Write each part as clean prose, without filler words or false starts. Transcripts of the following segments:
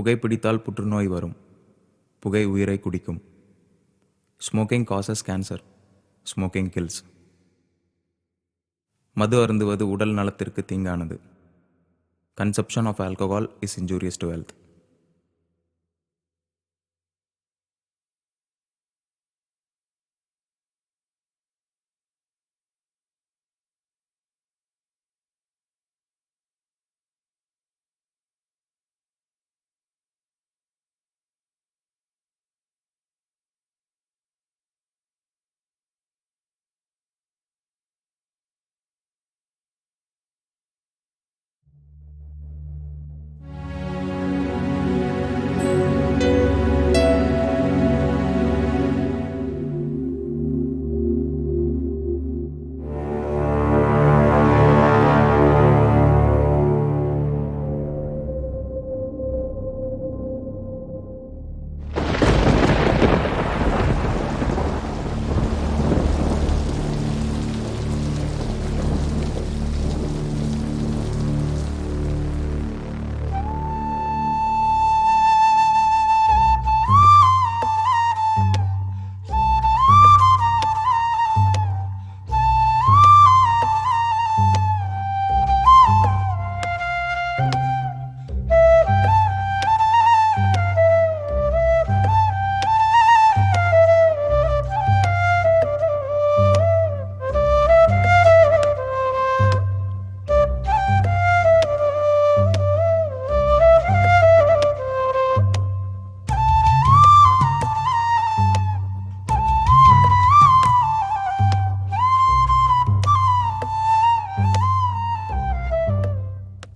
புகைப்பிடித்தால் புற்றுநோய் வரும். புகை உயிரை குடிக்கும். Smoking causes cancer. Smoking kills. மது அருந்துவது உடல் நலத்திற்கு தீங்கானது. Consumption of alcohol is injurious to health.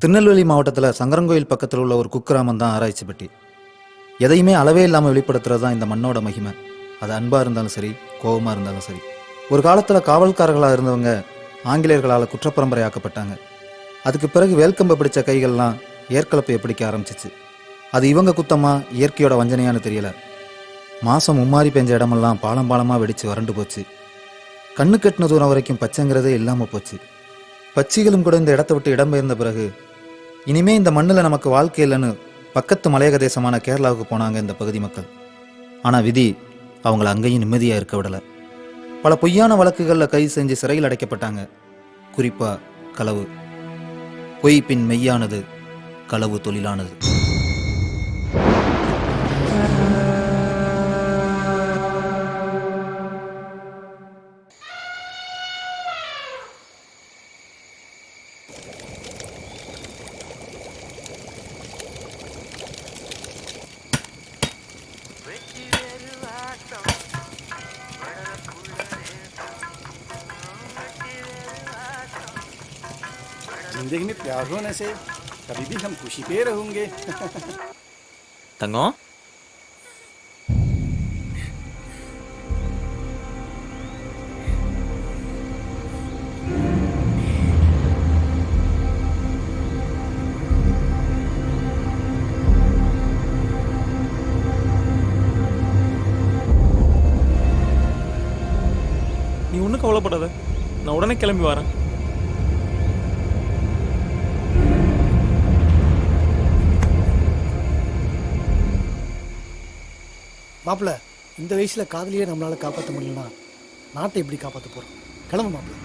Tirunelveli மாவட்டத்தில் சங்கரங்கோயில் பக்கத்தில் உள்ள ஒரு குக்கிராமம் தான் ஆராய்ச்சி பெட்டி. எதையுமே அளவே இல்லாமல் வெளிப்படுத்துறது தான் இந்த மண்ணோட மகிமை. அது அன்பாக இருந்தாலும் சரி, கோபமாக இருந்தாலும் சரி. ஒரு காலத்தில் காவல்காரர்களாக இருந்தவங்க ஆங்கிலேயர்களால் குற்றப்பரம்பரையாக்கப்பட்டாங்க. அதுக்கு பிறகு வேல்கம்பை பிடிச்ச கைகள்லாம் ஏற்கலப்பையை பிடிக்க ஆரம்பிச்சிச்சு. அது இவங்க குத்தமாக இயற்கையோட வஞ்சனையான்னு தெரியல. மாதம் மும்மாரி பெஞ்ச இடமெல்லாம் பாலம் பாலமாக வெடித்து வறண்டு போச்சு. கண்ணு கெட்டின தூரம் வரைக்கும் பச்சைங்கிறதே இல்லாமல் போச்சு. பச்சிகளும் கூட இந்த இடத்த விட்டு இடம்பெயர்ந்த பிறகு இனிமே இந்த மண்ணில் நமக்கு வாழ்க்கை இல்லைன்னு பக்கத்து மலையக தேசமான கேரளாவுக்கு போனாங்க இந்த பகுதி மக்கள். ஆனால் விதி அவங்கள அங்கேயும் நிம்மதியாக இருக்க விடலை. பல பொய்யான வழக்குகளில் கைது செஞ்சு சிறையில் அடைக்கப்பட்டாங்க. குறிப்பாக களவு. பொய் பின் மெய்யானது, களவு தொழிலானது. जिंदगी में प्यार होने से कभी भी हम खुशी पे रहेंगे. தங்கம், நீ ஒன்றும் கவலைப்படாத, நான் உடனே கிளம்பி வரேன். மாப்பிள்ள, இந்த வயசில் காதலியே நம்மளால் காப்பாற்ற முடியலன்னா நாட்டை எப்படி காப்பாற்ற போகிறோம்? கிளம்பு மாப்பிள்ள.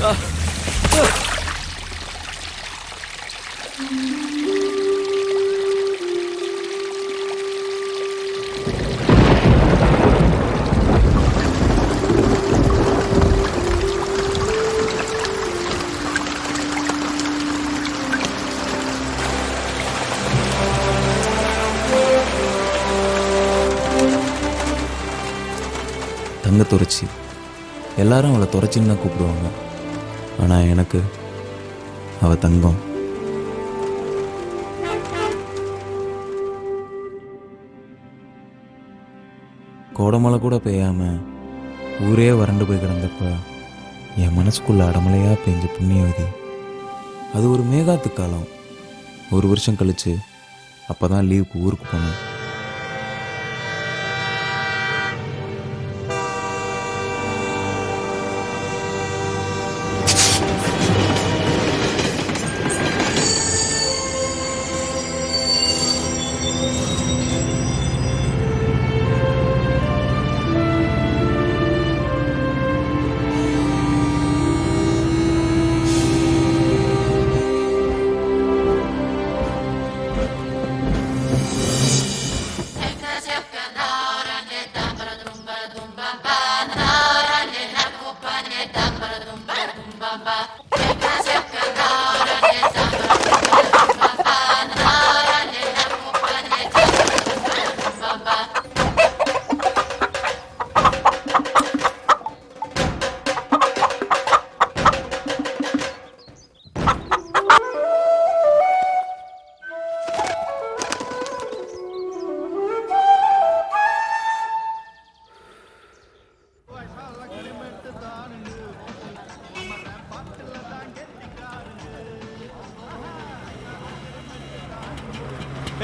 தங்க துறைச்சி, எல்லாரும் அவளை துறைச்சின்னு தான் கூப்பிடுவாங்க. ஆனால் எனக்கு அவள் தங்கம். கோடமலை கூட பெய்யாமல் ஊரே வறண்டு போய் கிடந்தப்ப என் மனசுக்குள்ள அடமலையாக பெஞ்ச புண்ணியவதி. அது ஒரு மேகாத்து காலம். 1 வருஷம் கழிச்சு அப்போ தான் லீவுக்கு ஊருக்கு போனேன்.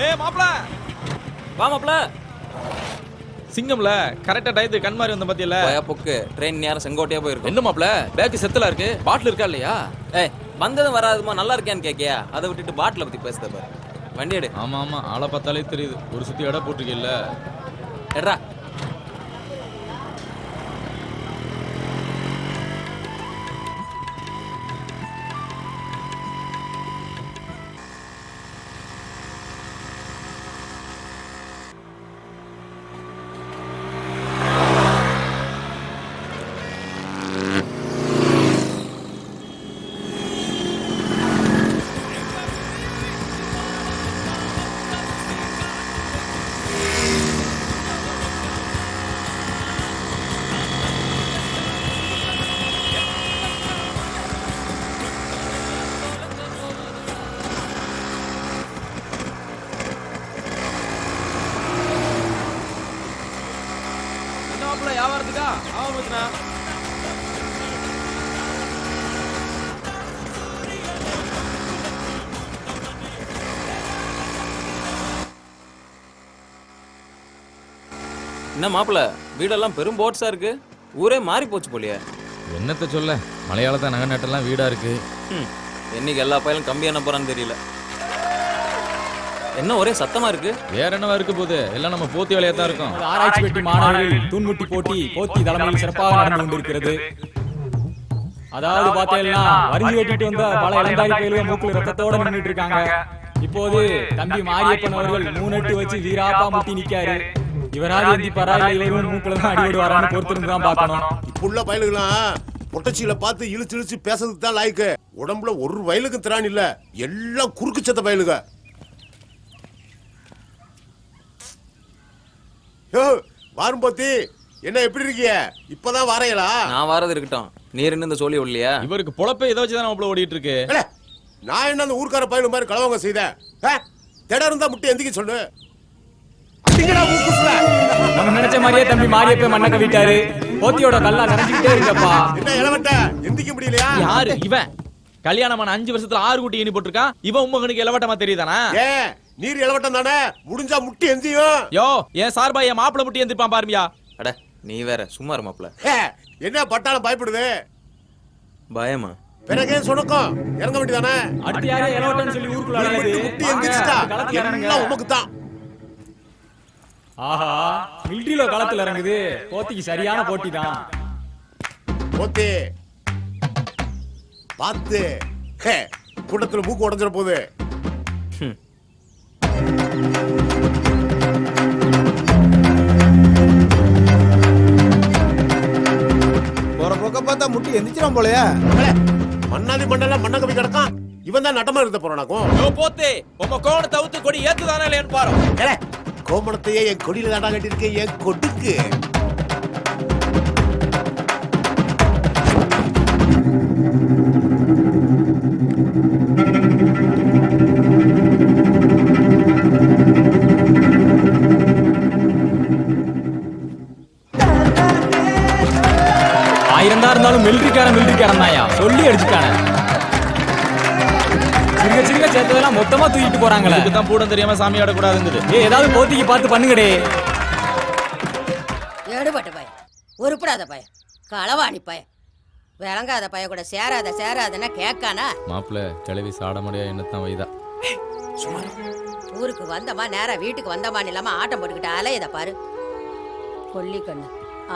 ஏய் மாப்ள, வா மாப்ள. சிங்கம்ல கரெக்டா டயத்துக்கு கண் மாதிரி வந்த பத்தியில பொக்கு ட்ரெயின் நேரம் செங்கோட்டையா போயிருக்கும். என்ன மாப்ள, பேக் செத்தலா இருக்கு, பாட்டில் இருக்கா இல்லையா? ஏய் வந்ததும் வராதுமா நல்லா இருக்கேன்னு கேக்கியா? அதை விட்டுட்டு பாட்டில பத்தி பேசுத பாரு. வண்டி எடு. ஆமா ஆமா, ஆளை பார்த்தாலே தெரியுது. ஒரு சுத்தி எடை போட்டிருக்கீல்ல. எட்ரா. வியாபாரத்துக்கா ஆமாம். என்ன மாப்பிள, வீடெல்லாம் பெரும் போட்ஸா இருக்கு. ஊரே மாறி போச்சு போலியே. என்னத்தை சொல்ல, மலையாளத்தை நகை நட்டெல்லாம் வீடா இருக்கு. என்னைக்கு எல்லா பயிலும் கம்பி என்ன போறான்னு தெரியல. என்ன ஒரே சத்தமா இருக்கு? வேற என்னவா இருக்கு போது, எல்லாம் நம்ம போத்தி வேலையா தான் இருக்கும். ஆராய்ச்சி பெட்டி மாணவர்கள் தூண்முட்டி போட்டி போத்தி தலைமையில் சிறப்பாக நடந்து கொண்டிருக்கிறது. அதாவது பார்த்தீங்கன்னா வரிஞ்சு வெட்டிட்டு வந்த பல இளந்தாரி பயிலுக மூக்குல ரத்தத்தோட நின்றுட்டு இருக்காங்க. இப்போது தம்பி மாரியப்பன் அவர்கள் 3 எட்டு வச்சு வீராப்பா முட்டி நிக்காரு. இவராது எந்திப்பாரா இல்ல இவரும் மூக்குல தான் அடிபடு வரான்னு பொறுத்திருந்து தான் பார்க்கணும். இப்புள்ள பயலுகளாம் பொட்டச்சியில பார்த்து இழுச்சு இழுச்சு பேசுறதுக்கு தான் லாய்க்கு. உடம்புல ஒரு வயலுக்கு திராணி இல்ல, எல்லாம் குறுக்கு சத்த பயலுக. வாரும் போத்தி, என்ன எப்படி இருக்கீங்க? இப்பதான் வரையலா? நான் வரது இருக்கட்டும், நீர் என்ன இந்த சொல்லி இல்லையா? இவருக்கு பொழப்பே இதை வச்சுதான் நம்மள ஓடிட்டு இருக்கு. நான் என்ன அந்த ஊர்க்கார பயலு மாதிரி கலவங்க செய்தேன்? திடம் இருந்தா முட்டி எந்திக்க சொல்லு. நம்ம நினைச்ச மாதிரியே தம்பி மாரியப்பன் மண்ணை கவிட்டாரு. போத்தியோட கல்லா நினைச்சுக்கிட்டே இருக்கப்பா. என்ன இளவட்ட எந்திக்க முடியலையா? யாரு இவன்? கல்யாணமான 5 வருஷத்துல 6 குட்டி இனி போட்டிருக்கான். இவன் உம்மகனுக்கு இளவட்டமா தெரியுதானா? நீர் இளவட்டம் தானே, முடிஞ்சா முட்டி எந்தியும். யோ, என் சார்பா என் மாப்பிள முட்டி எந்திருப்பான் பாருமியா. அட நீ வேற சும்மா இரு மாப்பிள. என்ன பட்டாளம் பயப்படுது? பயமா? பிறகு சொன்னக்கும் இறங்க வேண்டியதானே? அடுத்து யாரே இளவட்டம்னு சொல்லி ஊருக்குள்ள அலையுது. முட்டி எந்திரிச்சிட்டா எல்லாம் உமக்கு தான். ஆஹா, மிலிட்டரியில களத்துல இறங்குது. போத்திக்கு சரியான போட்டி தான். போத்தி பார்த்து கூட்டத்துல மூக்கு உடஞ்சிட போகுது. போற போக்க பார்த்தா முட்டி எந்திரிச்சிடும் போலயா? மண்ணாதி மண்ணெல்லாம் மண்ண கவி கிடக்கான். இவன் தான் நட்டமா இருந்த போறானாக்கும். யோ போத்தே உங்க கோணத்தை அவுத்து கொடி ஏத்துதானே இல்லையான்னு பாரு. கோமணத்தையே என் கொடியில தாண்டா கட்டியிருக்கேன், என் கொடுக்கு. ஆயிரம் தான் இருந்தாலும் மிலிட்டரிக்காரன் தான்யா சொல்லி அடிச்சுட்டானே. சிறுக சிறுக சேர்த்ததெல்லாம் மொத்தமா தூக்கிட்டு போறாங்களே. இதுக்கு தான் பூடம் தெரியாம சாமி ஆடக்கூடாதுங்குது. ஏதாவது போத்திக்கு பார்த்து பண்ணுங்கடே. எடுபட்ட பய, உருப்படாத பய, களவாணி பய, விளங்காத பய கூட சேராதன்னா கேட்கானா? மாப்பிள்ள கிளவி சாட முடியா என்னத்தான் வைதா. ஊருக்கு வந்தமா நேரா வீட்டுக்கு வந்தமான்னு இல்லாம ஆட்டம் போட்டுக்கிட்டு அலையத பாரு. கொல்லி கண்ணு,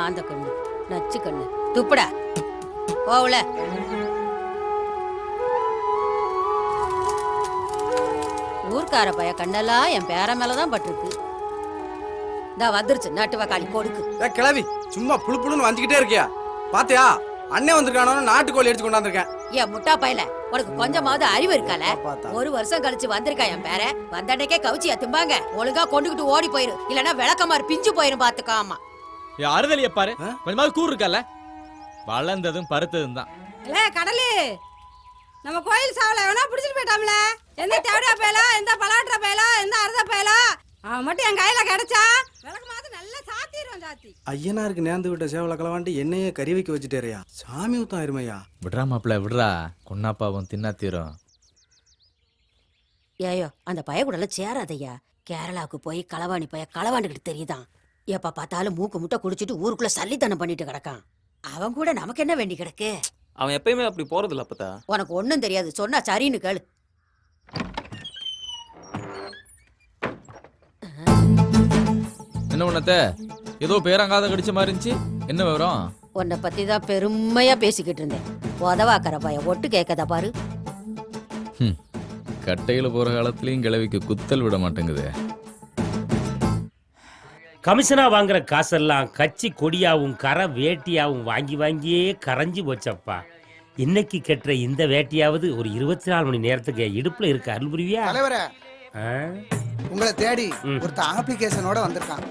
ஆந்த கண்ணு, நச்சு கண்ணு, துப்புடா போவல. ஊர்க்கார பைய கண்ணெல்லாம் என் பேர மேலதான் பட்டிருக்கு. இந்த வந்துருச்சு நட்டுவ காளி கொடுக்கு. கிளவி சும்மா புழு புழுன்னு வந்துகிட்டே இருக்கியா? பாத்தியா அண்ணன் வந்திருக்கானோ நாட்டுக்கோழி எடுத்து கொண்டாந்துருக்கேன். ஏன் முட்டா பையல, உனக்கு கொஞ்சமாவது அறிவு இருக்கால? ஒரு வருஷம் கழிச்சு வந்திருக்கா என் பேர. வந்தன்னைக்கே கவுச்சியா திம்பாங்க. ஒழுங்கா கொண்டுகிட்டு ஓடி போயிரு, இல்லன்னா விளக்கமாறு பிஞ்சு போயிரும் பாத்துக்காமா. அறுதலிய பாரு, கொஞ்சமாவது கூறு இருக்கல. வளர்ந்ததும் பருத்ததும் தான். இல்ல கடலு, நம்ம கோயில் சாவல எவனா பிடிச்சிட்டு போயிட்டாம்ல. எந்த தேவடியா பயலா, எந்த பலாட்டுற பயலா, எந்த அறுத பயலா, அவன் மட்டும் என் கையில கிடைச்சா விளக்கு மாதிரி நல்லா சாத்திடுவான். சாத்தி ஐயனாருக்கு நேர்ந்து விட்ட சேவல கலவாண்டி என்னையே கறி வைக்க வச்சுட்டேறியா? சாமி ஊத்தம் ஆயிருமையா? விடுறா மாப்பிள்ள விடுறா, கொன்னாப்பாவும் தின்னா தீரும். ஏயோ அந்த பய கூட சேராதையா. கேரளாவுக்கு போய் களவாணி பைய களவாண்டுகிட்டு தெரியுதான். எப்ப பார்த்தாலும் மூக்கு முட்டை குடிச்சிட்டு ஊருக்குள்ள சல்லித்தனம் பண்ணிட்டு கிடக்கான். அவன் கூட நமக்கு என்ன வேண்டி கிடக்கு? அவன் எப்பயுமே அப்படி போறது இல்ல அப்பதா. உனக்கு ஒண்ணும் தெரியாது, சொன்னா சரின்னு கேளு. என்ன உன்னத்த ஏதோ பேரங்காத கடிச்ச மாதிரி இருந்துச்சு, என்ன விவரம்? உன்னை பத்தி தான் பெருமையா பேசிக்கிட்டு இருந்தேன். உதவாக்கற பைய ஒட்டு கேட்கதா பாரு. கட்டையில போற காலத்துலயும் கிழவிக்கு குத்தல் விட மாட்டேங்குது. கமிஷனா வாங்குற காசெல்லாம் கட்சி கொடியாவும் கரை வேட்டியாவும் வாங்கி வாங்கியே கரைஞ்சு போச்சப்பா. இன்னைக்கு கட்டுற இந்த வேட்டியாவது ஒரு 24 மணி நேரத்துக்கு இடுப்புல இருக்க அருள் புரிவியா? தலைவரே, உங்களை தேடி ஒருத்த அப்ளிகேஷனோட வந்திருக்கான்.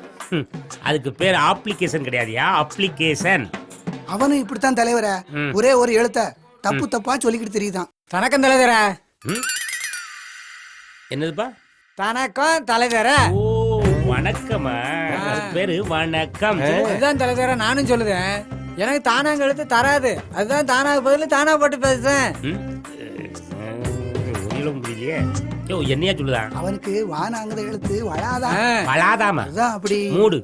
அதுக்கு பேர் அப்ளிகேஷன் கிடையாதுயா, அப்ளிகேஷன். அவனும் இப்படித்தான் தலைவரே, ஒரே ஒரு எழுத்த தப்பு தப்பா சொல்லிக்கிட்டு தெரியுதான். தனக்கும் தலைவர. என்னதுப்பா? தனக்கும் தலைவர. ஓ வணக்கமா, பேரு வணக்கம். அதுதான் தலைவர நானும் சொல்லுதேன். எனக்கு தானாங்க எழுத்து தராது, அதுதான் தானாக பதில் தானா போட்டு பேசுறேன். புரியலையே. யோ என்னையா சொல்லுதான்? அவனுக்கு வானாங்கிற எழுத்து வளாதான். வளாதாமா? அதான் அப்படி மூடு.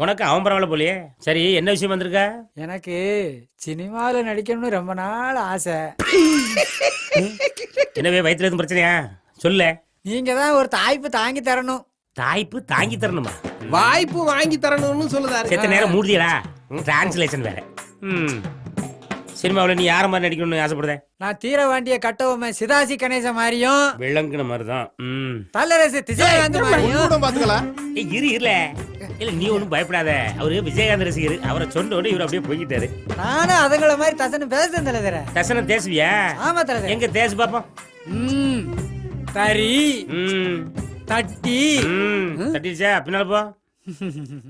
உனக்கு அவன் பரவாயில்ல போலயே. சரி என்ன விஷயம் வந்திருக்க? எனக்கு சினிமாவில் நடிக்கணும்னு ரொம்ப நாள் ஆசை. என்னவே வயிற்றுல எதுவும் பிரச்சனையா? சொல்ல. நீங்க தான் ஒரு தாய்ப்பு தாங்கி தரணும். தாய்ப்பு தாங்கி தரணுமா? வாய்ப்பு வாங்கி தரணும்னு சொல்லுதாரு. செத்த நேரம் மூடியடா. டிரான்ஸ்லேஷன் வேற. சினிமாவில் நீ யார மாதிரி நடிக்கணும்னு ஆசைப்படுத? நான் தீர வேண்டிய கட்டவுமே சிதாசி கணேச மாதிரியும் விளங்குன மாதிரிதான். தல்லரசு திசைகாந்த் மாதிரியும் பாத்துக்கலாம். இரு இல்ல நீ ஒண்ணும் பயப்படாத. அவரு விஜயகாந்த் ரசிகர். அவரை சொன்னோட இவர் அப்படியே போய்கிட்டாரு. நானும் அதுங்கள மாதிரி தசனம் பேசுறேன் தலைவர. தசனம் தேசுவியா? ஆமா தலைவர். எங்க தேசு பாப்போம். தரி தட்டி தட்டிச்சா பின்னால போ.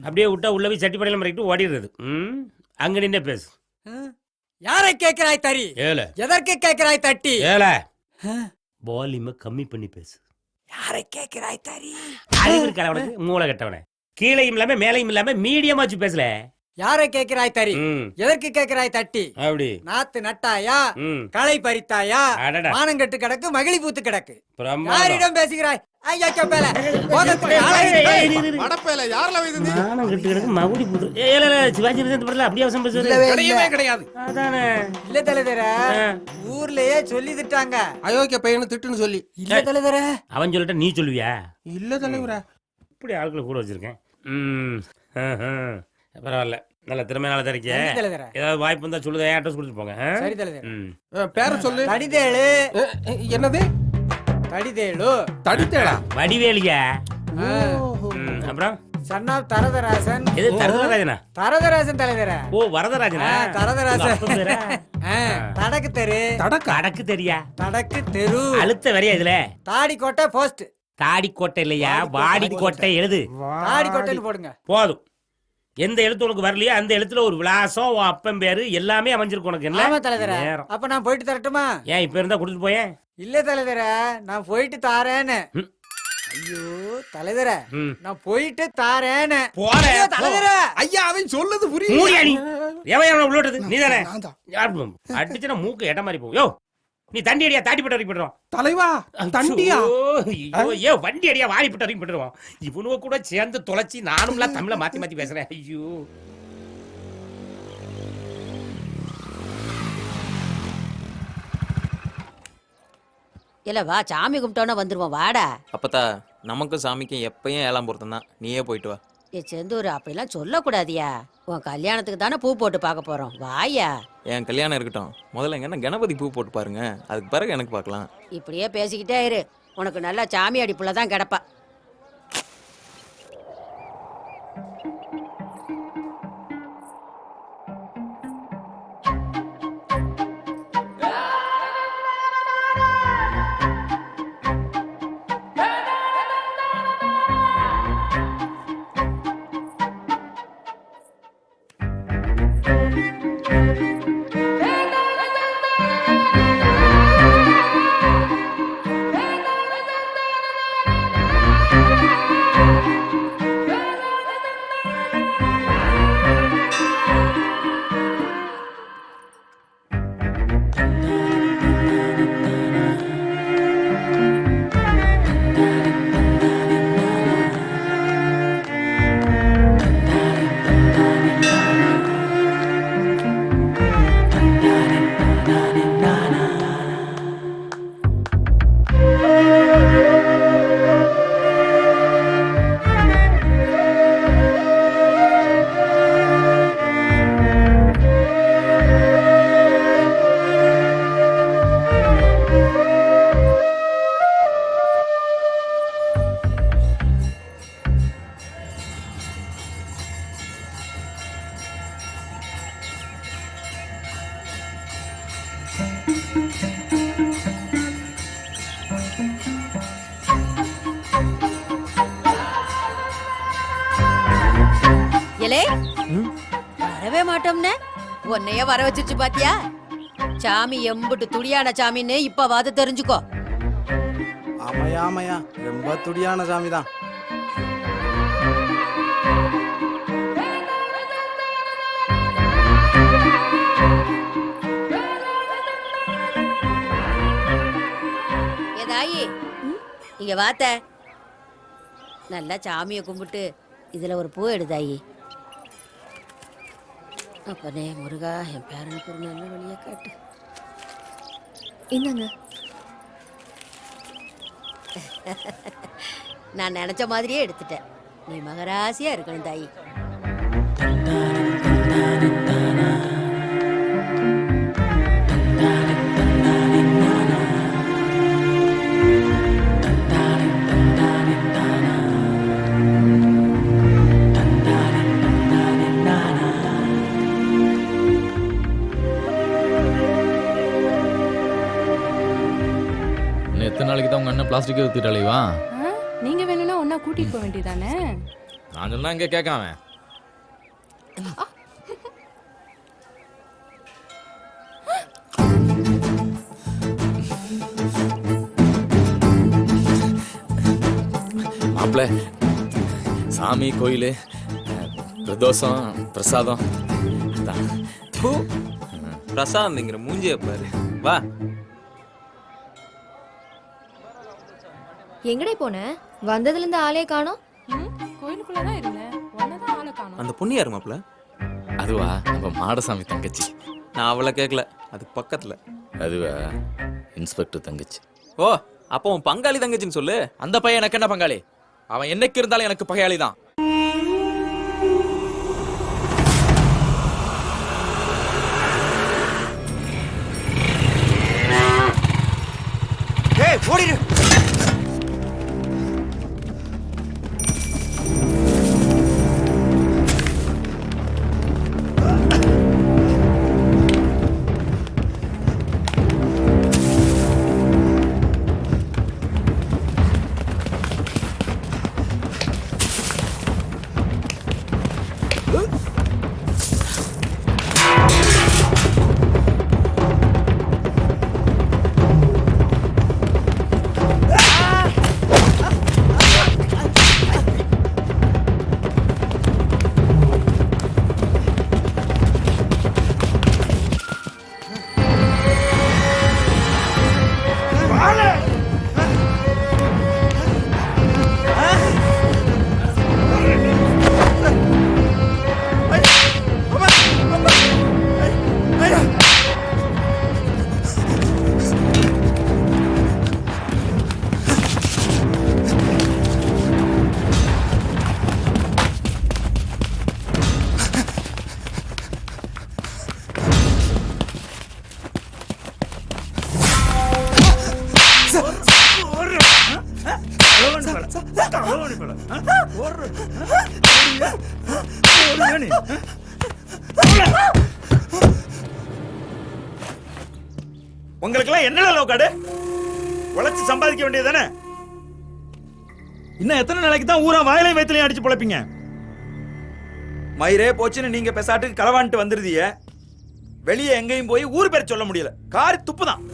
அப்படியே விட்டா உள்ள போய் சட்டி படையில மறைக்கிட்டு ஓடிடுறது. அங்க நின்று பேசு. யாரை கேட்கிறாய் தரி? ஏல. எதற்கு கேட்கிறாய் தட்டி? ஏல. வால்யூமை கம்மி பண்ணி பேசு. யாரை கேட்கிறாய் தரி? அறிவு இருக்கா உனக்கு? மூளை கட்டவனே. கீழையும் இல்லாம மேலையும் இல்லாம மீடியமா வச்சு பேசல. யாரை கேட்கிறாய் தரி? எதற்கு கேட்கிறாய் தட்டி? அப்படி நாத்து நட்டாயா, களை பறித்தாயா, மானங்கட்டு கிடக்கு, மகிழி பூத்து கிடக்கு. யாரிடம் பேசுகிறாய்? ஐயா கப்பல மடப்பேல யாரல வைது? மானம் கட்டு கிடக்கு, மகுடி பூத்து. ஏல சிவாஜி படல அப்படியே அவசரம் பேசுறது கிடையவே கிடையாது. அதானே. இல்ல தலைவர, ஊர்லயே சொல்லி திட்டாங்க அயோக்கிய பையனை திட்டுன்னு சொல்லி. இல்ல தலைவர. அவன் சொல்லிட்ட நீ சொல்லுவியா? இல்ல தலைவர. இப்படி ஆட்களை கூட வச்சிருக்கேன். பரவாயில்ல. நல்ல திறமை நல்லா தெரிக்க ஏதாவது வாய்ப்பு இருந்தா சொல்லுங்க அட்ரஸ் கொடுத்து போங்க சரி தலைவர். பேர சொல்லு. தடிதேளு. என்னது? தடிதேளு. தடித்தேளா? வடிவேலியா அப்புறம் சன்னா தரதராசன். எது தரதராஜனா? தரதராசன் தலைவர. ஓ வரதராஜனா? தரதராசன். அப்ப பேரா? தடக்கு தெரு. அடக்கு தெரியா? தடக்கு தெரு. அழுத்த வரையா இதுல? தாடிக்கோட்டை போஸ்ட். தாடிக்கோட்டை இல்லையா, வாடிக்கோட்டை எழுது. தாடிக்கோட்டைன்னு போடுங்க. போதும். எந்த எழுத்து உனக்கு வரலையோ அந்த எழுத்துல ஒரு விலாசம், உன் அப்பன் பேரு எல்லாமே அமைஞ்சிருக்கு உனக்கு. ஆமா என்ன தலைவர. அப்ப நான் போயிட்டு தரட்டுமா? ஏன் இப்ப இருந்தா கொடுத்துட்டு போயேன். இல்ல தலைவர, நான் போயிட்டு தாரேன்னு. ஐயோ தலைவர, நான் போயிட்டு தாரேன்னு. போறேன் தலைவர. ஐயா அவன் சொல்லுது புரியுது. மூடியா நீ? எவன் உள்ளோட்டது நீ தானே? அடிச்சுனா மூக்கு எட்ட மாதிரி போகும். யோ நீ தண்டி அடியா, தாட்டிப்பட்ட வரைக்கும் போட்டுருவான். தலைவா தண்டியா? ஐயோ வண்டி அடியா, வாடிப்பட்ட வரைக்கும் போட்டுருவான். இவனுவ கூட சேர்ந்து தொலைச்சி நானும்லாம் தமிழ மாத்தி மாத்தி பேசுறேன். ஐயோ இல்ல வா, சாமி கும்பிட்டோன்னா வந்துருவோம், வாடா. அப்பத்தா நமக்கும் சாமிக்கும் எப்பயும் ஏழாம் பொருத்தம் தான். நீயே போயிட்டு வா. செந்தூர் அப்படிலாம் சொல்லக்கூடாதியா. உன் கல்யாணத்துக்கு தானே பூ போட்டு பார்க்க போறோம், வாயா. என் கல்யாணம் இருக்கட்டும், முதல்ல எங்கன்னா கணபதி பூ போட்டு பாருங்க, அதுக்கு பிறகு எனக்கு பார்க்கலாம். இப்படியே பேசிக்கிட்டே இரு, உனக்கு நல்லா சாமி அடிப்புல தான் கிடப்பா. வரவே மாட்டோம்னே உன்னைய வர வச்சிருச்சு பாத்தியா. சாமி எம்புட்டு துடியான சாமின்னு இப்பவாது தெரிஞ்சுக்கோ. ஆமையா ஆமையா, ரொம்ப துடியான சாமி தான். ஏதாயி இங்க வாத்த, நல்லா சாமியை கும்பிட்டு இதுல ஒரு பூ எடுதாயி. அப்பனே முருகா, என் பேரனுக்கு ஒரு நல்ல வழியை காட்டு. என்னங்க? நான் நினைச்ச மாதிரியே எடுத்துட்டேன். நீ மகராசியா இருக்கணும் தாயி. எத்தனை நாளைக்கு தான் உங்க அண்ணன் பிளாஸ்டிக்கே ஊத்திட்டாலேவா? நீங்க வேணும்னா ஒன்னா கூட்டிட்டு போக வேண்டியதானே? நான் சொன்னா இங்க கேட்காம. மாப்பிள்ள, சாமி கோயில் பிரதோஷம் பிரசாதம் பிரசாந்திங்கிற மூஞ்சிய பாரு. வா. எங்கடே போன? வந்ததுல இருந்து ஆளே காணோம். கோயிலுக்குள்ளதான் இருந்தேன், ஒன்னதான் ஆளை காணோம். அந்த பொண்ணு யாரு மாப்பிள்ள? அதுவா, நம்ம மாடசாமி தங்கச்சி. நான் அவளை கேட்கல, அதுக்கு பக்கத்துல. அதுவா, இன்ஸ்பெக்டர் தங்கச்சி. ஓ, அப்போ உன் பங்காளி தங்கச்சின்னு சொல்லு. அந்த பையன் எனக்கு என்ன பங்காளி? அவன் என்னைக்கு இருந்தாலும் எனக்கு பகையாளி தான். ஓடிடு. உங்களுக்கெல்லாம் என்னடா லோக்காடு? உழைச்சு சம்பாதிக்க வேண்டியதானே? இன்னும் எத்தனை நாளைக்கு தான் ஊரா வாயிலையும் வயிற்றுலையும் அடிச்சு பொழைப்பீங்க? மயிரே போச்சுன்னு நீங்க பெசாட்டுக்கு களவான்ட்டு வந்துருதிய. வெளியே எங்கேயும் போய் ஊர் பேர் சொல்ல முடியல. காரி துப்புதான்.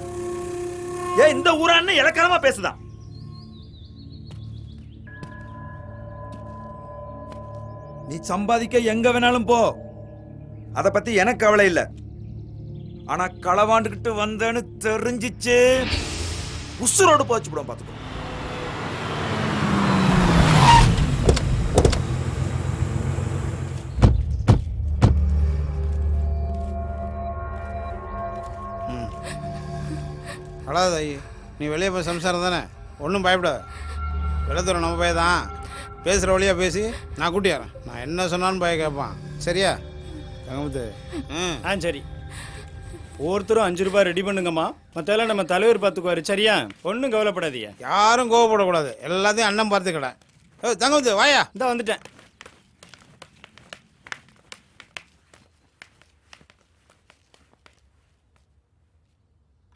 ஏன் இந்த ஊரான்னு இலக்கணமா பேசுதான். நீ சம்பாதிக்க எங்க வேணாலும் போ, அத பத்தி எனக்கு கவலை இல்ல. ஆனா களவாண்டுகிட்டு வந்தேன்னு தெரிஞ்சிச்சு உசுரோடு போச்சு விடும் பாத்துக்கோ. அழாத ஐயே, நீ வெளியே போய் சம்சாரம் தானே, ஒன்றும் பயப்படாத. வெள்ளத்தூரம் நம்ம பையன் தான், பேசுகிற வழியாக பேசி நான் கூட்டியாரேன். நான் என்ன சொன்னாலும் பையன் கேட்பான். சரியா தங்கமுத்து? சரி. ஒவ்வொருத்தரும் 5 ரூபாய் ரெடி பண்ணுங்கம்மா. மற்றெல்லாம் நம்ம தலைவர் பார்த்துக்குவாரு. சரியா? ஒன்றும் கவலைப்படாதீங்க. யாரும் கோவப்படக்கூடாது, எல்லாத்தையும் அண்ணன் பார்த்துக்கல. தங்கமுத்து வாயா. இந்த வந்துட்டேன்.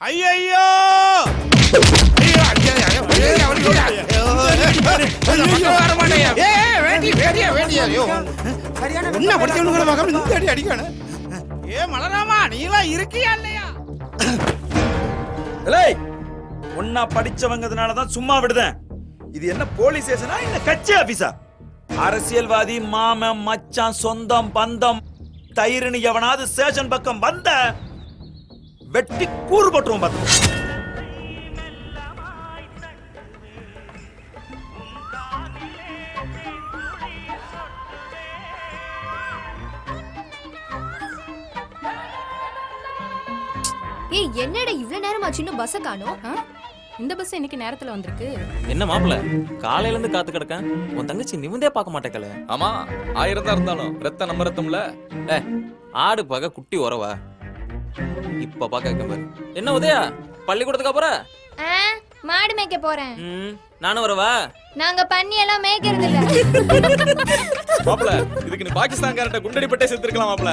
ஐயோ மலராமா, நீலாம் இருக்கியா இல்லையா? ஒன்னா படிச்சவங்கனாலதான் சும்மா விடுதேன். இது என்ன போலீஸ் ஸ்டேஷனா இல்ல கட்சி ஆபீஸா? அரசியல்வாதி மாமன் மச்சான் சொந்தம் பந்தம் தயிர்னு எவனாவது ஸ்டேஷன் பக்கம் வந்த வெட்டி கூறு போட்டுருவோம் பார்த்து. ஏய், என்னடா இவ்வளவு நேரமா சின்ன பஸ் காணோம்? இந்த பஸ் இன்னைக்கு நேரத்துல வந்திருக்கு. என்ன மாப்பிள, காலையில இருந்து காத்து கிடக்கேன். உன் தங்கச்சி நிமிந்தே பார்க்க மாட்டேக்கல. ஆமா, 1000 தான் இருந்தாலும் ரத்தம் நம்ம ரத்தம்ல. ஆடு பார்க்க குட்டி உறவா? இப்ப பாக்க பாரு. என்ன உதயா, பள்ளிக்கூடத்துக்கு அப்புறம் மாடு மேய்க்க போறேன். நானும் வரவா? நாங்க பண்ணி எல்லாம் மேய்க்கிறது இல்ல. மாப்பிள, இதுக்கு நீ பாகிஸ்தான்காரட்ட குண்டடி பட்டே செத்துருக்கலாம் மாப்பிள.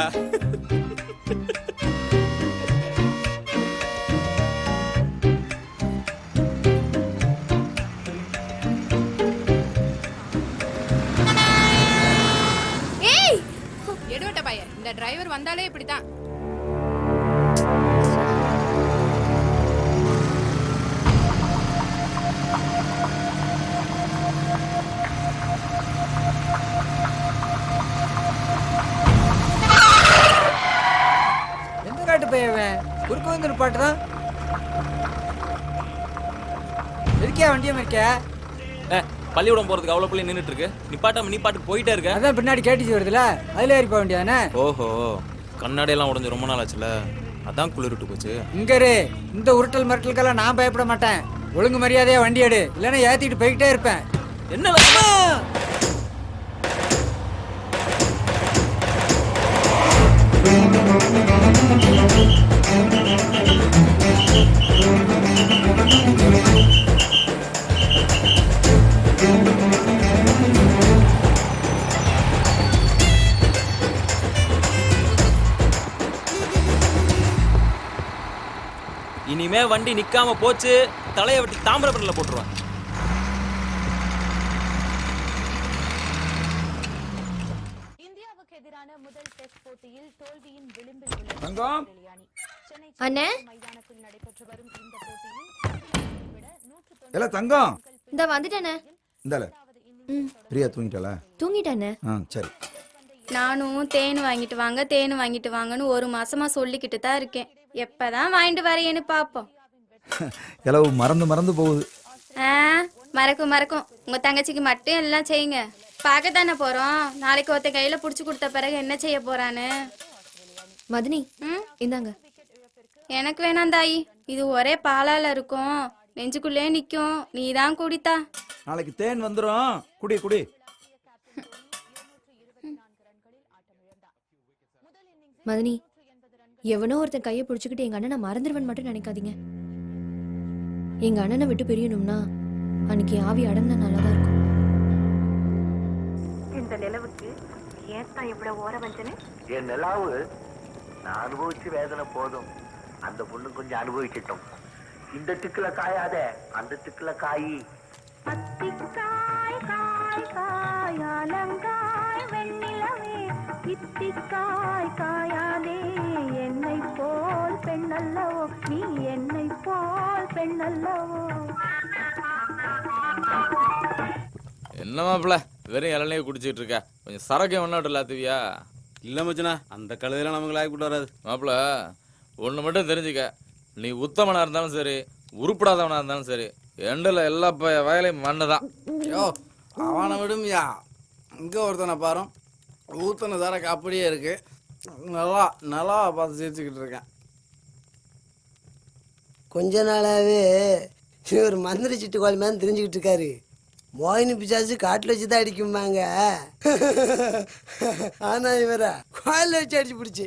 ஏய், எடுவட்ட பையன், இந்த டிரைவர் வந்தாலே இப்படிதான். குறுக்கு வந்து நிப்பாட்டுதான் இருக்கியா? வண்டியம் இருக்கியா? பள்ளிக்கூடம் போறதுக்கு அவ்வளவு பிள்ளை நின்னுட்டு இருக்கு. நிப்பாட்டாம நீ பாட்டுக்கு போயிட்டே இருக்க. அதான் பின்னாடி கேட்டுச்சு வருதுல, அதுல ஏறி போக வேண்டியதானே? ஓஹோ, கண்ணாடி எல்லாம் உடஞ்சு ரொம்ப நாள் ஆச்சுல, அதான் குளிர்ட்டு போச்சு. இங்க இரு, இந்த உருட்டல் மிரட்டலுக்கெல்லாம் நான் பயப்பட மாட்டேன். ஒழுங்கு மரியாதையா வண்டி எடு, இல்லைன்னா ஏத்திட்டு போய்கிட்டே இருப்பேன். என்ன வேணுமா? இனிமே வண்டி நிக்காம போச்சு தலையை வெட்டி தாமிரபரணில போட்டுருவேன். இந்தியாவுக்கு எதிரான முதல் டெஸ்ட் போட்டியில் தோல்வியின் விளிம்பில் உள்ள தங்கம் அண்ணே மைதானத்தில் நடைபெற்று வரும் இந்த போட்டியில் இல்ல தங்கம் இந்த வந்துட்டேனே. இந்தால பிரியா தூங்கிட்டாளா? தூங்கிட்டேனே. சரி. நானும் தேன் வாங்கிட்டு வாங்கன்னு ஒரு மாசமா சொல்லிக்கிட்டு தான் இருக்கேன். எப்பதான் வாங்கிட்டு வரையேன்னு பாப்போம். இளவு மறந்து போகுது. மறக்கும். உங்க தங்கச்சிக்கு மட்டும் எல்லாம் செய்யுங்க. பார்க்கத்தானே போறோம். நாளைக்கு ஒருத்த கையில புடிச்சு கொடுத்த பிறகு என்ன செய்ய போறான்னு. மதினி இந்தாங்க. எனக்கு வேணாம் தாயி, இது ஒரே பாலால இருக்கும், நெஞ்சுக்குள்ளே நிக்கும். நீ தான் குடித்தா. நாளைக்கு தேன் வந்துரும். குடி. மதினி, எவனோ ஒருத்தன் கையை பிடிச்சுக்கிட்டு எங்க அண்ணனை மறந்துடுவன் மட்டும் நினைக்காதீங்க. எங்க அண்ணனை விட்டு பிரியணும்னா அன்னைக்கு ஆவி அடங்கினா நல்லாதான் இருக்கும். இந்த நிலவுக்கு ஏத்தா இவ்வளவு ஓர வஞ்சனை? என் நிலாவு நான் அனுபவிச்சு வேதனை போதும். அந்த பொண்ணு கொஞ்சம் அனுபவிச்சிட்டோம். இந்த திக்குல காயாத அந்த திக்குல காயி. அத்திக்காய் காய் காயாலங்காய் வெண்ணிலவே இத்திக்காய் காயாதே என்னை போல் பெண்ணல்லவோ நீ என்னை போல் பெண்ணல்லவோ. என்ன மாப்பிள்ள வெறும் இளநீர் குடிச்சிட்டு இருக்க, கொஞ்சம் சரக்கு வேணாட்டு இல்லாத்துவியா? இல்லை மச்சனா, அந்த கழுதையெல்லாம் நமக்கு லாய்க்கு கூட்டு வராது. மாப்பிள்ள ஒன்று மட்டும் தெரிஞ்சுக்க, நீ உத்தமனா இருந்தாலும் சரி உருப்படாதவனா இருந்தாலும் சரி எண்டில் எல்லா வயலையும் மண்ணு தான். யோ அவனை விடுமையா, இங்கே ஒருத்தனை பாரு, ஊத்தனை சரக்கு அப்படியே இருக்கு. நல்லா பார்த்து சிரிச்சுக்கிட்டு இருக்கேன். கொஞ்ச நாளாவே இவர் மந்திரி சிட்டு கோல் மேலே தெரிஞ்சுக்கிட்டு இருக்காரு. மோகினி பிசாசு காட்டில் வச்சு தான் அடிக்கும்பாங்க. ஆனா இவரை கோயிலில் வச்சு அடிச்சு பிடிச்சி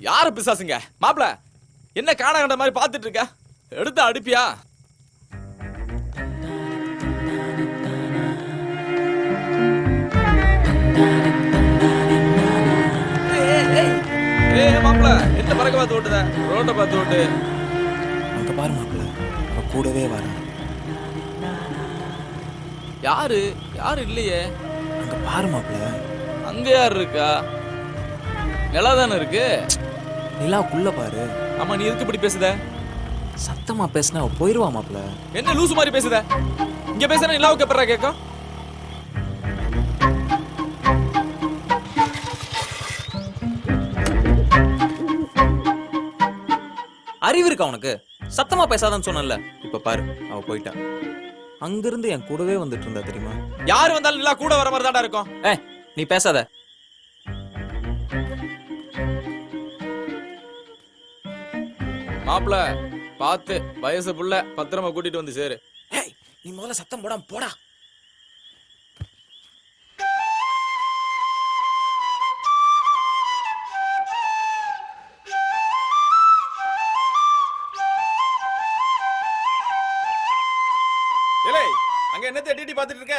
யாரு பிசாசுங்க? மாப்பிள்ள என்ன காண கண்ட மாதிரி பார்த்துட்டு இருக்க, எடுத்து அடிப்பியா? மாப்பிள்ள என்ன பறக்க பார்த்து ஓட்டுத, ரோட்டை பார்த்து ஓட்டு. அங்க பாரு மாப்பிள்ள, அவ கூடவே வர. யாரு இல்லையே. அங்க பாரு மாப்பிள்ள. அங்க யாரு இருக்கா? நிலா தானே இருக்கு. நிலாக்குள்ள பாரு. ஆமா, நீ எதுக்கு இப்படி பேசுத? சத்தமா பேசினா அவ போயிருவா மாப்பிள்ள. என்ன லூசு மாதிரி பேசுத? இங்க பேசுனா நிலாவுக்கு எப்பறா கேட்கும்? அறிவு இருக்கா உனக்கு? சத்தமா பேசாதான்னு சொன்னல. இப்ப பாரு, அவ போயிட்டா. அங்கிருந்து என் கூடவே வந்துட்டு இருந்தா தெரியுமா? யாரு வந்தாலும் நிலா கூட வர மாதிரி தான்டா இருக்கும். நீ பேசாத. மாப்பிள்ள பார்த்து, வயசு புள்ள பத்திரமா கூட்டிட்டு வந்து சேரு. நீ முதல்ல சத்தம் போடாம போடா. ஏலே, அங்க என்ன தேடி பார்த்துட்டு இருக்க?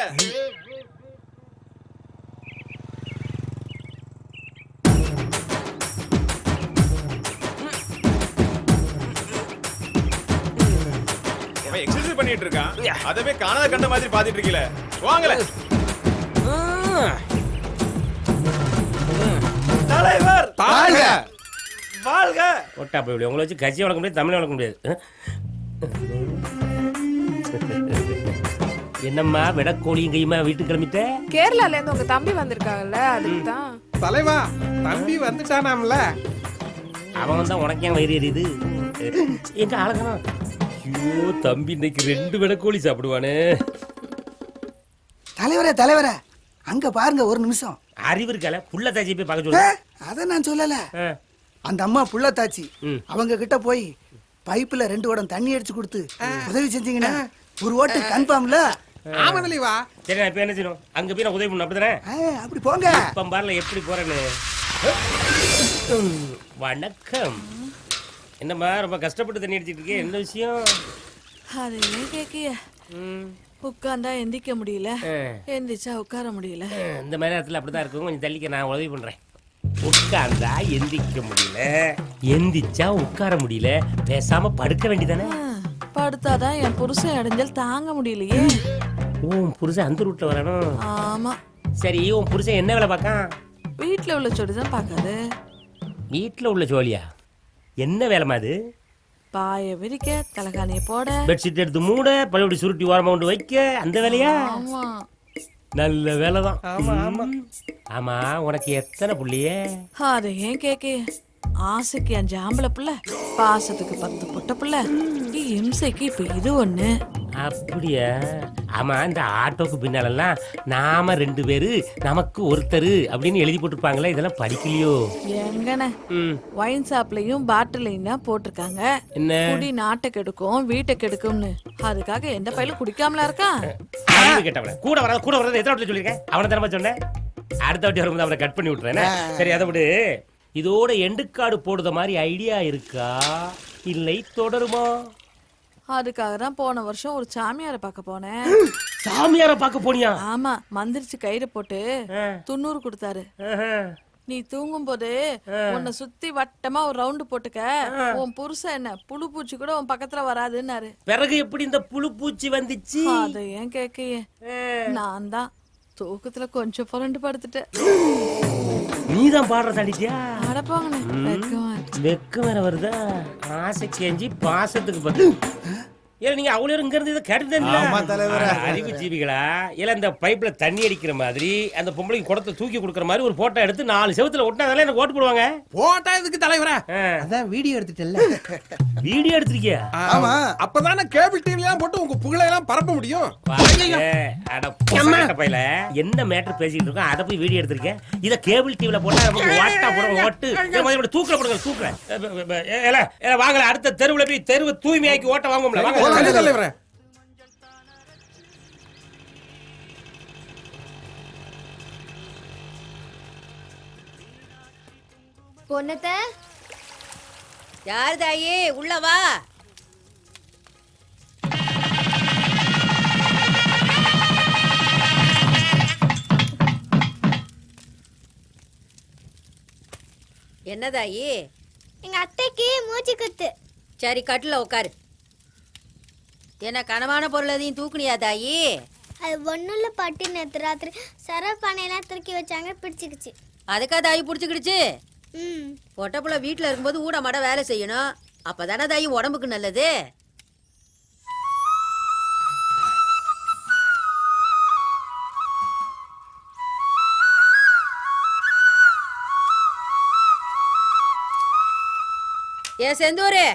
எக்ஸர்சைஸ் பண்ணிட்டு இருக்கான், அதவே காணாத கண்ட மாதிரி பாத்துட்டு இருக்கீல. வாங்கல தலைவர் வாழ்க வாழ்க. ஒட்டா போய் உங்களை வச்சு கட்சி வளர்க்க முடியாது, தமிழ் வளர்க்க முடியாது. என்னம்மா விடக்கோழியும் கையுமா வீட்டுக்கு கிளம்பிட்ட? கேரளால இருந்து உங்க தம்பி வந்திருக்காங்கல்ல, அதுக்கு தான். தலைவா தம்பி வந்துட்டானாம்ல. அவன் தான் உனக்கே வயிறு எரியுது. எங்க ஆளுங்கண்ணா? ஐயோ தம்பி இன்னைக்கு 2 விடக்கோழி சாப்பிடுவானே. தலைவரே அங்க பாருங்க ஒரு நிமிஷம். அறிவு இருக்கல, புள்ள தாச்சி போய் பார்க்க சொல்ல. அத நான் சொல்லல. அந்த அம்மா புள்ள தாச்சி அவங்க கிட்ட போய் பைப்புல 2 குடம் தண்ணி அடிச்சு கொடுத்து உதவி செஞ்சீங்கன்னா ஒரு ஓட்டு கன்ஃபார்ம்ல. ஆமா தலைவா. சரி நான் இப்ப என்ன செய்யணும்? அங்க போய் நான் உதவி பண்ணணும், அப்படிதானே? அப்படி போங்க. இப்ப பாருல எப்படி போறேன்னு. வணக்கம். என்னம்மா ரொம்ப கஷ்டப்பட்டு தண்ணி அடிச்சிட்டு இருக்கே, என்ன விஷயம்? அது ஏன் கேக்கிய? உட்கார்ந்தா எந்திக்க முடியல, எந்திரிச்சா உட்கார முடியல. இந்த மாதிரி நேரத்துல அப்படிதான் இருக்கும். கொஞ்சம் தள்ளிக்க, நான் உதவி பண்றேன். உட்கார்ந்தா எந்திக்க முடியல, எந்திச்சா உட்கார முடியல, பேசாம படுக்க வேண்டியதானே. படுத்தாதான் என் புருஷன் இடைஞ்சல் தாங்க முடியலையே. உன் புருஷன் அந்த ரூட்ல வரணும். ஆமா. சரி, உன் புருஷன் என்ன வேலை பார்க்கான்? வீட்டுல உள்ள சொடி தான் பாக்காது. வீட்டுல உள்ள ஜோலியா? என்ன வேலைமா அது? பாய விரிக்க, தலைகாணிய போட, பெட்ஷீட் எடுத்து மூட, பழையபடி சுருட்டி ஓரமா கொண்டு வைக்க, அந்த வேலையா? ஆமா. நல்ல வேலைதான். ஆமா ஆமா. ஆமா, உனக்கு எத்தனை புள்ளியே? அதை ஏன் கேக்க? ஆசைக்கு 5 ஆம்பளை புள்ள, பாசத்துக்கு 10 பொட்ட புள்ள, இம்சைக்கு இப்ப இது ஒண்ணு. அப்படியா? ஆமா, இந்த ஆட்டோக்கு பின்னாலெல்லாம் நாம 2 பேரு நமக்கு ஒருத்தர் அப்படின்னு எழுதி போட்டிருப்பாங்களே, இதெல்லாம் படிக்கலையோ? எங்கன ஒயின் ஷாப்லயும் பாட்டிலையும் தான் போட்டிருக்காங்க. என்ன? குடி நாட்டை கெடுக்கும், வீட்டை கெடுக்கும்னு. அதுக்காக எந்த பையிலும் குடிக்காமலா இருக்கான்? கேட்டவன கூட வர எத்தனை வாட்டி சொல்லிருக்கேன்? அவனை தரமா சொன்னேன். அடுத்த வாட்டி வரும்போது அவனை கட் பண்ணி விட்டுறேன். சரி, அதை விடு. இதோட எண்டுக்காடு போடுற மாதிரி ஐடியா இருக்கா, இல்லை தொடருமா? அதுக்காக தான் போன வருஷம் ஒரு சாமியாரை பார்க்க போனேன். சாமியாரை பார்க்க போனியா? ஆமா, மந்திரிச்சு கயிறு போட்டு 90 கொடுத்தாரு. நீ தூங்கும் போது உன்னை சுத்தி வட்டமா ஒரு ரவுண்டு போட்டுக்க, உன் புருஷன் என்ன புழு பூச்சி கூட உன் பக்கத்துல வராதுன்னாரு. பிறகு எப்படி இந்த புழு பூச்சி வந்துச்சு? அதை ஏன் கேக்கையே, நான் தான் தூக்கத்துல கொஞ்சம் புரண்டு படுத்துட்டேன். நீதான் பாடுற தடிச்சியா? அடப்பாங்கண்ணே, வெக்கம் வேற வருதா? ஆசை கேஞ்சி பாசத்துக்கு பத்து. ஏன் நீங்க அவ்வளோ இங்க இருந்து இதை கேட்டுதான் அறிவு ஜீவிகளா? இல்ல இந்த பைப்ல தண்ணி அடிக்கிற மாதிரி அந்த பொம்பளைக்கு குடத்தை தூக்கி கொடுக்குற மாதிரி ஒரு போட்டோ எடுத்து 4 செவத்துல ஒட்டினாதால எனக்கு ஓட்டு போடுவாங்க. போட்டா இதுக்கு தலைவரா? அதான் வீடியோ எடுத்துட்டல. வீடியோ எடுத்திருக்கியா? ஆமா, அப்பதானே கேபிள் டிவிலாம் போட்டு உங்க புகழை எல்லாம் பரப்ப முடியும். பையில என்ன மேட்டர் பேசிட்டு இருக்கோம், அதை போய் வீடியோ எடுத்திருக்கேன். இத கேபிள் டிவில போட்டா நமக்கு வாட்டா போடுற ஓட்டு தூக்கல போடுங்க, தூக்குறேன். வாங்கல, அடுத்த தெருவுல போய் தெருவு தூய்மையாக்கி ஓட்ட வாங்கும்ல. பொன்னத்த யாரு தாயே, உள்ள வா. என்ன தாயி? எங்க அத்தைக்கு மூச்சு குத்து. சரி, கட்டுல உட்காரு. என்ன கனவான பொருள் எதையும் தூக்குனியா தாயி? அது ஒண்ணுல பாட்டி நேத்து ராத்திரி சரப்பானையெல்லாம் தூக்கி வச்சாங்க, பிடிச்சிக்கிச்சு. அதுக்கா தாயி பிடிச்சிக்கிடுச்சு? பொட்டப்புள்ள வீட்டுல இருக்கும்போது ஊட மாட வேலை செய்யணும், அப்பதானே தாயி உடம்புக்கு நல்லது. ஏ செந்தூரு,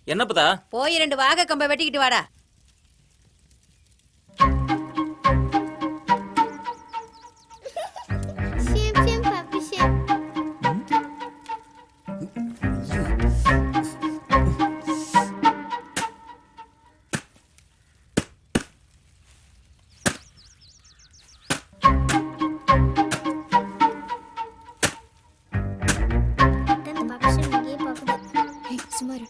என்னப்பதா? போய் 2 வாகை கம்பை வெட்டிக்கிட்டு வாடா. சுமார்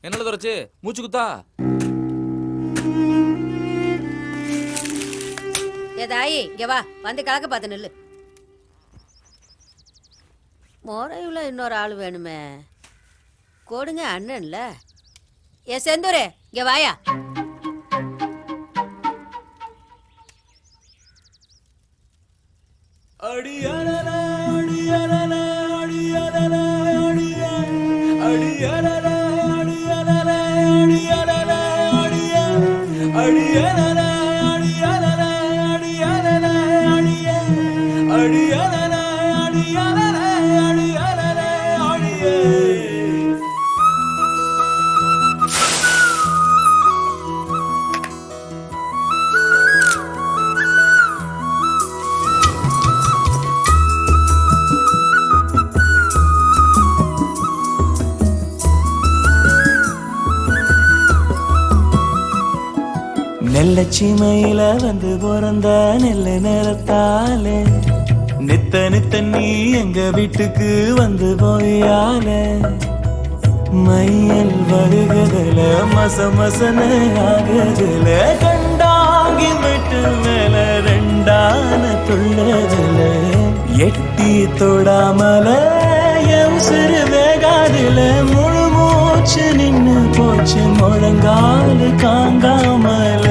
என்னல துரைச்சு மூச்சு குத்தா? ஏதாயி இங்க வா, வந்து கலக்க பார்த்து நில்லு. முறையுள்ள இன்னொரு ஆள் வேணுமே, கொடுங்க அண்ணன்ல. ஏ செந்தூரே, இங்க வாயா. நெல்லச்சிமையில வந்து பிறந்த நெல்ல நிறத்தாலே நித்த நித்த நீ எங்க வீட்டுக்கு வந்து போயாலே மையல் வருகதுல மசமசன ஆகுதுல கண்டாங்கி விட்டு மேல ரெண்டான துள்ளதுல எட்டி தொடாமல சிறு வேகாதுல முழு மூச்சு நின்னு போச்சு முழங்கால் காங்காமல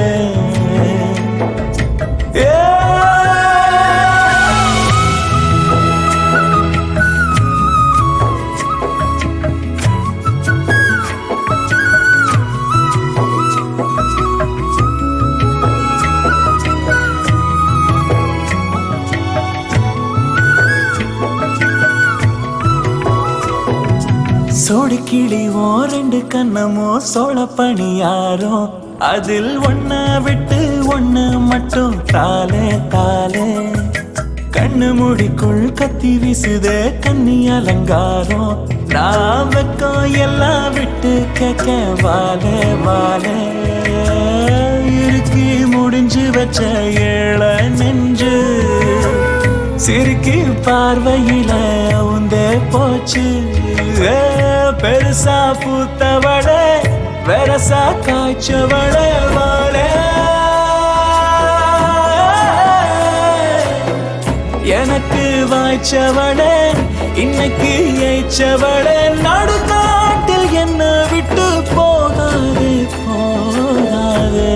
சோடி கிளிவோ ரெண்டு கண்ணமோ சோழ பணியாரோ அதில் ஒன்ன விட்டு ஒண்ணு மட்டும் தாலே தாலே கண்ணு முடிக்குள் கத்தி வீசுதே கண்ணி அலங்காரம் நான் வெக்கம் எல்லாம் விட்டு கேட்க வாலே வாலே இறுக்கி முடிஞ்சு வச்ச ஏழ நெஞ்சு சிரிக்கி பார்வையில உந்தே போச்சு பெருசா பூத்தவட வெரசா காய்ச்சவட வாழ எனக்கு வாய்ச்சவட இன்னைக்கு ஏய்ச்சவட நடுக்காட்டில் என்ன விட்டு போகாது போகாது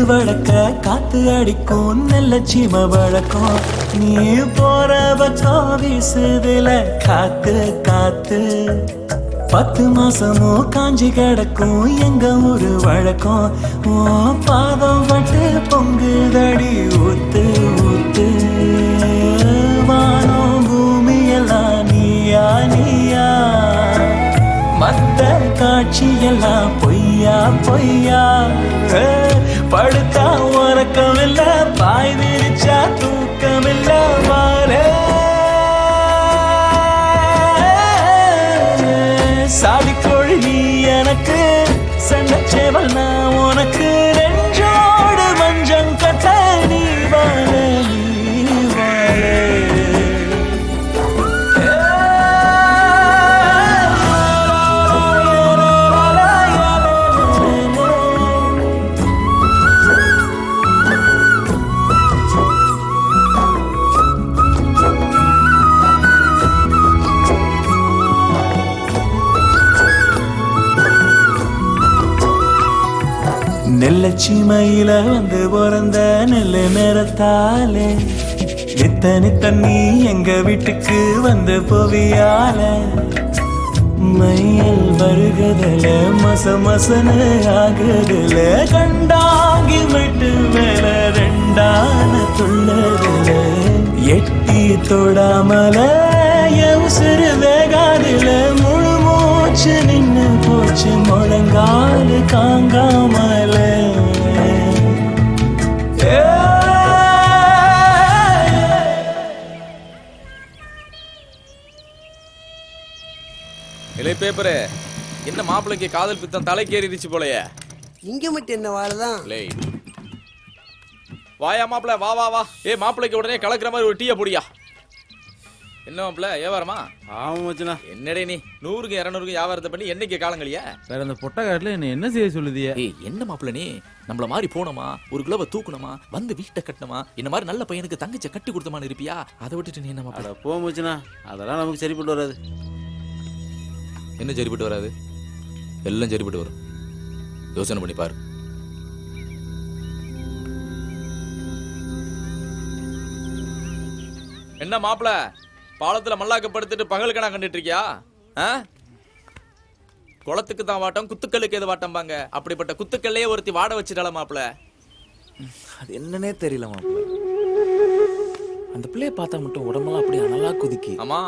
வழக்க காத்து அடிக்கும் நல்ல சீம வழக்கம் நீ போற பக்கம் வீசுதுல காத்து காத்து 10 மாசமும் காஞ்சி கிடக்கும் எங்க ஒரு வழக்கம் ஓ பாதம் பட்டு பொங்குதடி ஊத்து ஊத்து வானம் பூமி எல்லாம் நீயா நீயா மத்த காட்சியெல்லாம் பொய்யா பொய்யா படுத்தா உறக்கமில்ல பாய் விரிச்சா தூக்கமில்ல மாறே சாடிக்கோழி நீ எனக்கு சண்டச்சேவல் நான் உனக்கு நெஞ்சோடு மஞ்சம் கட்ட நீ வாழ நீ வாழ நெல்லச்சிமையில வந்து பிறந்த நெல்லு நிறத்தாலே நித்தனி தண்ணி எங்க வீட்டுக்கு வந்து போவியால மையல் வருகதுல மசமசன ஆகுதுல கண்டாங்கி விட்டு மேல ரெண்டான துள்ளதுல எட்டி தொடாமல சிறு வேகாதுல முழு மூச்சு நின்னு போச்சு முழங்கால் காங்காமல இலை பேப்பரு என்ன மாப்பிள்ளைக்கு காதல் பித்தம் தலைக்கேறிடுச்சு போலயே இங்க மட்டும் என்ன வாழதான் வாயா மாப்பிள்ள வா வா வா ஏ மாப்பிள்ளைக்கு உடனே கலக்குற மாதிரி ஒரு டீயை பொடியா என்ன மாப்பிள்ள வியாபாரமா ஆமாம் மச்சனா என்னடே நீ 100க்கு 200க்கு வியாபாரத்தை பண்ணி என்னைக்கு காலங்களையா வேற அந்த பொட்டக்காட்டில் என்ன செய்ய சொல்லுதிய ஏய் என்ன மாப்பிள்ள நீ நம்மள மாதிரி போனோமா ஒரு கிலோவை தூக்கணுமா வந்து வீட்டை கட்டணுமா இந்த மாதிரி நல்ல பையனுக்கு தங்கச்சை கட்டி கொடுத்தமான்னு இருப்பியா அதை விட்டுட்டு நீ என்ன மாப்பிள்ள போ மச்சனா அதெல்லாம் நமக்கு சரிப்பட்டு வராது என்ன சரிப்பட்டு வராது எல்லாம் சரிப்பட்டு வரும் யோசனை பண்ணி பாரு என்ன மாப்பிள பாலத்துல மல்லாக்கப்படுத்திட்டு பகல் கணா கண்டுட்டு இருக்கியா குளத்துக்கு தான் வாட்டம் குத்துக்கல்லுக்கு எது வாட்டம்பாங்க அப்படிப்பட்ட குத்துக்கல்லையே ஒருத்தி வாட வச்சுட்டால மாப்பிள அது என்னன்னே தெரியல மாப்பிள்ள அந்த பிள்ளைய பார்த்தா மட்டும் உடம்பெல்லாம் அப்படியே அனலா குதிக்கி ஆமா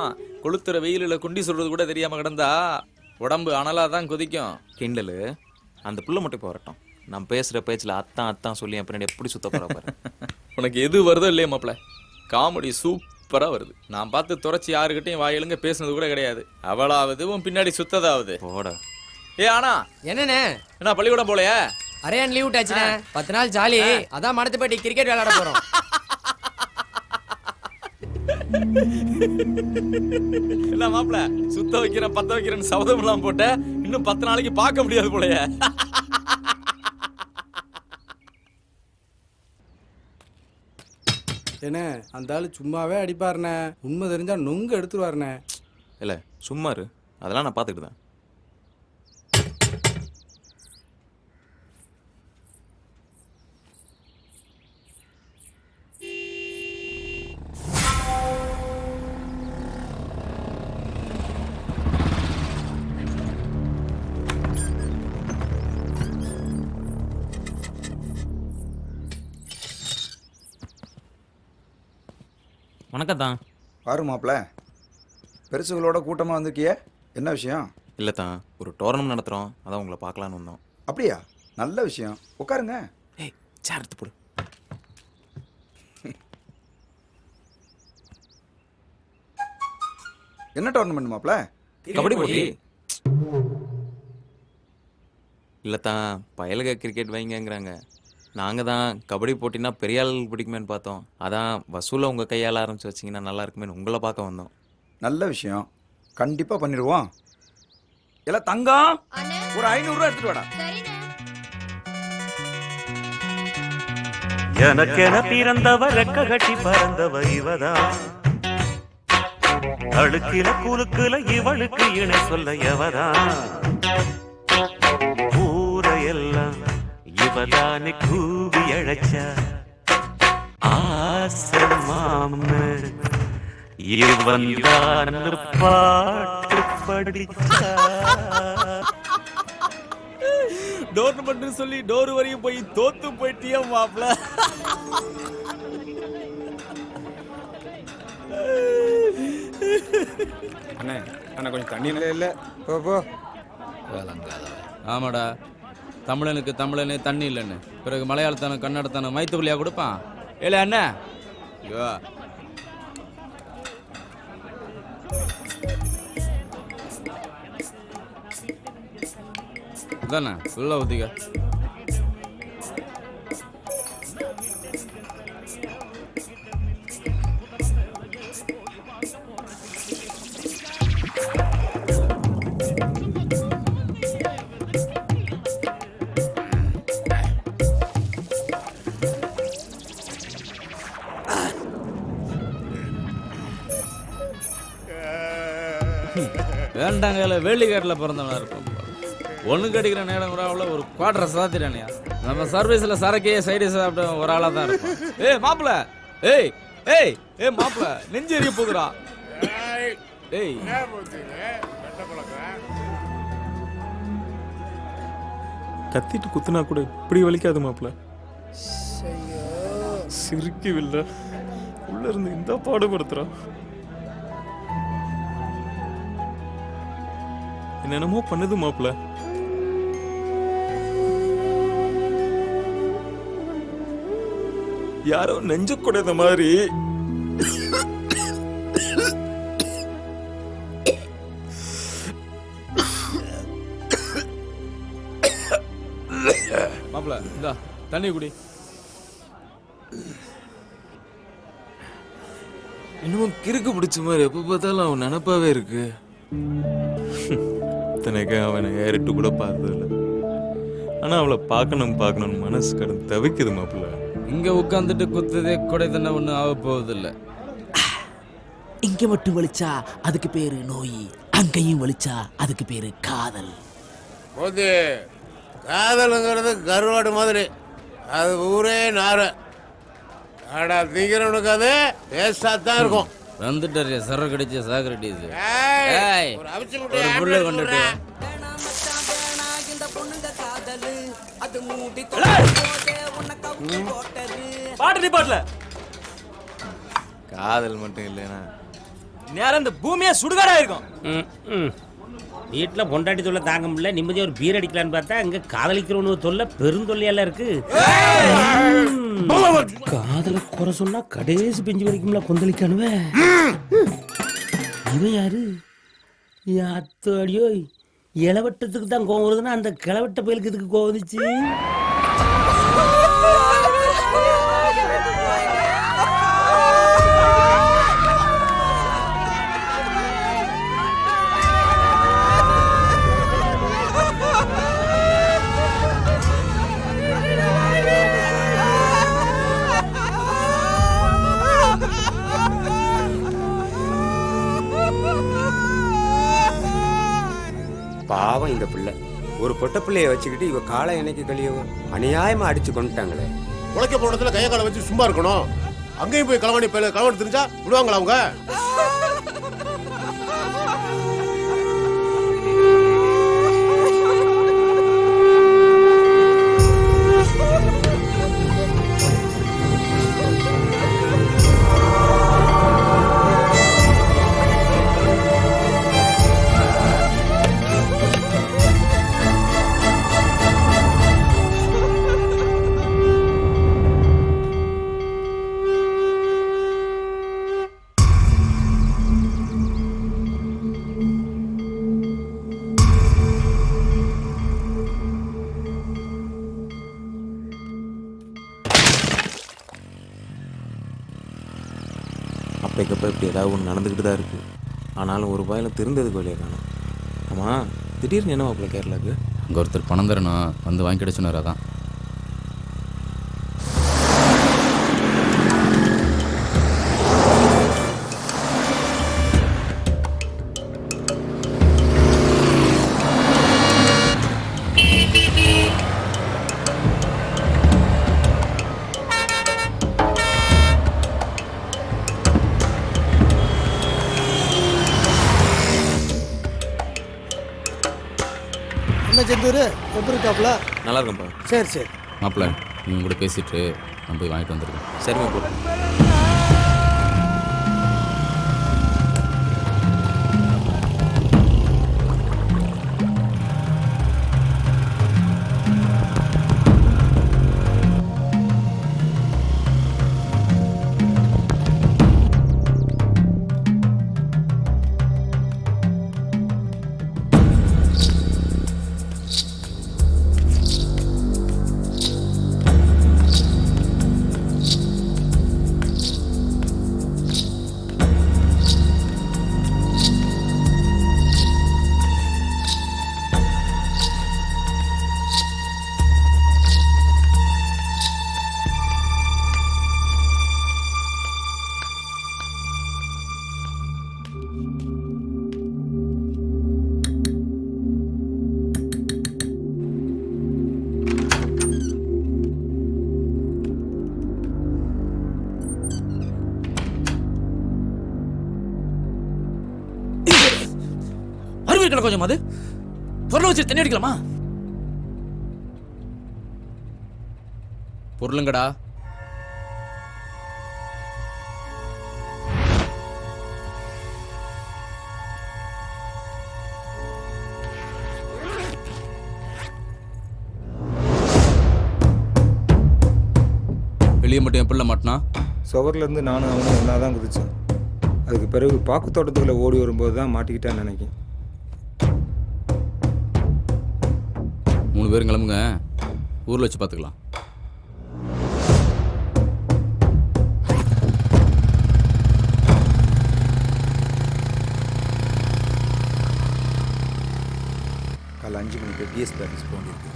கொளுத்துற வெயிலில குண்டி சொல்றது கூட தெரியாம கிடந்தா உடம்பு அனலா தான் கொதிக்கும் கிண்டலு அந்த புள்ள மட்டும் இப்போ வரட்டும் நான் பேசுற பேச்சுல அத்தான் சொல்லி என் பின்னாடி எப்படி சுத்த போற பாரு. உனக்கு எது வருதோ இல்லையே மாப்பிள்ள, காமெடி சூப்பரா வருது. நான் பார்த்து துறைச்சி யாருக்கிட்டையும் வாயிலுங்க பேசுனது கூட கிடையாது. அவளாவது உன் பின்னாடி சுத்ததாவது. போட. ஏ ஆனா என்னண்ணே என்ன பள்ளிக்கூடம் போலையா? அரையான் லீவ் விட்டாச்சுண்ணே. 10 நாள் ஜாலி. அதான் மடத்துப்பட்டி கிரிக்கெட் விளையாட போறோம். இல்ல மாப்பிள்ள, சுத்த வைக்கிறேன் பத்த வைக்கிறேன்னு சபதம் எல்லாம் போட்ட, இன்னும் 10 நாளைக்கு பார்க்க முடியாது போலையா? என்ன அந்த ஆளு சும்மாவே அடிப்பாருண்ணே, உண்மை தெரிஞ்சா நொங்கு எடுத்துருவாருண்ணே. இல்ல சும்மா இரு, அதெல்லாம் நான் பார்த்துக்கிட்டு தான். வணக்கம் தான். பாரு மாப்பிள்ள, பெருசுகளோட கூட்டமாக வந்திருக்கிய, என்ன விஷயம்? இல்லை தான், ஒரு டோர்னமெண்ட் நடத்துகிறோம், அதான் உங்களை பார்க்கலான்னு வந்தோம். அப்படியா? நல்ல விஷயம், உட்காருங்க. ஏய் சேர் எடுத்து போடு. என்ன டோர்னமெண்ட் மாப்பிள்ள? கபடி போட்டி. இல்லை தான், பயலுக கிரிக்கெட் வைங்கிறாங்க. நாங்கள் தான் கபடி போட்டினா பெரிய ஆள் பிடிக்குமேன்னு பார்த்தோம். அதான் வசூலை உங்கள் கையால் ஆரம்பித்து வச்சிங்கன்னா நல்லா இருக்குமேன்னு உங்களை பார்க்க வந்தோம். நல்ல விஷயம், கண்டிப்பாக பண்ணிடுவோம். எல்லாம் தங்கம், ஒரு 500 ரூபா எடுத்துட்டு வாடா. எனக்கென பிறந்தவ ரெக்க கட்டி பறந்தவ இவதான், அழுக்கில குலுக்குல இவளுக்கு இணை சொல்ல எவதான், ஊரையெல்லாம் இவதானே கூவி அழைச்சா, ஆசை மாம இவன் தான் பாட்டு படிச்சா. டோர்னமெண்ட் சொல்லி டோர் வரையும் போய் தோத்து போயிட்டியா மாப்பிள்ள? அண்ணே அண்ணா கொஞ்சம் தண்ணி இல்லை போ போ. ஆமாடா, தமிழனுக்கு தமிழனே தண்ணி இல்லைன்னு பிறகு மலையாளத்தான கன்னடத்தான மைத்துக்குள்ளியா கொடுப்பான். ஏல அண்ணா, ஐயோ இதாண்ணா ஃபுல்லா ஊத்திக்க. வேண்டாங்க, வேலிக்காட்டில் பிறந்தவனா இருப்போம். ஒன்று கடிக்கிற நேரம் கூட அவ்வளோ ஒரு குவார்டரை சாத்திட்டானியா. நம்ம சர்வீஸில் சரக்கையே சைடு சாப்பிட்ட ஒரு ஆளாக தான் இருக்கும். ஏய் மாப்பிள்ள, ஏய் ஏய் ஏய் மாப்பிள்ள, நெஞ்சு எரிய போகுதுடா. ஏய் கத்திட்டு குத்துனா கூட இப்படி வலிக்காது மாப்பிள்ள. சிரிக்கவில்லை, உள்ள இருந்து இந்த பாடுபடுத்துறான். என்னென்னமோ பண்ணுது மாப்பிள்ள. யாரோ நெஞ்ச குடைந்த மாதிரி. மாப்பிள்ள இந்தா தண்ணி குடி. இன்னும் கிறுக்கு பிடிச்ச மாதிரி எப்ப பார்த்தாலும் அவன் நினப்பாவே இருக்கு. இத்தனைக்கு அவனை ஏறிட்டு கூட பார்த்ததில்ல. ஆனா அவளை பார்க்கணும் மனசு கடந்து தவிக்குது மாப்பிள்ள. இங்க உட்காந்துட்டு குத்துதே கொடை தண்ணை ஒன்றும் ஆக போவதில்லை. இங்க மட்டும் வலிச்சா அதுக்கு பேரு நோய், அங்கேயும் வலிச்சா அதுக்கு பேரு காதல். போது காதலுங்கிறது கருவாடு மாதிரி, அது ஊரே நார. ஆடா திங்கிறவனுக்கு அது வேஸ்டா தான் இருக்கும். வந்துட்டாரு சர கடிச்ச சாக்ரட்டிஸ். ஒரு ஒரு புள்ள கொண்டுட்டு பாட்டு பாட்டல காதல் மட்டும் இல்லைன்னா நேரம் இந்த பூமியே சுடுகாடா இருக்கும். வீட்டில் பொண்டாட்டி தொல்லை தாங்க முடியல, நிம்மதியாக ஒரு பீர் அடிக்கலான்னு பார்த்தா இங்கே காதலிக்கிறவனு தொல்லை பெருந்தொல்லையெல்லாம் இருக்கு. காதலை குறை சொன்னா கடைசி பெஞ்சு வரைக்கும்ல கொந்தளிக்கானுவே. இவன் யாரு? அத்தோடியோ இளவட்டத்துக்கு தான் கோவம் வருதுன்னா அந்த கிளவட்ட பயலுக்கு இதுக்கு கோவம் வந்துச்சு. பாவம் இந்த பிள்ளை, ஒரு பொட்ட பிள்ளைய வச்சுக்கிட்டு இவ காலை என்னைக்கு கழியவோ அநியாயமா அடிச்சு கொண்டுட்டாங்களே. உழைக்க போனதுல கைய காலை வச்சு சும்மா இருக்கணும். அங்கேயும் போய் களவாணி பையில களவாணி தெரிஞ்சா விடுவாங்களா அவங்க? அப்பைக்கப்போ இப்படி ஏதாவது ஒன்று நடந்துக்கிட்டு தான் இருக்குது. ஆனாலும் ஒரு பாயில் திருந்ததுக்கு வழியாக காணும். ஆமாம், திடீர்னு என்ன மாப்பிள்ள கேரளாவுக்கு? அங்கே ஒருத்தர் பணம் தரணும், வந்து வாங்கிக்கிட சொன்னார். அதான். என்ன செந்தூர் எப்படி இருக்காப்புல? நல்லா இருக்கும்பா. சரி சரி மாப்பிள்ள, இவங்க கூட பேசிட்டு நான் போய் வாங்கிட்டு வந்துருக்கேன். சரிம்மா போ. கொஞ்சம் அது பொருளை வச்சு தண்ணி அடிக்கலாமா? பொருளுங்கடா. வெளியே மட்டும் என் பிள்ளை மாட்டினா? சுவர்லேருந்து நானும் அவனும் ஒன்றா தான் குதிச்சோம். அதுக்கு பிறகு பாக்கு தோட்டத்துக்குள்ளே ஓடி வரும்போது தான் மாட்டிக்கிட்டேன்னு நினைக்கிறேன். 3 பேரும் கிளம்புங்க, ஊரில் வச்சு பார்த்துக்கலாம். காலை 5 மணிக்கு டிஎஸ்பி ஆஃபீஸ் போண்டிருக்கு.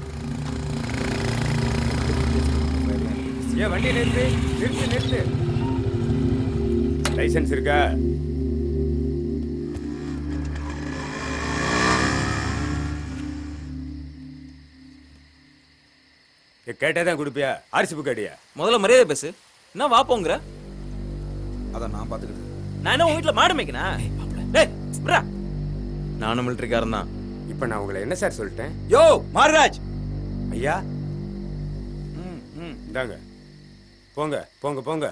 ஏன் வண்டி நிறுத்து நிறுத்து நிறுத்து. லைசன்ஸ் இருக்கா? கேட்டே தான் கொடுப்பியா? ஆர்சி புக் அடியா? முதல்ல மரியாதை பேசு. என்ன வாப்போங்கிற? அதை நான் பார்த்துக்கிட்டு. நான் என்ன உங்க வீட்டில் மாடு மேய்க்கணும்? நானும் மிலிட்டரிக்காரன் தான். இப்போ நான் உங்களை என்ன சார் சொல்லிட்டேன்? யோ மாரராஜ் ஐயா, இந்தாங்க போங்க போங்க போங்க.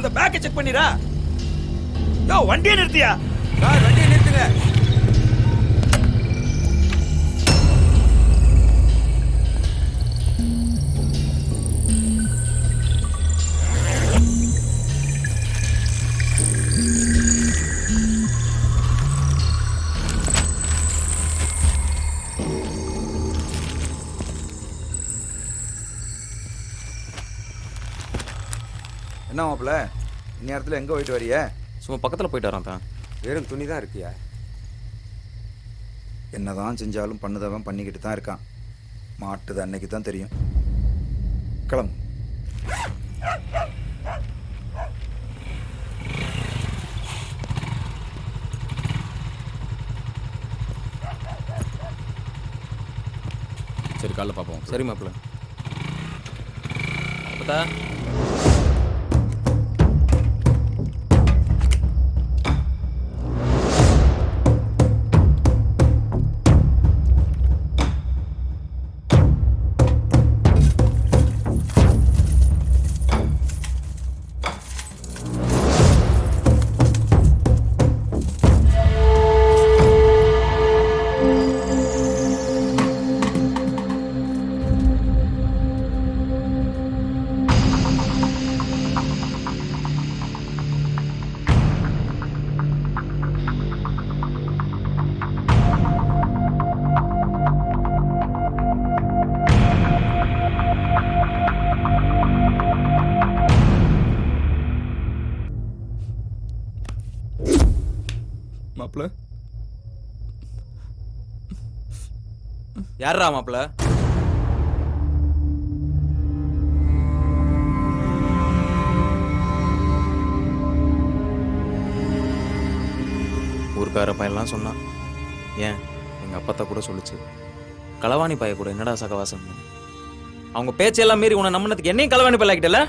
அந்த பேக்கை செக் பண்ணிரா. யோ வண்டியை நிறுத்தியா? சார் வண்டியை நிறுத்துங்க. என்ன மாப்பிள்ள இந்நேரத்தில் எங்கே போயிட்டு வரிய? சும்மா பக்கத்தில் போயிட்டு வரான் தான். வெறும் துணி தான் இருக்கியா? என்னதான் செஞ்சாலும் பண்ணுதவன் பண்ணிக்கிட்டு தான் இருக்கான். மாட்டுது அன்னைக்கு தான் தெரியும். கிளம்பு. சரி காலைல பார்ப்போம். சரி மாப்பிள்ள. அப்பதா மாப்பிள்ள யாரா மாப்பிள்ள? ஊருக்கார பையன்லாம் சொன்னான். ஏன் எங்கள் அப்பத்தா கூட சொல்லிச்சு, களவாணி பைய கூட என்னடா சகவாசம். அவங்க பேச்செல்லாம் மீறி உன்னை நம்பினதுக்கு என்னையும் களவாணி பையன் ஆக்கிட்டல.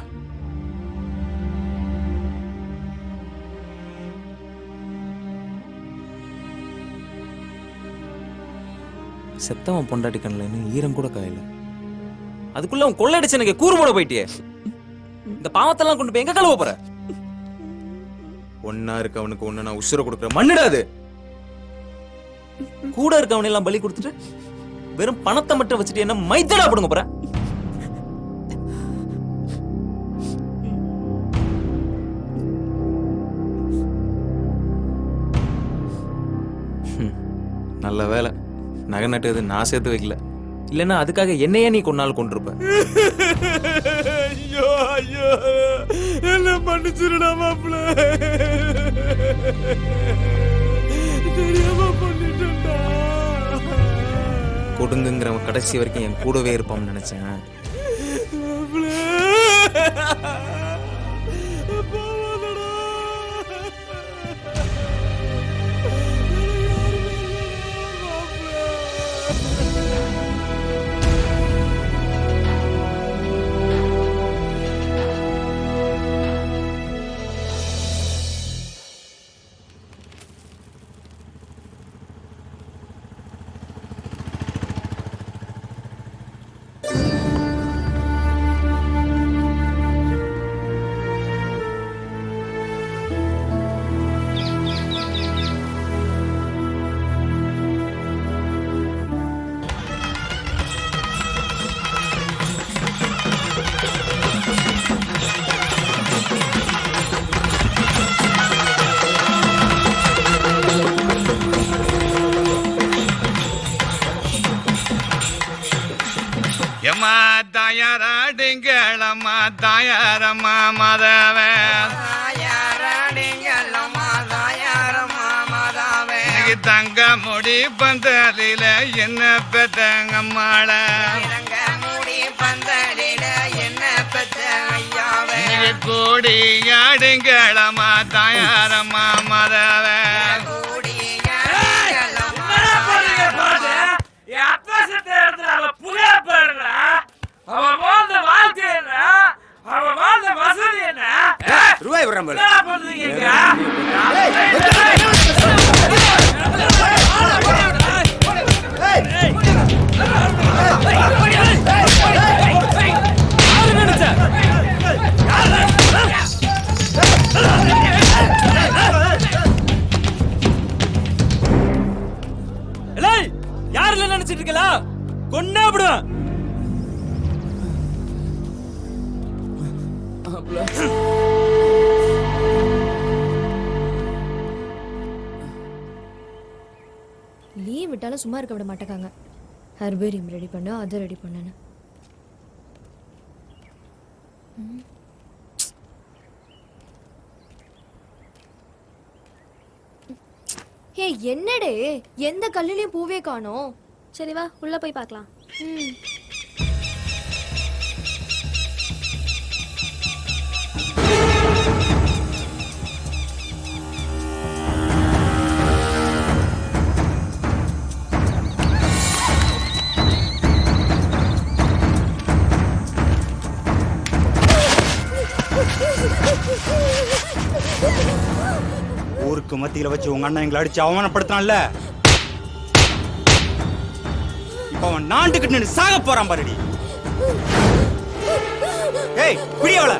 செத்தவன் பொண்டாட்டி கண்ணில் இன்னும் ஈரம் கூட காயல. அதுக்குள்ள அவன் கொள்ளடிச்சு எனக்கு கூறு போட போயிட்டியே. இந்த பாவத்தெல்லாம் கொண்டு போய் எங்க கழுவ போற? ஒன்னா இருக்கவனுக்கு ஒண்ணு நான் உசுர கொடுக்குற மண்ணிடாது. கூட இருக்கவனை எல்லாம் பலி கொடுத்துட்டு வெறும் பணத்தை மட்டும் வச்சுட்டு என்ன மைத்தடா போடுங்க போற? நல்ல வேலை நகை நட்டுறது நான் சேர்த்து வைக்கல. இல்லைன்னா அதுக்காக என்னையே நீ கொண்டாலும் கொண்டிருப்ப. ஐயோ ஐயோ என்ன மன்னிச்சிருடா மாப்பிள்ள. தெரியாம பண்ணிட்டேன்டா. கொடுங்குங்கிறவன் கடைசி வரைக்கும் என் கூடவே இருப்பான்னு நினைச்சேன். தாயாராடுங்களம்மா தாயாரம்மா மாதாவே தங்க முடி பந்தலில என்ன பெத்தங்கம்மாள கூடி ஆடுங்களம்மா தாயாரம்மா மாதாவே ரூபாய் விடுறேன் நினைச்சிட்டு இருக்கல கொன்னே விடுவேன். லீவ் விட்டாலும் சும்மா இருக்க விட மாட்டேங்காங்க. ஹெர்பேரியம் ரெடி பண்ணு, அதை ரெடி பண்ணுன்னு. ஹே, என்னடே எந்த கல்லுலயும் பூவே காணோம். சரி வா உள்ள போய் பார்க்கலாம். ஊருக்கு மத்தியில வச்சு உங்க அண்ணன் எங்களை அடிச்சு அவமானப்படுத்தான்ல, இப்ப அவன் நாண்டுகிட்டு நின்னு சாக போறான் பாருடி. ஏய் பிடியவள.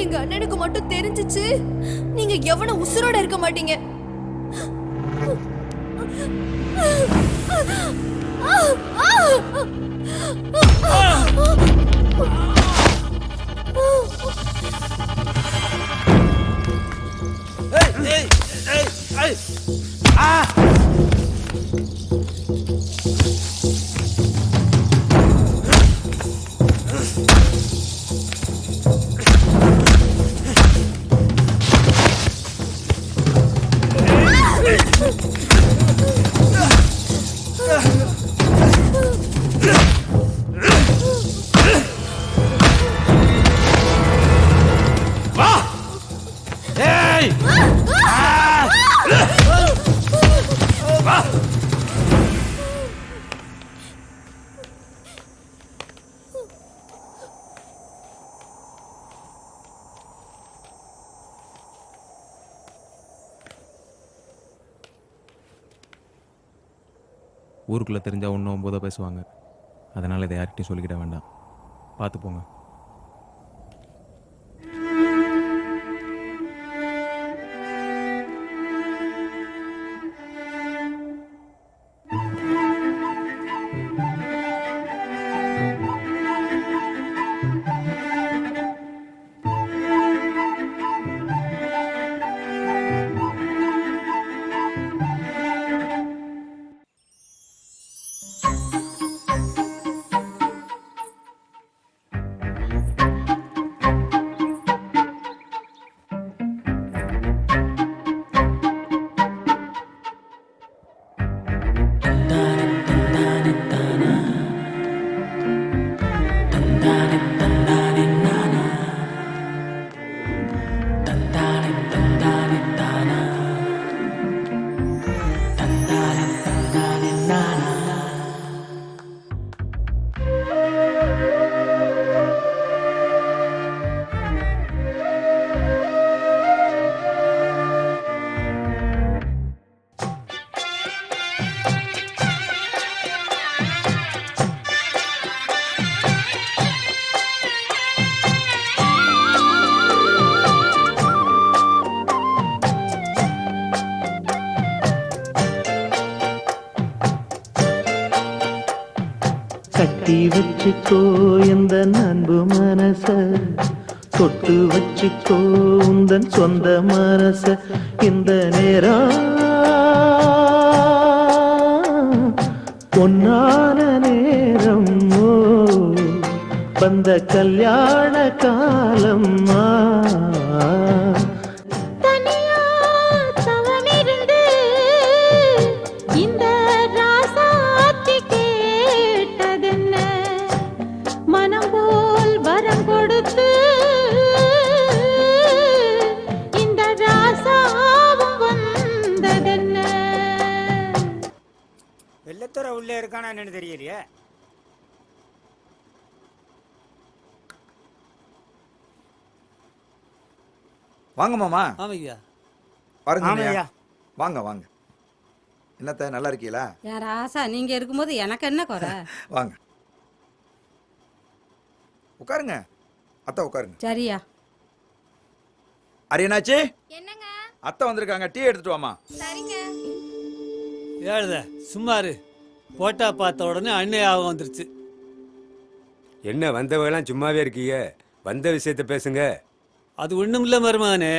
எங்க அண்ணனுக்கு மட்டும் தெரிஞ்சிச்சு, நீங்க எவன உசுரோட இருக்க மாட்டீங்க. ஊருக்குள்ளே தெரிஞ்சால் ஒன்றும் போதை பேசுவாங்க. அதனால் இதை யார்கிட்டையும் சொல்லிக்கிட வேண்டாம். பார்த்து போங்க. கட்டி வச்சுக்கோ இந்த அன்பு மனச, தொட்டு வச்சுக்கோ உந்தன் சொந்த மனச. இந்த நேரம் பொன்னான நேரம், வந்த கல்யாண காலம். வெள்ளத்துறை உள்ளே இருக்கானா என்னன்னு தெரியலையே. வாங்க மாமா. ஆமையா. பாருங்க ஆமையா. ஐயா. வாங்க வாங்க. என்னத்த நல்லா இருக்கீங்களா? என் ராசா நீங்க இருக்கும்போது எனக்கு என்ன குறை? வாங்க உட்காருங்க. அத்தை உட்காருங்க. சரியா. அரியனாச்சி, என்னங்க? அத்தை வந்திருக்காங்க, டீ எடுத்துட்டு வாமா. சரிங்க. ஏழுத சும்மாரு. போட்டா பார்த்த உடனே அண்ணையாகவும் வந்துருச்சு. என்ன வந்தவங்கலாம் சும்மாவே இருக்கீங்க? வந்த விஷயத்த பேசுங்க. அது ஒண்ணும் இல்ல மருமகனே,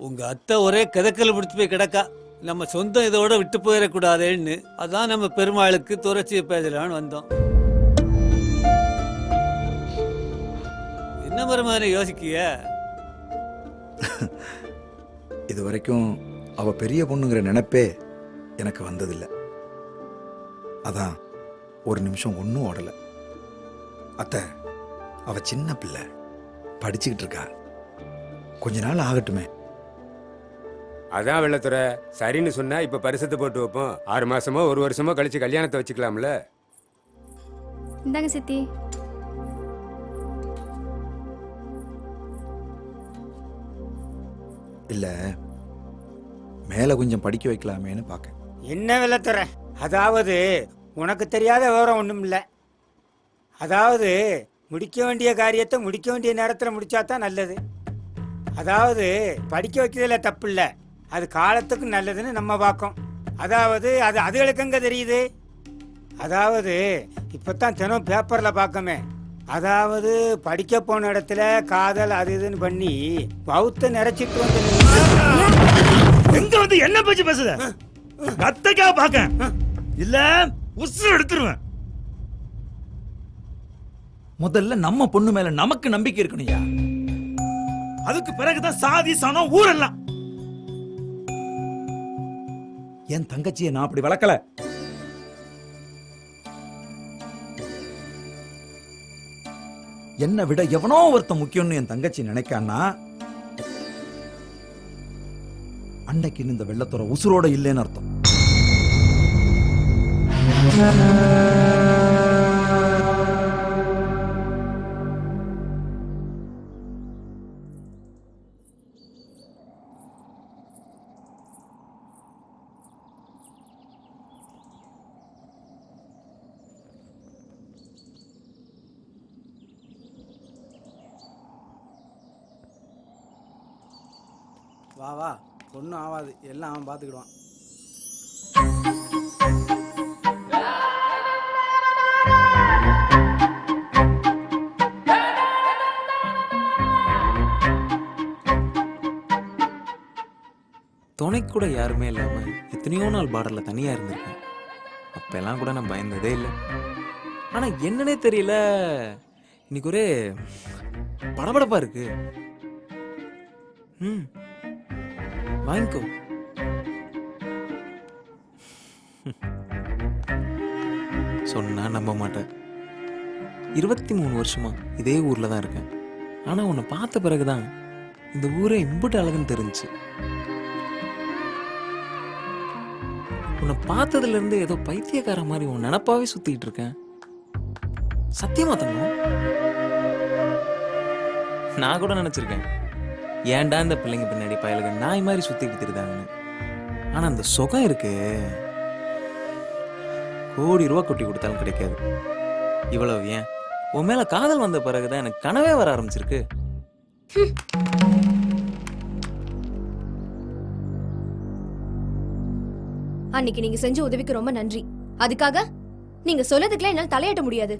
உங்க அத்தை ஒரே கிதக்கல் பிடிச்சி போய் கிடக்கா. நம்ம சொந்தம் இதோட விட்டு போயிடக்கூடாதுன்னு அதான் நம்ம பெருமாளுக்கு துறைச்சியை பேசலான்னு வந்தோம். என்ன மருமகனே யோசிக்கிய? இது வரைக்கும் அவ பெரிய பொண்ணுங்கிற நினைப்பே எனக்கு வந்ததில்லை. அதான் ஒரு நிமிஷம் ஒன்றும் ஓடல. அத்தை, அவ சின்ன பிள்ளை, படிச்சுக்கிட்டு இருக்கா. கொஞ்ச நாள் ஆகட்டுமே. அதான் வெள்ளத்துறை சரின்னு சொன்னா இப்ப பரிசத்தை போட்டு வைப்போம். 6 மாசமோ 1 வருஷமோ கழிச்சு கல்யாணத்தை வச்சுக்கலாம்ல. இந்தாங்க சித்தி. இல்ல, மேல கொஞ்சம் படிக்க வைக்கலாமேன்னு பார்க்க. என்ன வெள்ளத்துறை, அதாவது உனக்கு தெரியாத விவரம் ஒண்ணும் இல்ல. அதாவது முடிக்க வேண்டிய காரியத்தை முடிக்க வேண்டிய நேரத்தில் முடிச்சா தான் நல்லது. அதாவது படிக்க வைக்கிறதுல தப்பு இல்லை, அது காலத்துக்கு நல்லதுன்னு நம்ம பார்க்கோம். அதாவது அது அதுகளுக்கு எங்க தெரியுது? அதாவது இப்போத்தான் தினம் பேப்பரில் பார்க்கமே. அதாவது படிக்க போன இடத்துல காதல் அது இதுன்னு பண்ணி பௌத்த நிறைச்சிட்டு வந்து எங்க வந்து என்ன பேச்சு பேசுத? அத்தைக்கா பாக்க இல்ல உசுறு எடுத்துருவேன். முதல்ல நம்ம பொண்ணு மேல நமக்கு நம்பிக்கை இருக்கணும்யா. அதுக்கு பிறகுதான் சாதி சனம் ஊரெல்லாம். என் தங்கச்சியை நான் அப்படி வளர்க்கல. என்னை விட எவனோ ஒருத்த முக்கியம்னு என் தங்கச்சி நினைக்கான்னா அன்னைக்கு இந்த வெள்ளத்துறை உசுரோட இல்லைன்னு அர்த்தம். வா வா, ஒன்றும் ஆகாது, எல்லாம் அவன் பார்த்துக்கிடுவான். துணைக்கு கூட யாருமே இல்லாமல் எத்தனையோ நாள் பார்டரில் தனியாக இருந்திருக்கேன். அப்போல்லாம் கூட நான் பயந்ததே இல்லை. ஆனால் என்னன்னே தெரியல, இன்னைக்கு ஒரே படபடப்பாக இருக்கு. வாங்கிக்கோ. சொன்னா நம்ப மாட்டேன். 23 வருஷமா இதே ஊரில் தான் இருக்கேன். ஆனால் உன்னை பார்த்த பிறகுதான் இந்த ஊரே இம்புட்டு அழகுன்னு தெரிஞ்சுச்சு. உன்னை பார்த்ததுல இருந்து ஏதோ பைத்தியக்கார மாதிரி உன் நினப்பாவே சுத்திட்டு இருக்கேன். சத்தியமா தங்கம், நான் கூட நினைச்சிருக்கேன் ஏன்டா இந்த பிள்ளைங்க பின்னாடி பயலுக நாய் மாதிரி சுத்திட்டு தெரியுதாங்கன்னு. ஆனா அந்த சுகம் இருக்கு, கோடி ரூபா கொட்டி கொடுத்தாலும் கிடைக்காது. இவ்வளவு ஏன் உன் மேல காதல் வந்த பிறகுதான் எனக்கு கனவே வர ஆரம்பிச்சிருக்கு. அன்னைக்கு நீங்க செஞ்ச உதவிக்கு ரொம்ப நன்றி. அதுக்காக நீங்க சொல்லதுக்குலாம் என்னால தலையாட்ட முடியாது.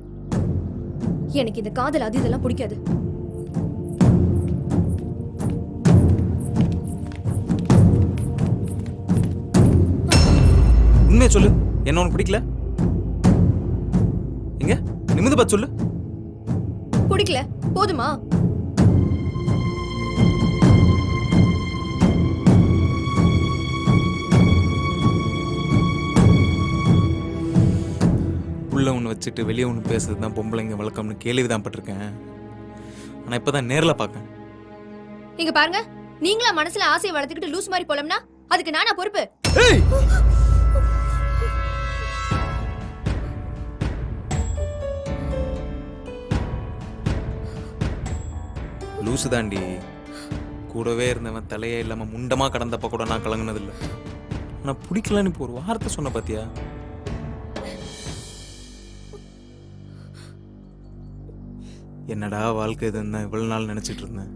எனக்கு இந்த காதல் அது இதெல்லாம் பிடிக்காது. உண்மையை சொல்லு, என்ன உனக்கு பிடிக்கல? எங்க நிமிந்து பார்த்து சொல்லு. பிடிக்கல போதுமா? உள்ள ஒன்று வச்சுட்டு வெளியே ஒன்று பேசுறது தான் பொம்பளைங்க வழக்கம்னு கேள்விதான் பட்டிருக்கேன். ஆனால் இப்போதான் நேரில் பார்க்கேன். இங்க பாருங்க, நீங்களா மனசுல ஆசையை வளர்த்துக்கிட்டு லூஸ் மாதிரி போலம்னா அதுக்கு நானா பொறுப்பு? லூசு தாண்டி. கூடவே இருந்தவன் தலையே இல்லாமல் முண்டமாக கடந்தப்ப கூட நான் கலங்கினதில்லை. ஆனால் பிடிக்கலன்னு இப்போ ஒரு வார்த்தை சொன்ன பாத்தியா? என்னடா வாழ்க்கை இதுன்னு தான் இவ்வளவு நாள் நினைச்சிட்டு இருந்தேன்.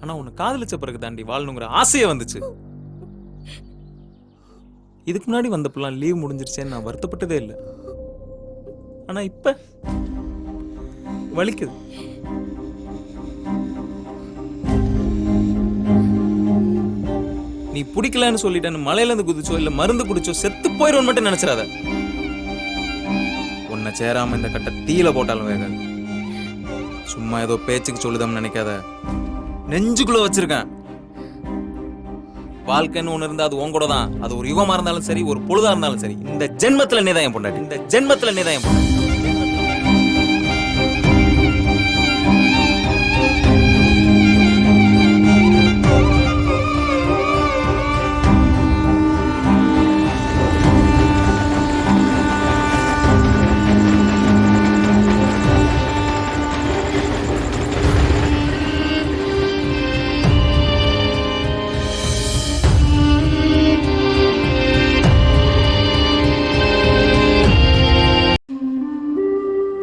ஆனா உன்னை காதலிச்ச பிறகு தாண்டி வாழணுங்கிற ஆசையே வந்துச்சு. இதுக்கு முன்னாடி வந்தப்பெல்லாம் லீவ் முடிஞ்சிருச்சேன்னு நான் வருத்தப்பட்டதே இல்லை. ஆனா இப்ப வலிக்குது. நீ பிடிக்கலன்னு சொல்லிட்டேன்னு மலையில இருந்து குதிச்சோ இல்ல மருந்து குடிச்சோ செத்து போயிடும் மட்டும் நினைச்சிடாத. உன்னை சேராம இந்த கட்டை தீயில போட்டாலும் வேகாது. சும்மா ஏதோ பேச்சுக்கு சொல்லுதம்னு நினைக்காத. நெஞ்சுக்குள்ள வச்சிருக்கேன். வாழ்க்கைன்னு ஒண்ணு இருந்தா அது உன் கூட தான். அது ஒரு யுகமா இருந்தாலும் சரி, ஒரு பொழுதா இருந்தாலும் சரி. இந்த ஜென்மத்துல நீதான் என் பொண்டாட்டி. இந்த ஜென்மத்துல நீதான் என் பொண்டாட்டி.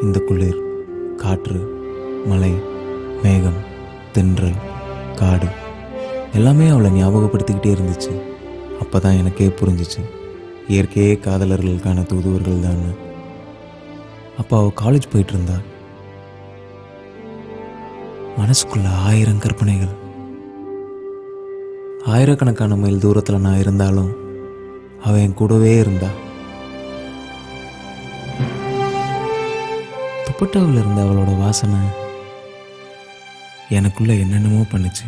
இந்த குளிர், காற்று, மலை, மேகம், தென்றல், காடு எல்லாமே அவளை ஞாபகப்படுத்திக்கிட்டே இருந்துச்சு. அப்போ தான் எனக்கே புரிஞ்சிச்சு, இயற்கையே காதலர்களுக்கான தூதுவர்கள் தான். அப்போ அவள் காலேஜ் போயிட்டு இருந்தா. மனசுக்குள்ள 1000 கற்பனைகள். ஆயிரக்கணக்கான மைல் தூரத்தில் நான் இருந்தாலும் அவள் என் கூடவே இருந்தா. துப்பட்டாவில் இருந்த அவளோட வாசனை எனக்குள்ள என்னென்னமோ பண்ணுச்சு.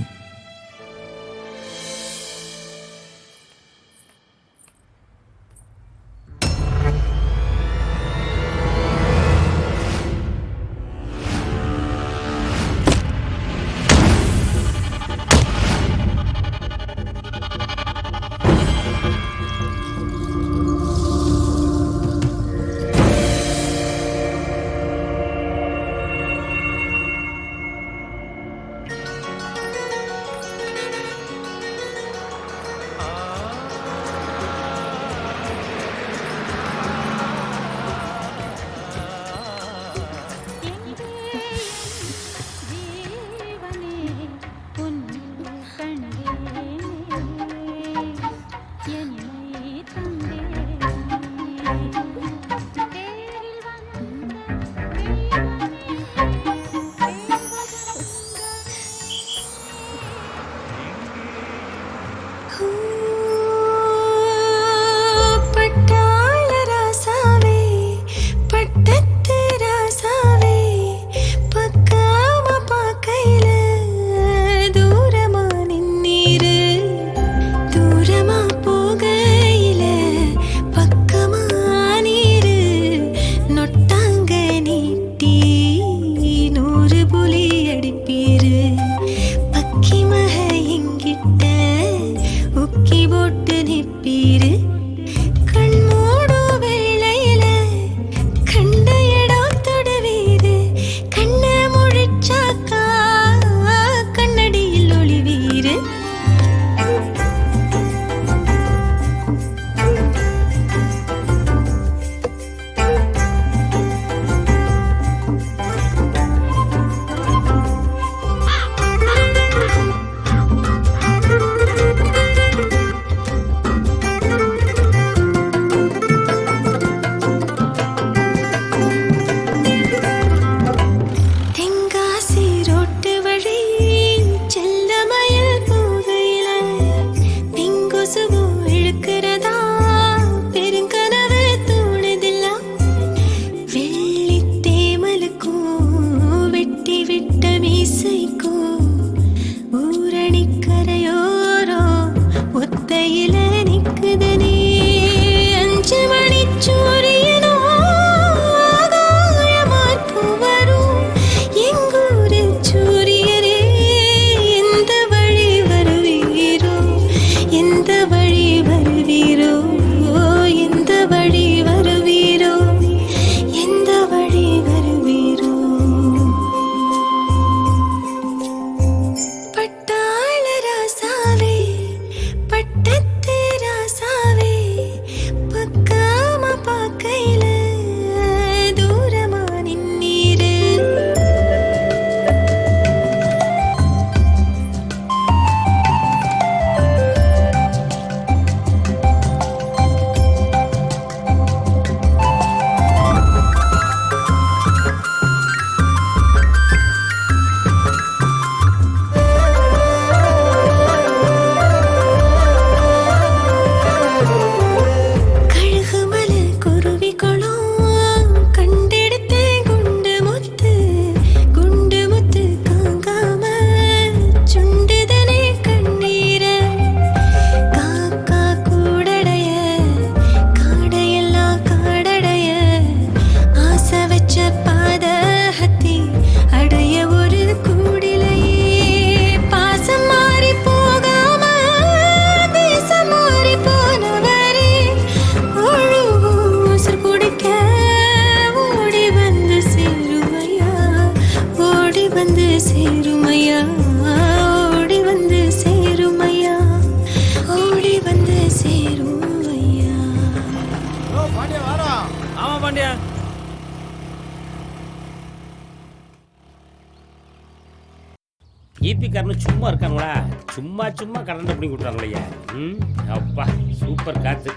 ஈபிக்காரனு சும்மா இருக்காங்களா? சும்மா சும்மா கரண்ட் பண்ணி கொடுத்தாங்களையா? ம், அப்பா சூப்பர் காற்று.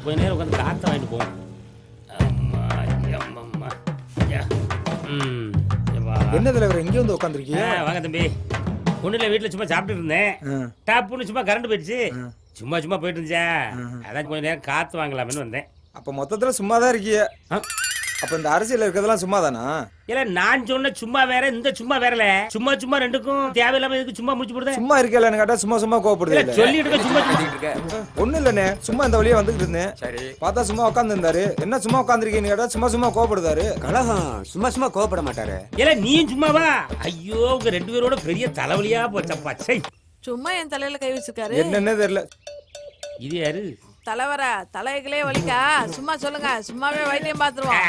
கொஞ்ச நேரம் உட்காந்து காற்றை வாங்கிட்டு போவோம். அம்மா அம்மம்மா ஐயா. ம், ஏப்பா. என்ன தலைவர் இங்கே வந்து உட்காந்துருக்கீங்க? வாங்க தம்பி. ஒன்றும் இல்லை, வீட்டில் சும்மா சாப்பிட்டு இருந்தேன். டாப்புன்னு சும்மா கரண்ட் போயிடுச்சு. சும்மா சும்மா போயிட்டு இருந்துச்சா, அதான் கொஞ்ச நேரம் காற்று வாங்கலாம்னு வந்தேன். அப்போ மொத்தத்தில் சும்மா தான் இருக்கீங்க. அப்போ இந்த அரசியல் இருக்கிறதெல்லாம் சும்மா தானா? இல்ல நான் சொன்ன சும்மா வேற, இந்த சும்மா வேறல. சும்மா சும்மா ரெண்டுக்கும் தேவையில்லாம எதுக்கு சும்மா முடிச்சு போடுது? சும்மா இருக்கலன்னு கேட்டா சும்மா சும்மா கோவப்படுது. சொல்லிட்டு சும்மா இருக்க. ஒன்றும் இல்லைண்ணே, சும்மா இந்த வழியே வந்துகிட்டு இருந்தேன். சரி பார்த்தா சும்மா உட்காந்து இருந்தாரு. என்ன சும்மா உட்காந்துருக்கீங்கன்னு கேட்டா சும்மா சும்மா கோவப்படுதாரு. கலகம் சும்மா சும்மா கோவப்பட மாட்டாரு. இல்ல நீயும் சும்மாவா? ஐயோ உங்க ரெண்டு பேரோட பெரிய தலைவலியா போச்சப்பா. சை, சும்மா என் தலையில கை வச்சிருக்காரு. என்னன்னே தெரியல. இது யாரு? தலைவரா தலைகளே வலிக்கா? சும்மா சொல்லுங்க, சும்மாவே வைத்தியம் பாத்துருவோம்.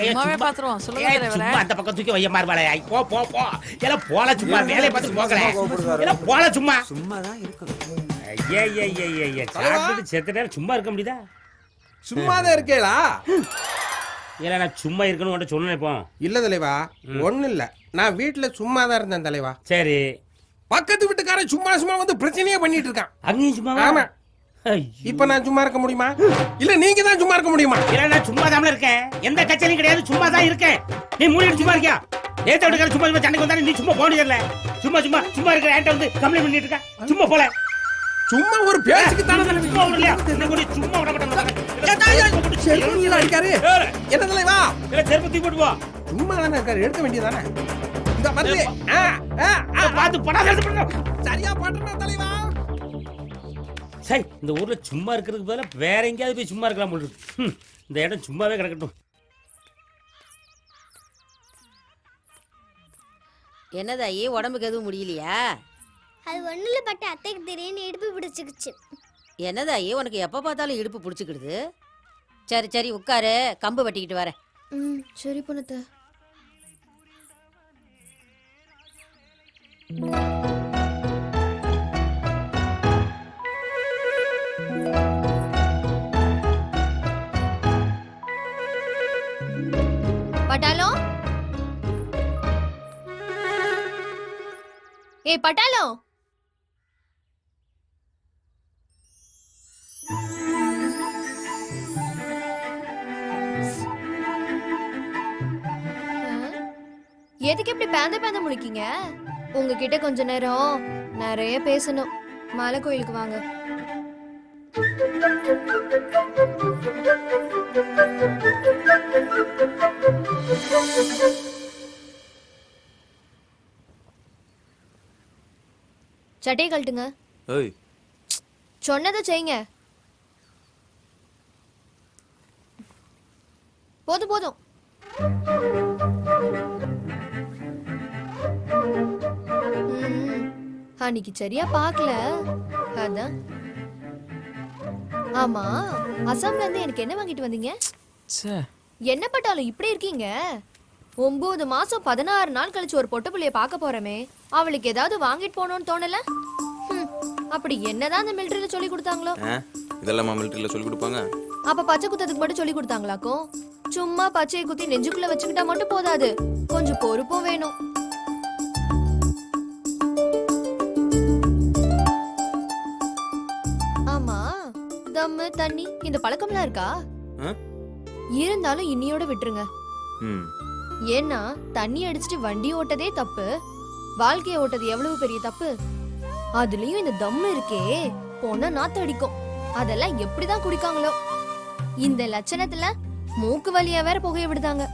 சும்மாவே பாத்துருவோம். சொல்லுங்க தலைவரே. சும்மா அந்த பக்கம் தூக்கி வைய மார்பாளே. போ போ போ. எல போல சும்மா வேலைய பார்த்து போகல. எல போல சும்மா. சும்மா தான் இருக்கணும். ஐயா சாப்பிட்டு செத்த நேரம் சும்மா இருக்க முடியுதா? சும்மா தான் இருக்கேளா? இல்ல நான் சும்மா இருக்கணும் உன்கிட்ட சொன்னேன். இப்போ இல்ல தலைவா, ஒண்ணு இல்ல, நான் வீட்டுல சும்மா தான் இருந்தேன் தலைவா. சரி, பக்கத்து வீட்டுக்காரன் சும்மா சும்மா வந்து பிரச்சனையே பண்ணிட்டு இருக்கான். அங்கேயும் சும்மா? ஆமா. இப்ப நான் சும்மா இருக்க முடியுமா? இல்ல நீங்க தான் சும்மா இருக்க முடியுமா? இல்ல நான் சும்மா தான் இருக்கேன். எந்த கச்சேரியும் கிடையாது, சும்மா தான் இருக்கேன். நீ மூடிட்டு சும்மா இருக்கியா? நேத்து வீட்டுக்காரன் சும்மா சும்மா சண்டைக்கு வந்தாரு, நீ சும்மா போக முடியல. சும்மா சும்மா சும்மா இருக்கிற என்கிட்ட வந்து கம்ப்ளைண்ட் பண்ணிட்டு இருக்க. சும்மா போல. சும்மா ஒரு பேச்சுக்கு தானே சும்மா விடலையா? என்ன கூட சும்மா விட மாட்டேன். செருப்பு அடிக்காரு. என்ன தலைவா? இல்ல செருப்பு தூக்கி போட்டு போ. சும்மா தானே இருக்காரு, எடுக்க வேண்டியதானே. இந்த வந்து பாத்து படாத பண்ணு. சரியா பாட்டுனா தலைவா. சரி, இந்த ஊர்ல சும்மா இருக்கிறதுக்கு பதிலா வேற எங்கேயாவது போய் சும்மா இருக்கலாம் போல இருக்கு. இந்த இடம் சும்மாவே கிடக்கட்டும். என்னதாயி, உடம்புக்கு எதுவும் முடியலையா? அது ஒண்ணுல பட்ட அத்தைக்கு திடீர்னு இடுப்பு பிடிச்சிக்கிச்சு. என்னதாயி, உனக்கு எப்ப பார்த்தாலும் இடுப்பு பிடிச்சிக்கிடுது? சரி சரி உட்காரு, கம்பு வெட்டிக்கிட்டு வரேன். ம், சரி பொண்ணு. பட்டாளம், ஏய் பட்டாளம். எதுக்கு இப்படி பேந்த பேந்த முழிக்கீங்க? உங்ககிட்ட கொஞ்ச நேரம் நிறைய பேசணும். மலை கோயிலுக்கு வாங்க. சட்டையை கழட்டுங்க. சொன்னதை செய்யுங்க. போதும் போதும். அன்னைக்கு சரியா பார்க்கல, அதான். ஆமா, அசாம்ல இருந்து எனக்கு என்ன வாங்கிட்டு வந்தீங்க? என்ன பட்டாலும் இப்படி இருக்கீங்க? 9 மாசம் 16 நாள் கழிச்சு ஒரு பொட்ட புள்ளைய பார்க்க போறமே, அவளுக்கு ஏதாவது வாங்கிட்டு போகணும்னு தோணல? அப்படி என்னதான் அந்த மிலிட்டரியில சொல்லி கொடுத்தாங்களோ? இதெல்லாம் மிலிட்டரியில சொல்லி கொடுப்பாங்க. அப்ப பச்சை குத்தத்துக்கு மட்டும் சொல்லி கொடுத்தாங்களாக்கும்? சும்மா பச்சையை குத்தி நெஞ்சுக்குள்ள வச்சுக்கிட்டா மட்டும் போதாது, கொஞ்சம் பொறுப்பும் வேணும். ஆமா, தம்மு தண்ணி இந்த பழக்கம்லாம் இருக்கா? இருந்தாலும் இன்னியோட விட்டுருங்க. ஏன்னா தண்ணி அடிச்சுட்டு வண்டி ஓட்டதே தப்பு, வாழ்க்கையை ஓட்டது எவ்வளவு பெரிய தப்பு. அதுலயும் இந்த தம்மு இருக்கே, போனா நாத்து அடிக்கும். அதெல்லாம் எப்படிதான் குடிக்காங்களோ? இந்த லட்சணத்துல மூக்கு வலியா வேற புகைய விடுதாங்க.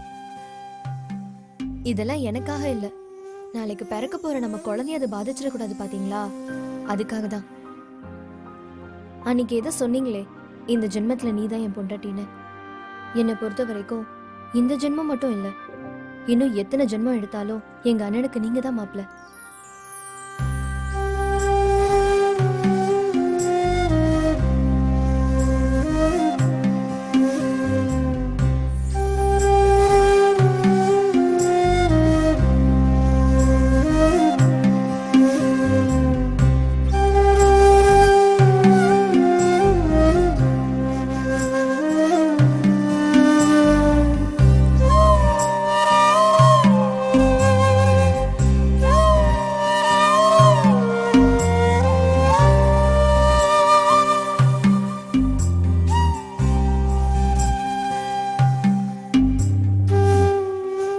இதெல்லாம் எனக்காக இல்ல, நாளைக்கு பிறக்க போற நம்ம குழந்தைய அதை பாதிச்சிடக்கூடாது பாத்தீங்களா? அதுக்காக தான். அன்னைக்கு எதை சொன்னீங்களே, இந்த ஜென்மத்துல நீதான் என் பொண்டாட்டின்னு. என்னை பொறுத்த வரைக்கும் இந்த ஜென்மம் மட்டும் இல்ல, இன்னும் எத்தனை ஜென்மம் எடுத்தாலும் எங்க அண்ணனுக்கு நீங்க தான் மாப்பிள்ள.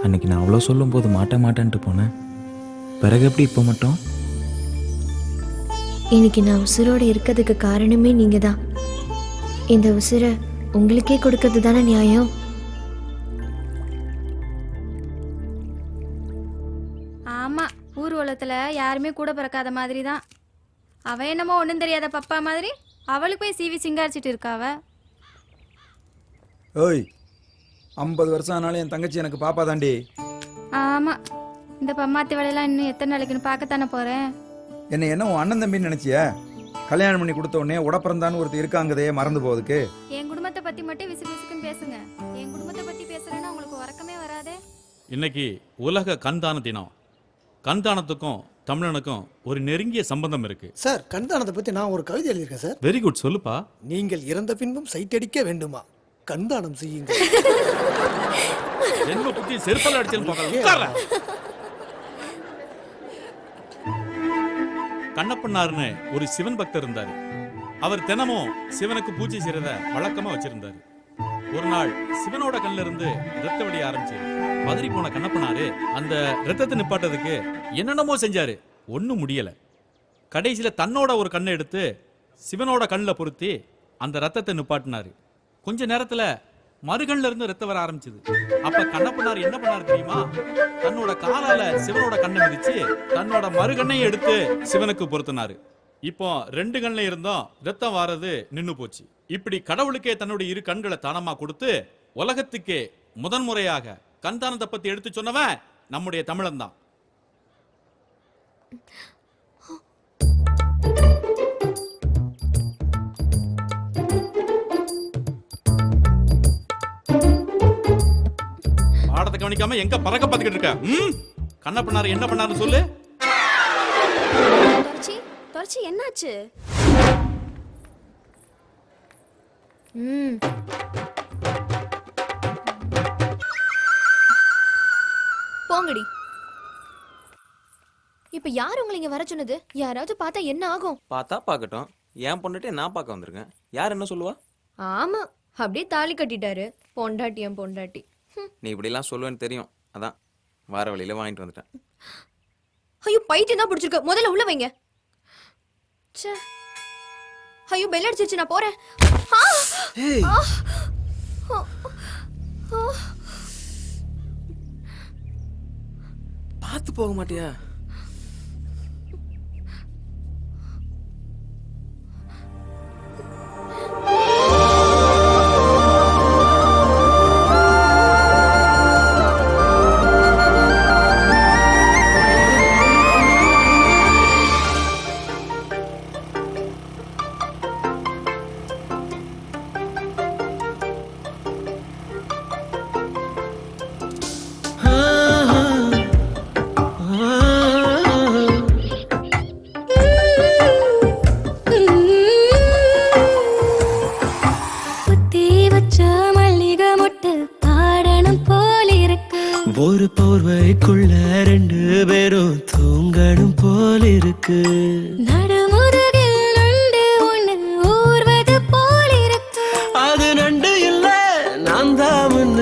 அன்னைக்கு நான் அவ்வளோ சொல்லும்போது மாட்டேன்ட்டு போனேன். பிறகு எப்படி இப்போ மட்டும்? இன்னைக்கு நான் உசுரோடு இருக்கிறதுக்கு காரணமே நீங்க தான். இந்த உசுரை உங்களுக்கே கொடுக்கறது தானே நியாயம். ஆமா, ஊர்வலத்துல யாருமே கூட பிறக்காத மாதிரி தான். அவ என்னமோ ஒன்றும் தெரியாத பப்பா மாதிரி அவளுக்கு போய் சீவி சிங்காரிச்சிட்டு இருக்காவ. ஓய், 50 வருஷம் ஆனாலும் என் தங்கச்சி எனக்கு பாப்பா தாண்டி. ஆமா, இந்த பம்மாத்தி வேலையெல்லாம் இன்னும் எத்தனை நாளைக்குன்னு பார்க்கத்தானே போறேன். என்ன உன் அண்ணன் தம்பின்னு நினைச்சிய? கல்யாணம் பண்ணி கொடுத்த உடனே உடப்பிறந்தான்னு ஒருத்தர் இருக்காங்கதே மறந்து போகுதுக்கு. என் குடும்பத்தை பத்தி மட்டும் விசுக்கு விசுக்குன்னு பேசுங்க. என் குடும்பத்தை பத்தி பேசுறேன்னா உங்களுக்கு உறக்கமே வராதே. இன்னைக்கு உலக கண்தான தினம். கண்தானத்துக்கும் தமிழனுக்கும் ஒரு நெருங்கிய சம்பந்தம் இருக்கு. சார், கண்தானத்தை பத்தி நான் ஒரு கவிதை எழுதியிருக்கேன் சார். வெரி குட், சொல்லுப்பா. நீங்கள் இறந்த பின்பும் சைட்டடிக்க வேண்டுமா? கண்தானம் செய்யுங்கள். என்ன புத்தி செருப்பால அடிச்சேன்னு பார்க்கலாம். கண்ணப்பன்னாருன்னு ஒரு சிவன் பக்தர் இருந்தாரு. அவர் தினமும் சிவனுக்கு பூஜை செய்யறத வழக்கமா வச்சிருந்தாரு. ஒரு நாள் சிவனோட கண்ணில இருந்து ரத்த வடிய ஆரம்பிச்சு பதறி போன கண்ணப்பனாரு அந்த ரத்தத்தை நிப்பாட்டதுக்கு என்னென்னமோ செஞ்சாரு. ஒன்னும் முடியல. கடைசியில தன்னோட ஒரு கண்ணை எடுத்து சிவனோட கண்ணில் பொருத்தி அந்த ரத்தத்தை நிப்பாட்டினாரு. கொஞ்ச நேரத்துல மறுகண்ல இருந்து ரத்தம் வர ஆரம்பிச்சது. அப்ப கண்ணப்பனார் என்ன பண்ணாரு தெரியுமா? தன்னோட காலால சிவனோட கண்ணை மிதிச்சு தன்னோட மறுகண்ணையும் எடுத்து சிவனுக்கு பொருத்தினாரு. இப்போ 2 கண்ணில் இருந்தோம் ரத்தம் வாரது நின்னு போச்சு. இப்படி கடவுளுக்கே தன்னுடைய 2 கண்களை தானமா கொடுத்து உலகத்துக்கே முதன்முறையாக கண்தானத்தை பத்தி எடுத்து சொன்னவன் நம்முடைய தமிழன் தான். பாடத்தை கவனிக்காம எங்க பறக்க பார்த்துக்கிட்டு இருக்க? கண்ணப்பனார் என்ன பண்ணாருன்னு சொல்லு. தொடர்ச்சி என்னாச்சு? போங்கடி. இப்ப யார் உங்களை இங்க வர சொன்னது? யாராவது பார்த்தா என்ன ஆகும்? பார்த்தா பார்க்கட்டும். என் பொண்ணுட்டே நான் பார்க்க வந்திருக்கேன். யார் என்ன சொல்லுவா? ஆமா, அப்படியே தாலி கட்டிட்டாரு. பொண்டாட்டி என் பொண்டாட்டி. நீ இப்படிலாம் சொல்லுவேன்னு தெரியும். அதான் வார வழியில வாங்கிட்டு வந்துட்டேன். ஐயோ, பைத்தியம் தான் பிடிச்சிருக்க. முதல்ல உள்ள வைங்க. ச்சே. ஐயோ, பெல் அடிச்சிருச்சு, நான் போறேன். பார்த்து போக மாட்டியா? ஒரு போர்வைக்குள்ள 2 பேரும் தூங்கணும் போல இருக்கு. நடுமுதுகில் நண்டு ஒண்ணு ஊர்வது போல இருக்கு. அது நண்டு இல்ல, நான் தான்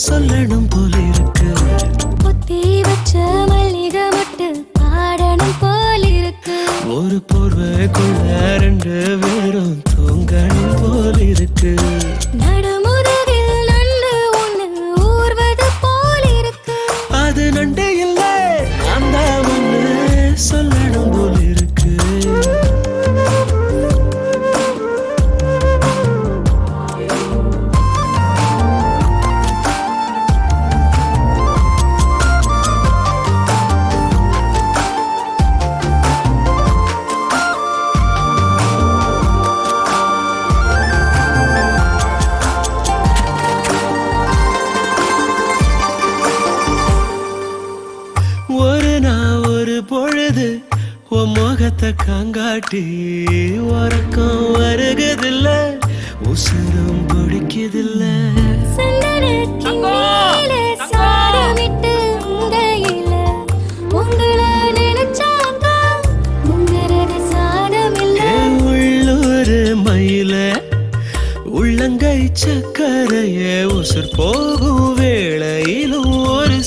சொல்லணும் போல இருக்கு. பொத்தி வச்ச மல்லிகை மொட்டு பாடணும் போல இருக்கு. ஒரு போர்வைக்குள்ள 2 பேரும் தூங்கணும் போல இருக்கு. நடுமுதுகில் நண்டு ஒண்ணு ஊர்வது போல இருக்கு. அது நண்டு இல்ல, நான் தான் சொல்லணும் போல இருக்கு. ஒரு நாள் ஒரு பொழுது உன் முகத்தை காங்காட்டி உறக்கம் வருகதில்ல, உசரம் பிடிக்குதில்ல. சாதமிட்டு உங்கையில உங்களை நினைச்சாங்க உங்கிறது சாதமில்ல. உள்ளூர் மயில உள்ளங்கை சக்கரைய உசுர் போகும் வேளையிலும் ஒரு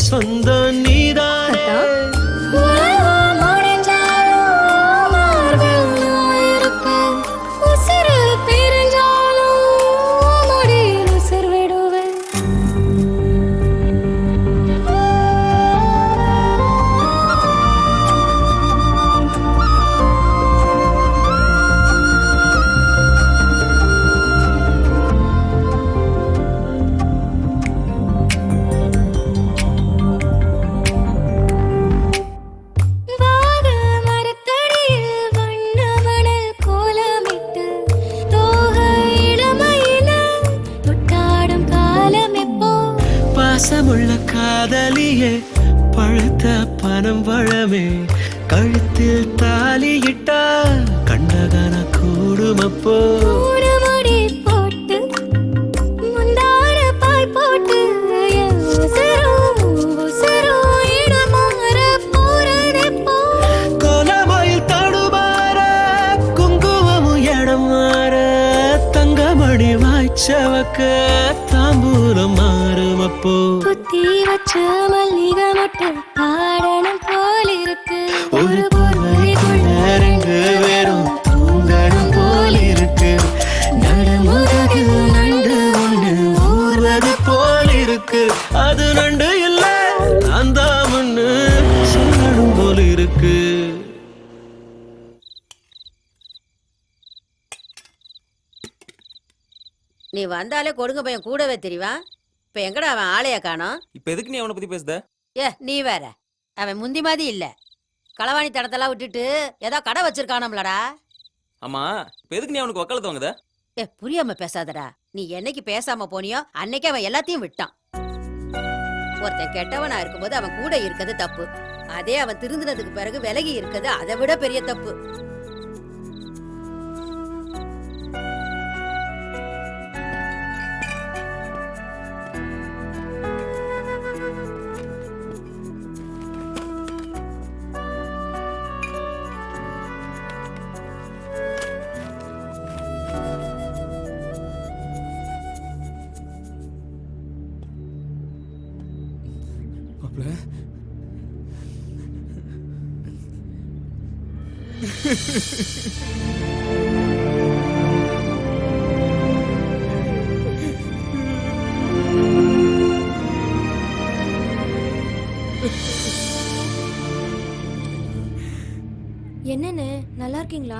பாசமுள்ள காதலியே பழுத்த பனம் பழமே கழுத்தில் தாலியிட்டா கண்டகன கூடுமப்போ முடி போட்டு முந்தான பாய் போட்டு கோலமாயில் தடுமாற குங்குமமும் இடம் மாற தங்கமணி வாய்ச்சவக்க தாம்பூலம் மாறுமப்போ புத்தி வச்ச மல்லிகை மட்டும் பாடணும் போல் இருக்கு ஒரு பார்வைக்குள்ள ரெண்டு பேரும் தூங்கணும் போல் இருக்கு நடுமுறையில் நண்டு ஒண்ணு ஊர்வது போல் இருக்கு அது நண்டு இல்ல அந்த மண்ணு சொல்லணும் போல் இருக்கு நீ வந்தாலே கொடுங்க பையன் கூடவே தெரியுவான். இப்ப எங்கடா அவன் ஆளைய காணோம்? இப்போ எதுக்கு நீ அவனை பத்தி பேசுத? நீ வேற அவன் முந்தி மாதிரி இல்ல. களவாணி தடத்தெல்லாம் விட்டுட்டு ஏதோ கடை வச்சிருக்கானம்லடா. ஆமா, இப்போ எதுக்கு நீ அவனுக்கு வக்காலத்து வாங்குத? புரியாம பேசாதடா. நீ என்னைக்கு பேசாம போனியோ அன்னைக்கு அவன் எல்லாத்தையும் விட்டான். ஒருத்தன் கெட்டவனா இருக்கும்போது அவன் கூட இருக்கிறது தப்பு. அதே அவன் திருந்தினதுக்கு பிறகு விலகி இருக்கிறது அதை விட பெரிய தப்பு. என்னன்னு நல்லா இருக்கீங்களா?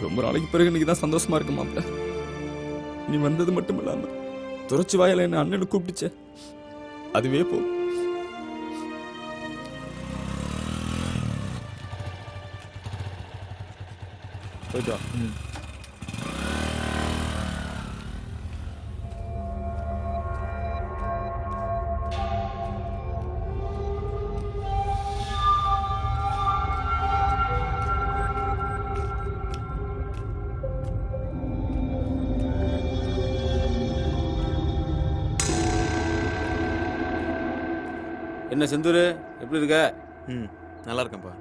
ரொம்ப நாளைக்கு பிறகு இன்னைக்கு தான் சந்தோஷமா இருக்கு மாப்பிள்ள. நீ வந்தது மட்டும் இல்லாம துறைச்சி வாயில என்ன அண்ணனு கூப்பிடுச்ச, அதுவே போ. போயிட்டு வா. என்ன செந்தூர், எப்படி இருக்க? நல்லா இருக்கேன்ப்பா.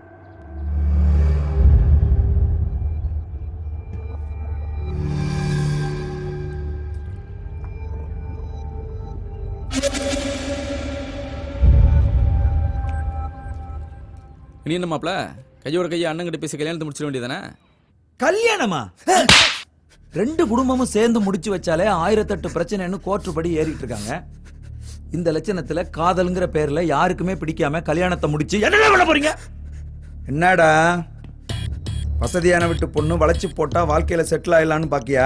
நீ என்ன மாப்பிள்ள கையோட கையை அண்ணங்கிட்ட பேசி கல்யாணத்தை முடிச்சிட வேண்டியதானே? கல்யாணமா? ரெண்டு குடும்பமும் சேர்ந்து முடிச்சு வச்சாலே 1008 பிரச்சனைன்னு கோர்ட்டு படி ஏறிட்டு இருக்காங்க. இந்த லட்சணத்துல காதல்ங்கிற பேர்ல யாருக்குமே பிடிக்காம கல்யாணத்தை முடிச்சு என்ன பண்ண போறீங்க? என்னடா வசதியான விட்டு பொண்ணு வளைச்சு போட்டா வாழ்க்கையில செட்டில் ஆயிடலான்னு பாக்கியா?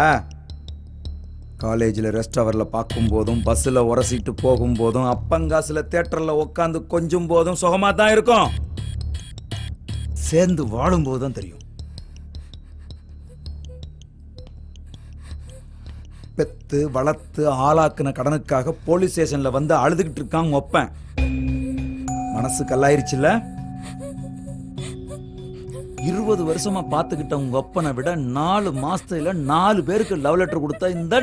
காலேஜில் ரெஸ்ட் ஹவரில் பார்க்கும் போதும் பஸ்ஸில் உரசிட்டு போகும் போதும் அப்பங்காசில் தேட்டரில் உட்காந்து கொஞ்சம் போதும் சுகமாக தான் இருக்கும். சேர்ந்து வாழும் போது தான் தெரியும். பெத்து வளர்த்து ஆளாக்குன கடனுக்காக போலீஸ் ஸ்டேஷன்ல வந்து அழுதுகிட்டு இருக்காங்க ஒப்பன். மனசு கல்லாயிருச்சுல்ல? 20 வருஷமா பாத்துக்கிட்ட உங்க ஒப்பனை விட 4 மாசத்துல 4 பேருக்கு லவ் லெட்டர் கொடுத்தா இந்த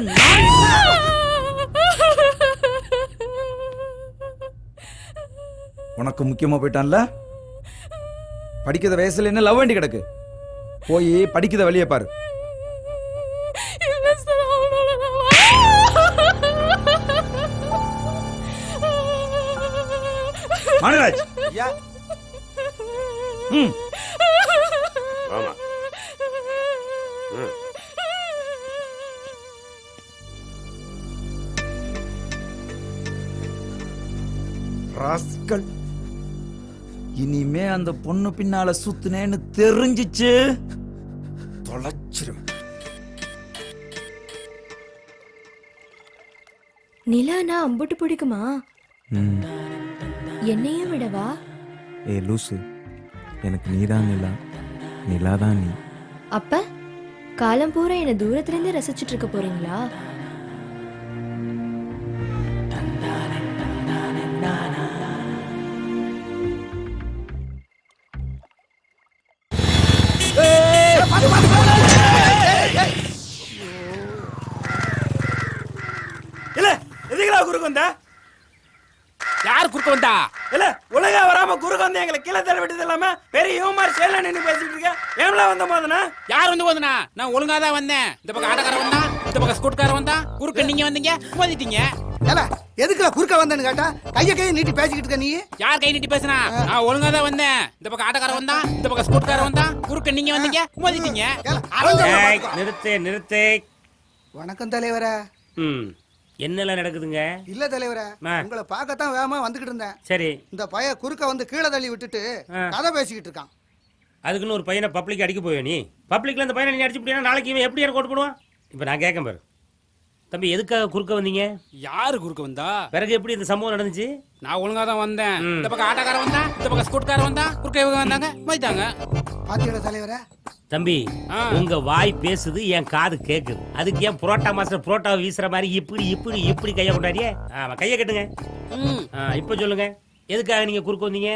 உனக்கு முக்கியமா போயிட்டான்ல? படிக்கிற வயசுல என்ன லவ் வேண்டி கிடக்கு? போய் படிக்கிற வழியை பாரு. மணிராஜ், ஆமா. ராஸ்கல், இனிமே அந்த பொண்ணு பின்னால சுத்துனேன்னு தெரிஞ்சிச்சு தொலைச்சிரும். நிலானா அம்புட்டு பிடிக்குமா? என்னையும் விடவா? ஏ லூசு, எனக்கு நீதான் நிலா, நிலா தான் நீ. அப்ப காலம் பூரா என்ன தூரத்துல இருந்து ரசிச்சிட்டு இருக்க போறீங்களா? இல்ல எதுக்குடா குறுக்கு வந்த? யார் குறுக்க வந்தா? இல்ல ஒழுங்கா வராம குறுக்கு வந்து எங்களை கீழே தள்ள விட்டது இல்லாம பெரிய யூமார் சேல நின்று பேசிட்டு இருக்க. ஏம்ல வந்த போதுனா? யார் வந்து போதுனா? நான் ஒழுங்கா தான் வந்தேன். இந்த பக்கம் ஆட்டக்காரன் வந்தா, இந்த பக்கம் ஸ்கூட்காரன் வந்தா, குறுக்க நீங்க வந்தீங்க, மோதிட்டீங்க. ஏல எதுக்குல குறுக்க வந்தேன்னு கேட்டா கையை நீட்டி பேசிக்கிட்டு இருக்க நீ. யார் கை நீட்டி பேசுனா? நான் ஒழுங்கா தான் வந்தேன். இந்த பக்கம் ஆட்டக்காரன் வந்தா, இந்த பக்கம் ஸ்கூட்காரன் வந்தா, குறுக்க நீங்க வந்தீங்க, மோதிட்டீங்க. நிறுத்து நிறுத்து. வணக்கம் தலைவரே. என்னெல்லாம் நடக்குதுங்க? இல்ல தலைவரே, உங்களை பார்க்கத்தான் வேகமா வந்துகிட்டு இருந்தேன். சரி. இந்த பைய குறுக்க வந்து கீழே தள்ளி விட்டுட்டு கதை பேசிக்கிட்டு இருக்கான். அதுக்குன்னு ஒரு பையனை பப்ளிக் அடிக்க போய் நீ பப்ளிக்ல இந்த பையனை நீ அடிச்சு முடியா? நாளைக்கு இவன் எப்படி எனக்கு ஓட்டு போடுவான்? இப்போ நான் கேட்க பாரு தம்பி, எதுக்காக குறுக்க வந்தீங்க? யாரு குறுக்க வந்தா? பிறகு எப்படி இந்த சம்பவம் நடந்துச்சு? நான் ஒழுங்கா தான் வந்தேன். இந்த பக்கம் ஆட்டக்காரன் வந்தா, இந்த பக்கம் ஸ்கூட்காரன் வந்தா, குறுக்க இவங்க வந்தாங்க, மோதிட்டாங்க. பாத்தியோட தலைவரே. தம்பி, உங்க வாய் பேசுது, என் காது கேக்குது. அதுக்கு ஏன் புரோட்டா மாஸ்டர் புரோட்டா வீசுற மாதிரி இப்படி இப்படி இப்படி கையை கொண்டாடியே? கையை கட்டுங்க. இப்ப சொல்லுங்க, எதுக்காக நீங்க குறுக்க வந்தீங்க?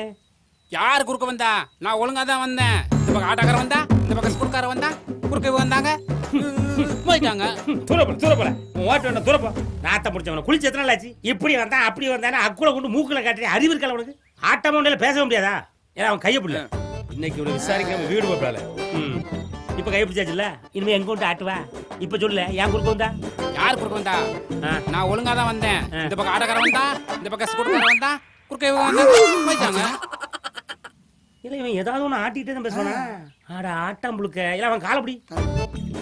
யார் குறுக்க வந்தா? நான் ஒழுங்கா தான் வந்தேன். இந்த பக்கம் ஆட்டக்காரன் வந்தா, இந்த பக்கம் ஸ்கூட்காரன் வந்தா, குறுக்க இவங்க வந்தாங்க, மோதிட்டாங்க. தூரப்பட ஓட்டு வேண்டாம், தூரப்போ. நாத்த முடிச்சவன குளிச்சு எத்தனை ஆச்சு? இப்படி வந்தா அப்படி வந்தானே அக்குள்ள கொண்டு மூக்குல காட்டுறேன். அறிவு இருக்கல உனக்கு? ஆட்டமா உண்டால பேச முடியாதா? ஏன்னா அவன் கையை பிடில. இன்னைக்கு உனக்கு விசாரிக்காம வீடு போட்டால. இப்ப கை பிடிச்சாச்சுல்ல, இனிமே எங்க கொண்டு ஆட்டுவா? இப்ப சொல்லல, ஏன் குறுக்க வந்தா? யார் குறுக்க வந்தா? நான் ஒழுங்கா தான் வந்தேன். இந்த பக்கம் ஆட்டக்காரன் வந்தா, இந்த பக்கம் ஸ்கூட்காரன் வந்தா, குறுக்க இவங்க வந்தாங்க, மோதிட்டாங்க. இல்ல இவன் ஏதாவது ஒண்ணு ஆட்டிட்டே தான் பேசுவானா? ஆட ஆட்டம் புழுக்க. இல்ல அவன் காலை பிடி.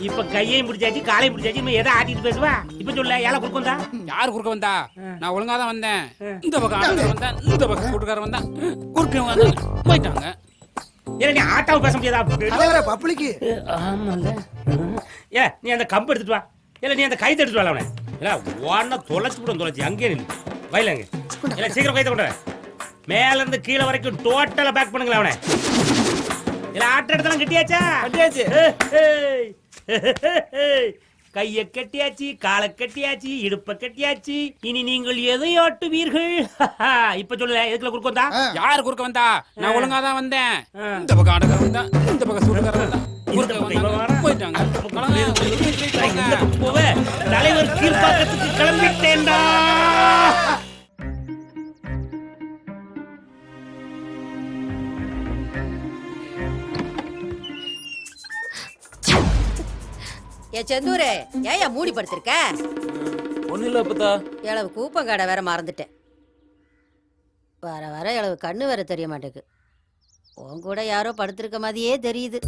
இப்ப கையையும் பிடிச்சாச்சு காலையும் பிடிச்சாச்சு, இவன் எதை ஆட்டிட்டு பேசுவா? இப்ப சொல்ல, ஏழை குறுக்க வந்தா? யார் குறுக்க வந்தா? நான் ஒழுங்கா தான் வந்தேன். இந்த பக்கம் ஆட்டக்காரன் வந்தா, இந்த பக்கம் ஸ்கூட்காரன் வந்தா, குறுக்க இவங்க வந்தாங்க, மோதிட்டாங்க. ஏன் நீ ஆட்டாவை பேச முடியாதா? தலைவரே பப்ளிக். ஆமால. ஏ நீ அந்த கம்பு எடுத்துட்டு வா. இல்ல நீ அந்த கைத்தை எடுத்துட்டு வா. அவனை இல்ல ஒன்ன தொலைச்சு கூட தொலைச்சு அங்கே நில்லு. வயலங்க இல்ல சீக்கிரம் கைத்தை கொண்டு வர. மேல இருந்து கீழே வரைக்கும் டோட்டலா பேக் பண்ணுங்களா அவனை. இல்ல ஆட்ட இடத்துல கட்டியாச்சா? கட்டியாச்சு. கைய கட்டியாச்சு, காலை கட்டியாச்சு, இடுப்ப கட்டியாச்சு. இனி நீங்கள் எதை ஆட்டுவீர்கள்? இப்ப சொல்லல, எதுக்குள்ள குறுக்க வந்தா? யார் குறுக்க வந்தா? நான் ஒழுங்கா தான் வந்தேன். இந்த பக்கம் ஆட்டக்காரன் வந்தா, இந்த பக்கம் ஸ்கூட்காரன் வந்தா, தலைவர் கீழ்பாக்கத்துக்கு கிளம்பிட்டேன்டா. ஏ செந்தூரே, ஏயா மூடி படுத்திருக்க? ஒன்னும் இல்ல அப்பதா. இளவு கூப்பங்காடை வேற மறந்துட்டேன். வர வர இளவு கண்ணு வேற தெரிய மாட்டேங்குது. உன் கூட யாரோ படுத்திருக்க மாதிரியே தெரியுது.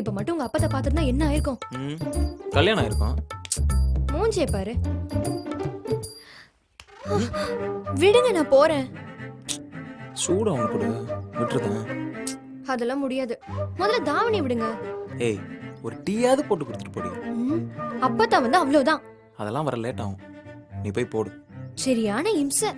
இப்ப மட்டும் உங்க அப்பத்தை பாத்துருந்தா என்ன ஆயிருக்கும்? கல்யாணம் ஆயிருக்கும். மூஞ்சியை பாரு. விடுங்க, நான் போறேன். சூட அவனு கூட விட்டுருதான். அதெல்லாம் முடியாது. முதல்ல தாவணி விடுங்க. ஏய், ஒரு டீயாவது போட்டு கொடுத்துட்டு போடி. அப்பத்தா வந்து அவ்வளவுதான். அதெல்லாம் வர லேட் ஆகும். நீ போய் போடு. சரியான இம்சை.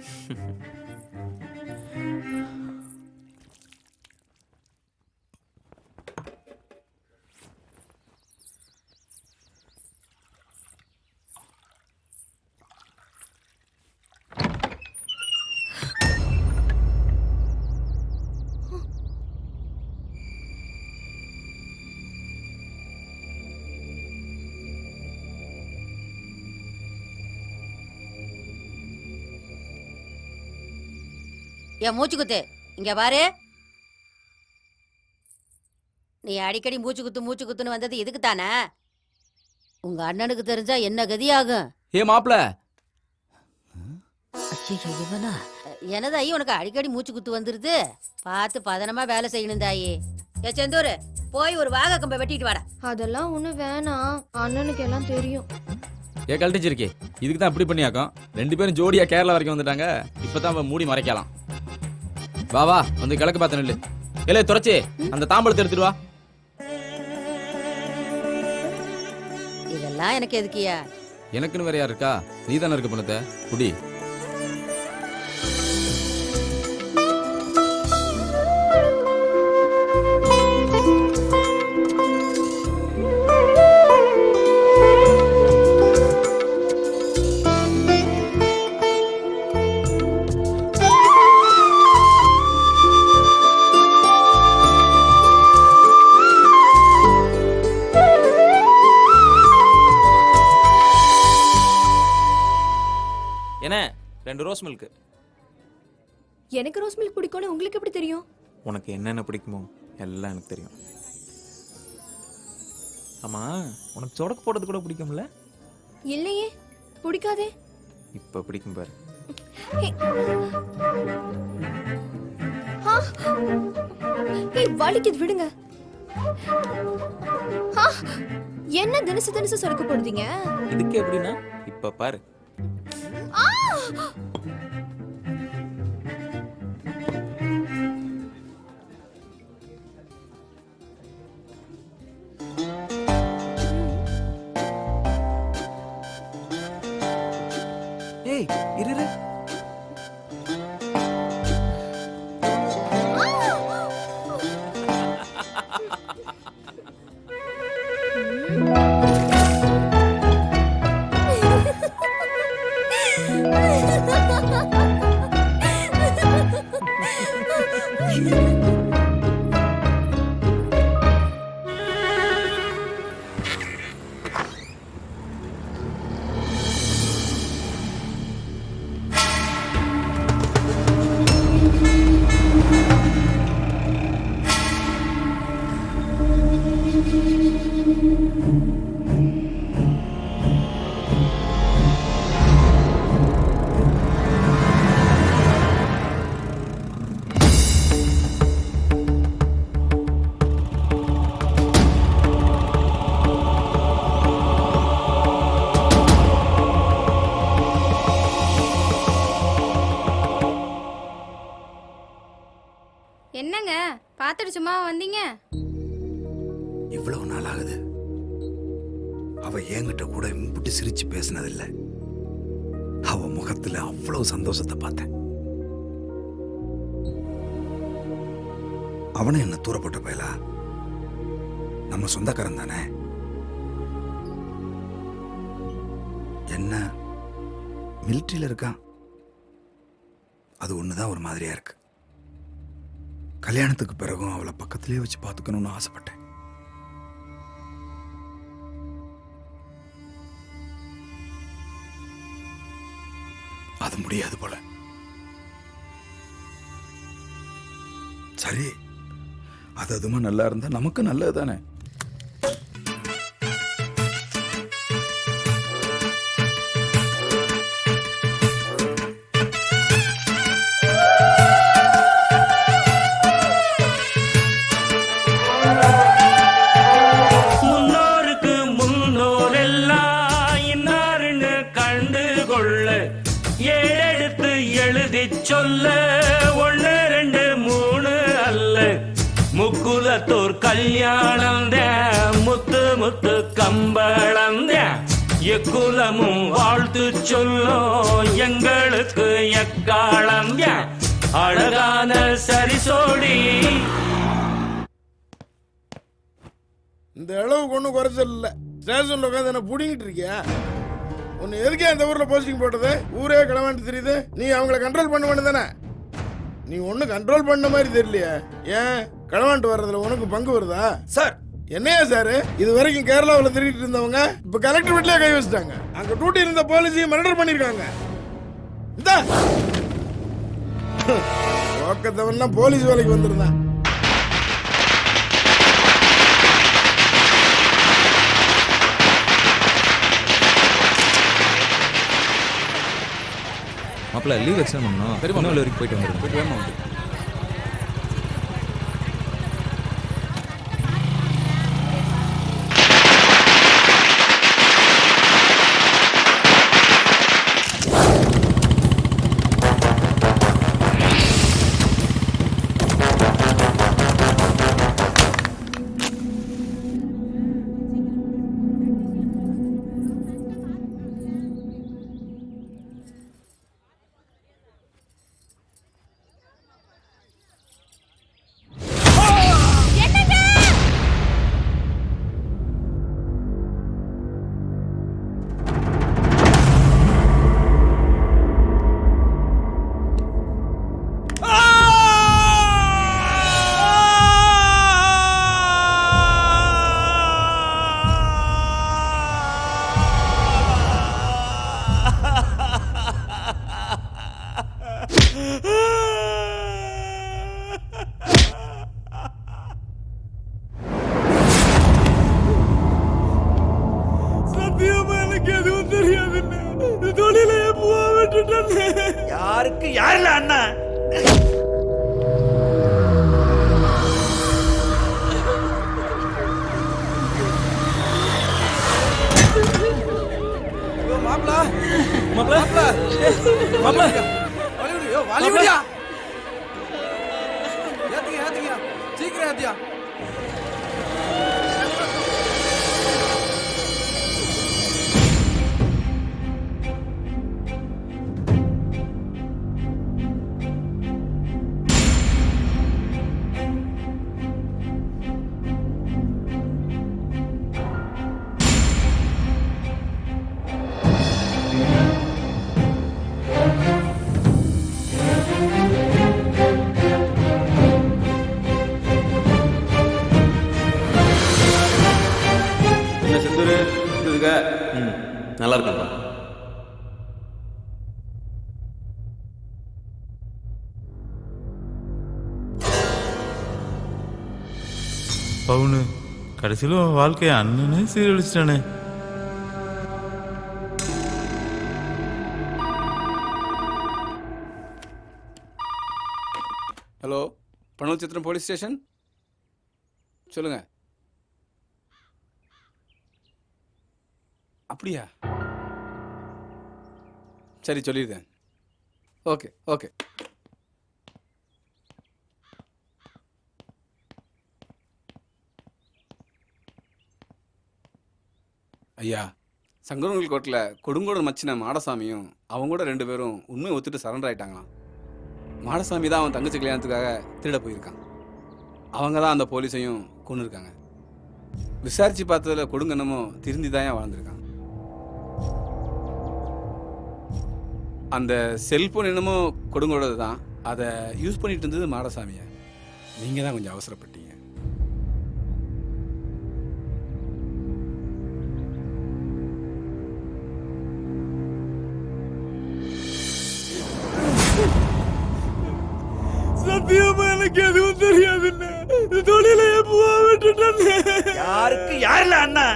என் மூச்சு குத்து இங்க பாரு. நீ அடிக்கடி மூச்சு குத்துன்னு வந்தது இதுக்கு தானே? உங்க அண்ணனுக்கு தெரிஞ்சா என்ன கதியாகும்? ஏ மாப்ள, இவனா என்னதாயி உனக்கு அடிக்கடி மூச்சு குத்து வந்துருது? பார்த்து பதனமா வேலை செய்யணும் தாயி. ஏ செந்தூர், போய் ஒரு வாக கம்பை வெட்டிட்டு வாடா. அதெல்லாம் ஒண்ணு வேணாம், அண்ணனுக்கு எல்லாம் தெரியும். ஏ கழட்டிச்சிருக்கே, இதுக்கு தான் இப்படி பண்ணியாக்கும். 2 பேரும் ஜோடியா கேரளா வரைக்கும் வந்துட்டாங்க. இப்பதான் மூடி மறைக்கலாம். வா வா, வந்து கிழக்கு பார்த்து நெல்லு. இல்ல துறைச்சி அந்த தாம்பளத்தை எடுத்துட்டு வா. இதெல்லாம் எனக்கு எதுக்கியா? எனக்குன்னு வேற யார் இருக்கா? நீ தானே இருக்க பொண்ணு குடி. 2 ரோஸ் மில்க். எனக்கு ரோஸ் மில்க் பிடிக்கும்னு உங்களுக்கு எப்படி தெரியும்? உனக்கு என்னென்ன பிடிக்குமோ எல்லாம் எனக்கு தெரியும். ஆமா, உனக்கு சொடக்கு போடுறது கூட பிடிக்கும்ல? இல்லையே, பிடிக்காதே. இப்ப பிடிக்கும் பாரு. வலிக்குது, விடுங்க. என்ன தினசு தினசு சொடக்கு போடுறீங்க? இதுக்கு எப்படின்னா இப்ப பாரு. ஏய் இரு. என்னங்க பார்த்துட்டு சும்மா வந்தீங்க? இவ்வளவு நாள் ஆகுது அவ என்கிட்ட கூட இம்புட்டு சிரிச்சு பேசினதில்லை. அவ முகத்துல அவ்வளவு சந்தோஷத்தை பார்த்தேன். அவனை என்ன தூரப்பட்ட பயலா? நம்ம சொந்தக்காரன் தானே. என்ன மிலிட்டரியில இருக்கான், அது ஒண்ணுதான் ஒரு மாதிரியா இருக்கு. கல்யாணத்துக்கு பிறகும் அவளை பக்கத்திலே வச்சு பார்த்துக்கணும்னு ஆசைப்பட்டேன். அது முடியாது போல. சரி, அது அதுமா நல்லா இருந்தா நமக்கு நல்லது தானே. சொல்ல 1 2 3 அல்ல, முக்குலத்தோர் கல்யாணம் முத்து முத்து கம்பளம் எக்குலமும் வாழ்த்து சொல்லும் எங்களுக்கு எக்காலம் அழகான சரிசோடி. இந்த அளவுக்கு ஒன்றும் குறைச்சல் இல்லை. ஸ்டேஷன்ல உட்காந்து என்ன புடிங்கிட்டு இருக்கியா? உன்னை எதுக்கே அந்த ஊர்ல போஸ்டிங் போட்டது? ஊரே கிளம்பிட்டு தெரியுது. நீ அவங்கள கண்ட்ரோல் பண்ண வேண்டியதானே? நீ ஒன்னும் கண்ட்ரோல் பண்ண மாதிரி தெரியலையே. ஏன் கிளம்பிட்டு வர்றதுல உனக்கு பங்கு வருதா? சார் என்னையா சார், இது வரைக்கும் கேரளாவில் திருடிட்டு இருந்தவங்க இப்ப கலெக்டர் வீட்லயே கை வச்சுட்டாங்க. அங்க டூட்டி இருந்த போலீஸையும் மர்டர் பண்ணிருக்காங்க. இந்த பக்கத்தவன் போலீஸ் வேலைக்கு வந்திருந்தான். மாப்பிள்ள லீவ் எக்ஸ்டெண்ட் பண்ணணும். திருநெல்வேலி வரைக்கும் போயிட்டு வந்துடுங்க. ஏத்தியா சீக்கிரம் ஏத்தியா. நல்லா இருக்குப்பா. பவுனு கடைசியில் வாழ்க்கைய அண்ணனே சீரழிச்சிட்டானே. ஹலோ, பனூர் சித்திரம் போலீஸ் ஸ்டேஷன் சொல்லுங்க. அப்படியா? சரி சொல்லியிருக்கேன். Okay okay. ஐயா, சங்கரன்கோயில் கோர்ட்டில் கொடுங்கோடு மச்சின மாடசாமியும் அவங்க கூட 2 பேரும் உண்மையை ஒத்துட்டு சரண்டர் ஆயிட்டாங்களாம். மாடசாமி தான் அவன் தங்கச்சி கல்யாணத்துக்காக திருட போயிருக்கான். அவங்க தான் அந்த போலீஸையும் கொண்டு இருக்காங்க. விசாரிச்சு பார்த்ததுல கொடுங்கன்னமோ திருந்தி தான் வாழ்ந்திருக்கான். அந்த செல்போன் என்னமோ கொடுங்கோடது தான், அதை யூஸ் பண்ணிட்டு இருந்தது மாடசாமியை. நீங்கள் தான் கொஞ்சம் அவசரப்பட்டீங்க. சத்தியமா எனக்கு எதுவும் தெரியாதுன்னு தொழில எப்போ விட்டுட்டேன்னு. யாருக்கு யாருல அண்ணா?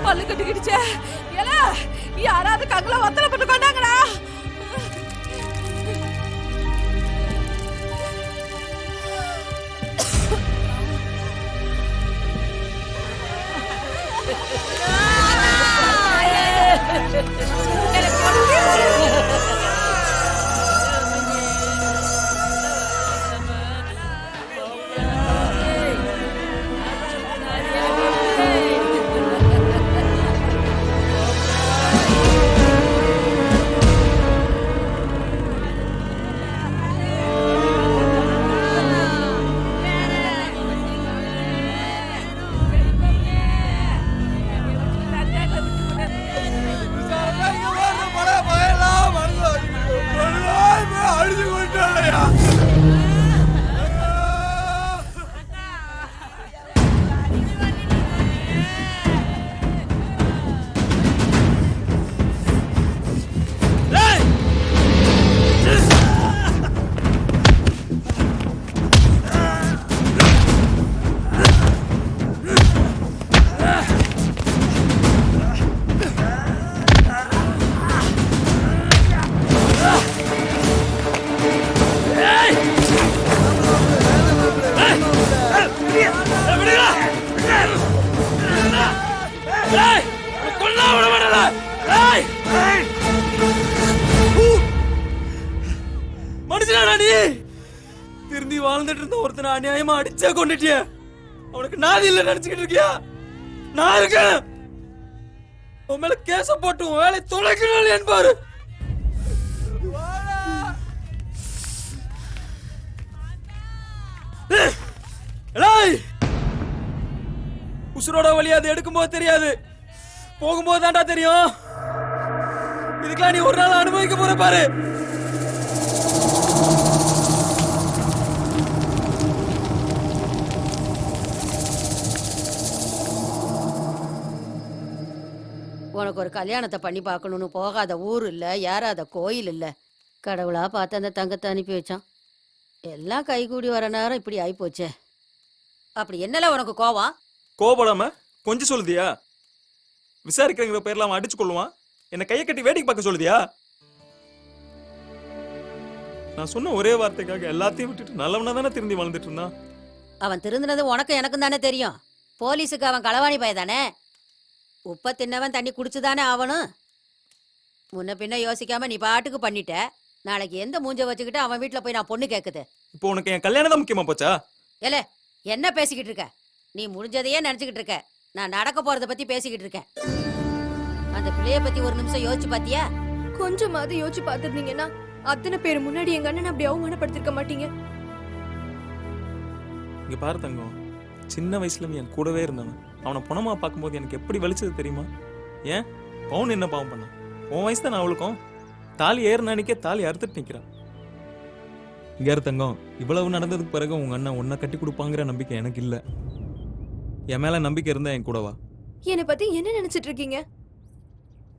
பல்லு கட்டிக்கிடுச்சே. யாராவது கங்கல ஒத்தனை போட்டு கொண்டாங்கடா. மனுஷனா நீ? திருந்தி வாழ்ந்துட்டு இருந்த ஒருத்தனை அநியாயமா அடிச்சே கொண்டுட்டிய. அவனுக்கு நாதி இல்ல நினைச்சுக்கிட்டு இருக்கியா? நான் இருக்கேன். உன் மேல கேச போட்டு உன் வேலை தொலைக்கணும் என்பாரு. உசுரோட வழி அது எடுக்கும்போது தெரியாது, போகும்போது தான்டா தெரியும். இதுக்கெல்லாம் நீ ஒரு நாள் அனுபவிக்க போற பாரு. உனக்கு ஒரு கல்யாணத்தை பண்ணி பார்க்கணும்னு போகாத ஊர் இல்ல, யாராத கோயில் இல்ல. கடவுளா பார்த்து அந்த தங்கத்தை அனுப்பி வச்சான். எல்லாம் கைகூடி வர நேரம் இப்படி ஆயிப்போச்சே. அப்படி என்னல உனக்கு கோவம்? கோபப்படாம கொஞ்சம் சொல்லுதியா? விசாரிக்கிறங்கிற பேர்ல அவன் அடிச்சு கொள்ளுவான், என்ன கையை கட்டி வேடிக்கை பார்க்க சொல்லுதியா? நான் சொன்ன ஒரே வார்த்தைக்காக எல்லாத்தையும் விட்டுட்டு நல்லவனா தானே திரும்பி வாழ்ந்துட்டு இருந்தான். அவன் திருந்தினது உனக்கு எனக்கும் தானே தெரியும். போலீஸுக்கு அவன் களவாணி பையதானே. உப்ப தின்னவன் தண்ணி குடிச்சுதானே ஆவணும். முன்ன பின்ன யோசிக்காம நீ பாட்டுக்கு பண்ணிட்ட. நாளைக்கு எந்த மூஞ்ச வச்சுக்கிட்டு அவன் வீட்டுல போய் நான் பொண்ணு கேக்குது? இப்போ உனக்கு என் கல்யாணம் தான் முக்கியமா போச்சா? ஏலே, என்ன பேசிக்கிட்டு இருக்க? நீ முடிஞ்சதையே நினைச்சுக்கிட்டு இருக்க. நான் நடக்க போறத பத்தி பேசிக்கிட்டு இருக்கேன். அந்த பிள்ளைய பத்தி ஒரு நிமிஷம் யோசிச்சு பாத்தியா? கொஞ்சமாவது யோசிச்சு பார்த்துருந்தீங்கன்னா அத்தனை பேர் முன்னாடி எங்க அண்ணன் அப்படி அவமானப்படுத்திருக்க மாட்டீங்க. இங்க பாரு தங்கம், சின்ன வயசுல என் கூடவே இருந்தவன் அவனை பணமா பார்க்கும்போது எனக்கு எப்படி வலிச்சது தெரியுமா? ஏன் பவுன் என்ன பாவம் பண்ணான்? உன் வயசு தான் அவளுக்கும். தாலி ஏறின அன்னைக்கே தாலி அறுத்துட்டு நிக்கிறான். இங்க இரு தங்கம், இவ்வளவு நடந்ததுக்கு பிறகு உங்க அண்ணன் உன்னை கட்டி கொடுப்பாங்கிற நம்பிக்கை எனக்கு இல்ல. என் மேல நம்பிக்கை இருந்தா என் கூடவா. என்னை பத்தி என்ன நினைச்சிட்டு இருக்கீங்க?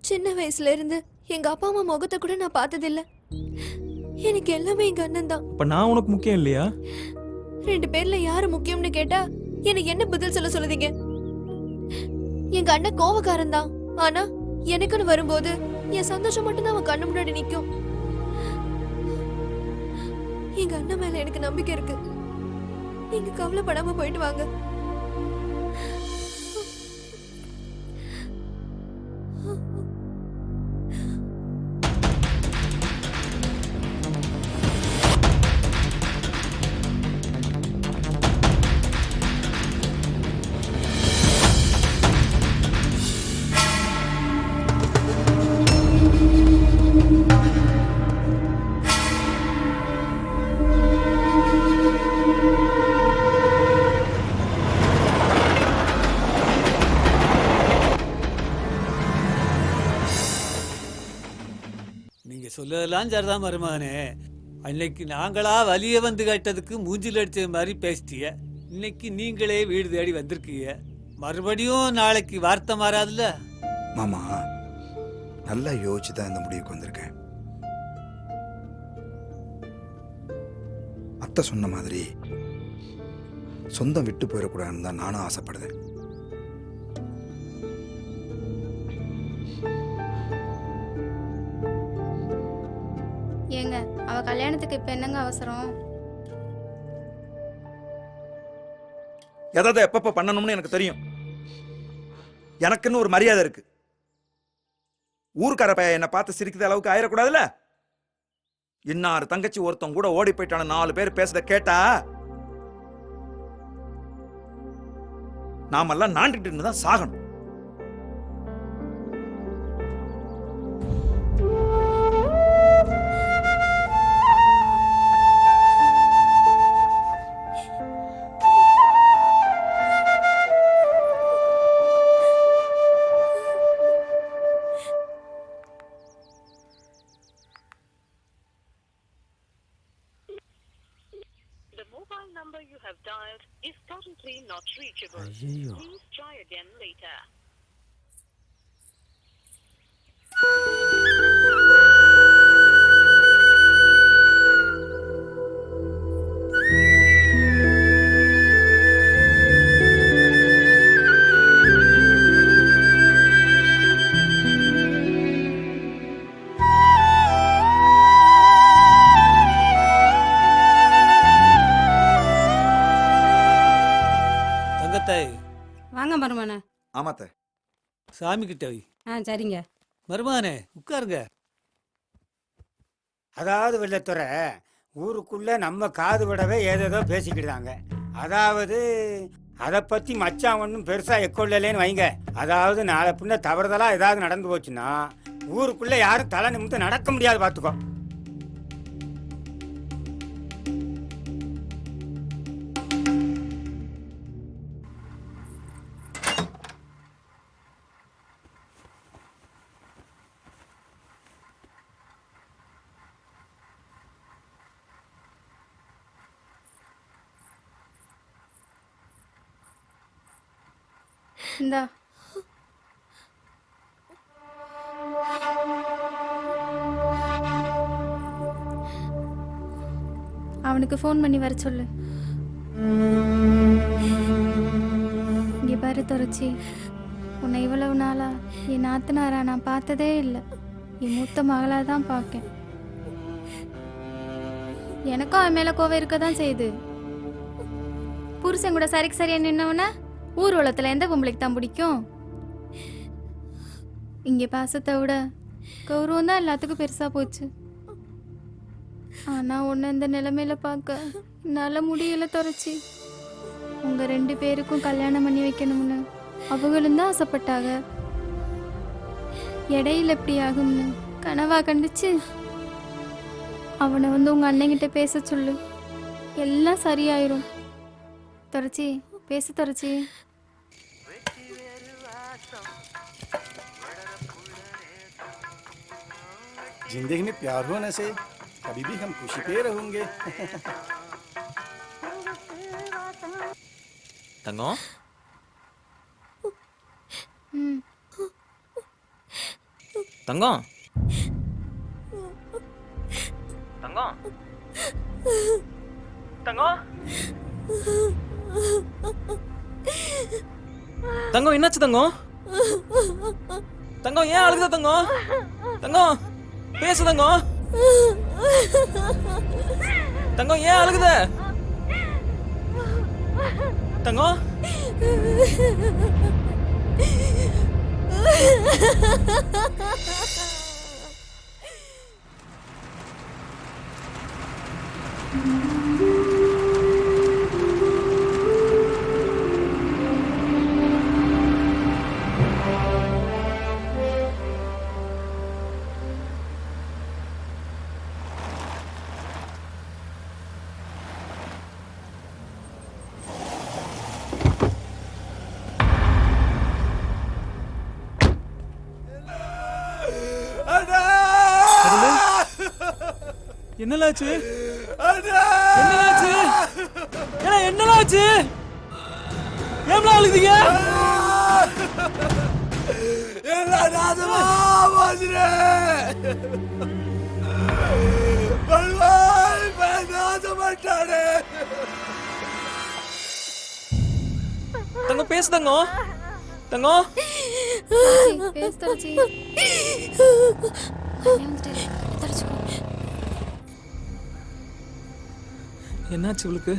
சின்ன வயசுல இருந்து எங்க அப்பா அம்மா முகத்தை கூட நான் பார்த்ததில்ல. எனக்கு எல்லாமே எங்க அண்ணன் தான். அப்ப நான் உனக்கு முக்கியம் இல்லையா? 2 பேர்ல யாரு முக்கியம்னு கேட்டா எனக்கு என்ன பதில் சொல்ல சொல்லுதீங்க? எங்க அண்ணன் கோவக்காரன் தான். ஆனா எனக்குன்னு வரும்போது என் சந்தோஷம் மட்டும்தான் அவன் கண்ணு முன்னாடி நிக்கும். எங்க அண்ணன் மேல எனக்கு நம்பிக்கை இருக்கு. நீங்க கவலைப்படாம போயிட்டு வாங்க. சொல்லதெல்லாம் சரிதான் மருமகனே. அன்னைக்கு நாங்களா வலிய வந்து கேட்டதுக்கு மூஞ்சில் அடிச்ச மாதிரி பேசிட்டிய. இன்னைக்கு நீங்களே வீடு தேடி வந்திருக்கீங்க. மறுபடியும் நாளைக்கு வார்த்தை மாறாதுல்ல மாமா. நல்லா யோசிச்சு தான் இந்த முடிவுக்கு வந்திருக்கேன். அத்தை சொன்ன மாதிரி சொந்தம் விட்டு போயிடக்கூடாதுன்னு தான் நானும் ஆசைப்படுறேன். ஏங்க, அவ கல்யாணத்துக்கு இப்ப என்னங்க அவசரம்? எதை எப்பப்ப பண்ணணும்னு எனக்கு தெரியும். எனக்குன்னு ஒரு மரியாதை இருக்கு. ஊருக்கார பையன் என்னை பார்த்து சிரிக்கிற அளவுக்கு ஆயிடக்கூடாதுல்ல. இன்னாரு தங்கச்சி ஒருத்தன் கூட ஓடி போயிட்டான 4 பேர் பேசுறத கேட்டா நாமெல்லாம் நாண்டுகிட்டு தான் சாகணும். ஐயோ, வாங்க மருமகனே. ஆமாத்த. சாமி கிட்ட வை. சரிங்க மருமகனே, உட்காருங்க. அதாவது வெள்ளத்துறை ஊருக்குள்ள நம்ம காது விடவே ஏதேதோ பேசிக்கிட்டாங்க. அதாவது அதை பற்றி மச்சான் ஒன்றும் பெருசாக எக்கொள்ளலேன்னு வைங்க. அதாவது நாளை பின்ன தவறுதலாக ஏதாவது நடந்து போச்சுன்னா ஊருக்குள்ளே யாரும் தலை நிமிர்ந்து நடக்க முடியாது, பார்த்துக்கோ. இந்தா. அவனுக்கு அவனுக்கு ஃபோன் பண்ணி வர சொல்லு. இங்கே பாரு துறச்சி, உன்னை இவ்வளவு நாளா என் நாத்தனாரா நான் பார்த்ததே இல்லை. என் மூத்த மகளாக தான் பார்க்கேன். எனக்கும் அவன் மேலே கோவம் இருக்க தான் செய்யுது. புருஷன் கூட சரிக்கு சரியா நின்னவன ஊர்வலத்தில் எந்த பொம்பளைக்கு தான் பிடிக்கும்? இங்கே பாசத்தை விட கௌரவம் தான் எல்லாத்துக்கும் பெருசாக போச்சு. ஆனால் உன்னை இந்த நிலைமையில பார்க்க என்னால் முடியலை துறச்சி. உங்கள் 2 பேருக்கும் கல்யாணம் பண்ணி வைக்கணும்னு அவங்களும் தான் ஆசைப்பட்டாங்க. இடையில எப்படி ஆகும்னு கனவா கண்டுச்சு. அவனை வந்து உங்கள் அண்ணங்கிட்ட பேச சொல்லு, எல்லாம் சரியாயிரும். துறச்சி பேச துறச்சி. जिंदगी में प्यार होने से कभी भी हम खुशी पे रहोगे. தங்கம் தங்கம் தங்கம் தங்கம் தங்கம் என்னாச்சு தங்கம்? தங்கம் ஏன் அழுகுத தங்கம்? தங்கம் பேசு தங்கம். தங்கம் ஏன் அழுகுத? தங்கம் என்னலாச்சு? என்னலாச்சு? ஏன்னா என்னலாச்சு? ஏம்ல அழுகுதீங்க? எல்லாம் நாசமா போச்சுடே. பல்வாய் நாசமாட்டானே. தங்கம் பேசு தங்கம். தங்கம் பேச துறச்சி. என்னாச்சு இவளுக்கு?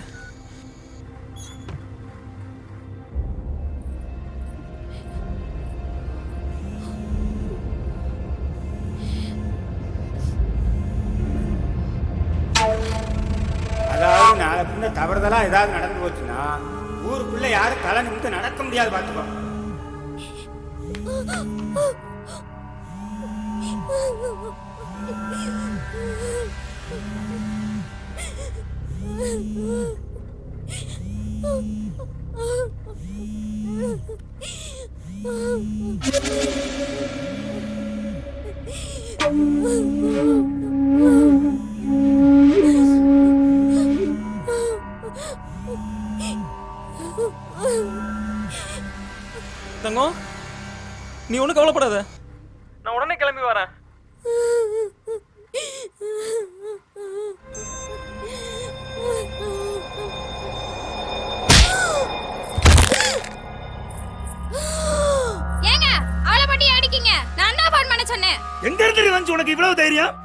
அதாவது நாளை பின்ன தவறுதலா ஏதாவது நடந்து போச்சுன்னா ஊருக்குள்ள யாரும் தலை நிமித்து நடக்க முடியாது பார்த்துக்கோ. தங்கம் நீ ஒன்றும் கவலைப்படாத, நான் உடனே கிளம்பி வரேன். ஏங்க அவளை பட்டி அடிக்கீங்க? நான் தான் ஃபோன் பண்ண சொன்னேன். எங்க இருந்து வந்து உனக்கு இவ்வளவு தைரியம்?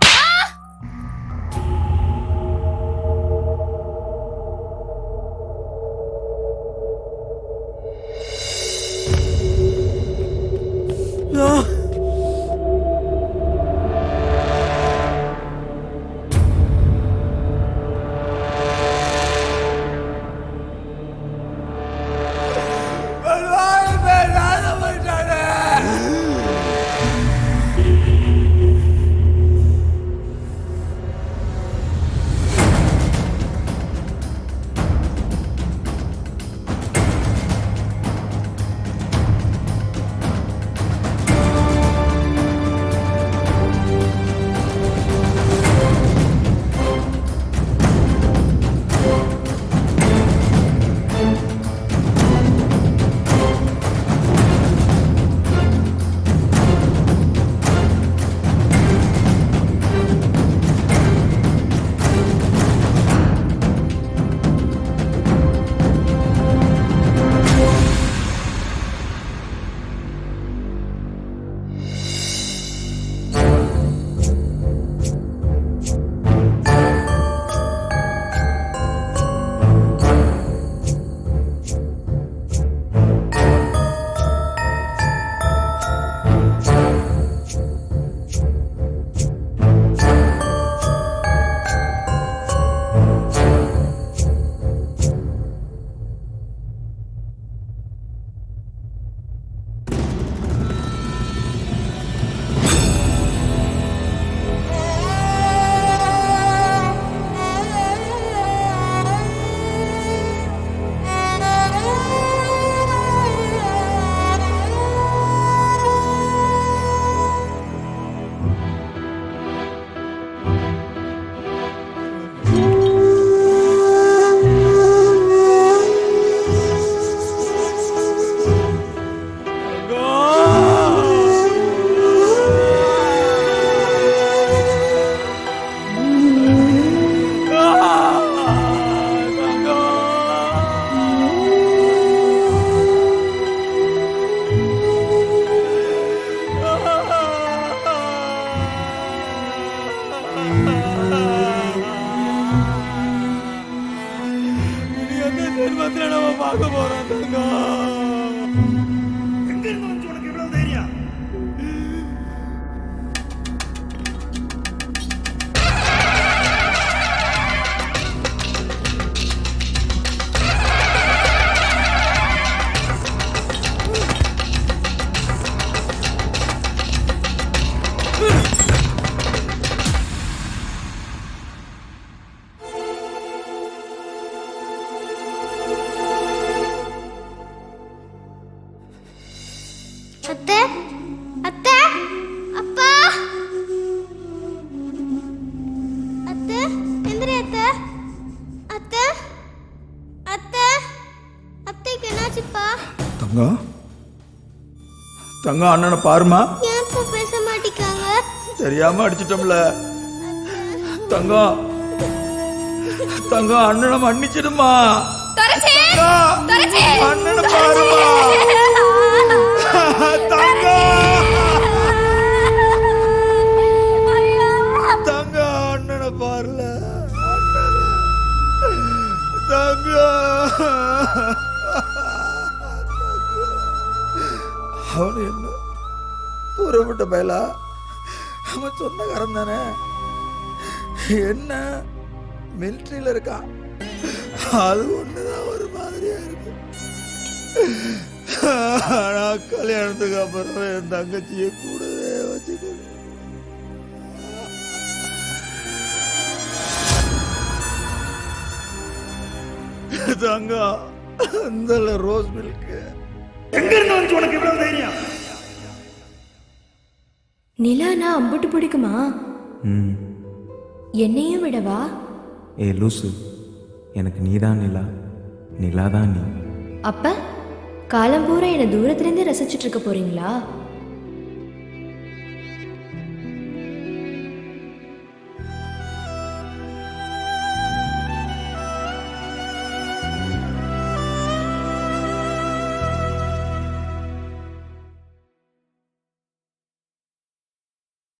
ஜென்மத்துல நம்ம பார்க்க போறோம் தங்கம். எங்க இருந்து வந்து உனக்கு இவ்வளவு தைரியம்? அத்தை அத்தை அப்பா அத்தை எந்திரி அத்தை அத்தை அத்தை அத்தைக்கு என்னாச்சுப்பா? தங்கம் தங்கம் அண்ணனை பாருமா. ஏன்ப்பா பேச மாட்டேங்காங்க? தெரியாம அடிச்சிட்டோம்ல. தங்கம் தங்கம் அண்ணனை மன்னிச்சிடுமா. அண்ணனை பாருமா. தங்க அண்ணனை பாருல. தங்க அவனு என்ன தூரப்பட்ட பயலா? அவன் சொந்தக்காரன் தானே. என்ன மிலிட்ரியில இருக்கான். அது ஒண்ணுதான் ஒரு மாதிரியா இருக்கு. ஆனா கல்யாணத்துக்கு அப்புறம் என் தங்கச்சியை கூடவே வச்சுக்கணும். தங்கம் இந்த ரோஸ் மில்க் எங்க இருந்து வந்து உனக்கு இவ்வளவு தைரியம்? நிலானா அம்புட்டு பிடிக்குமா? ம். என்னையும் விடவா? ஏ லூசு, எனக்கு நீதான் நிலா, நிலா தான் நீ. அப்ப காலம் பூரா என்னை தூரத்துலேருந்தே ரசிச்சுட்டு இருக்க போறீங்களா?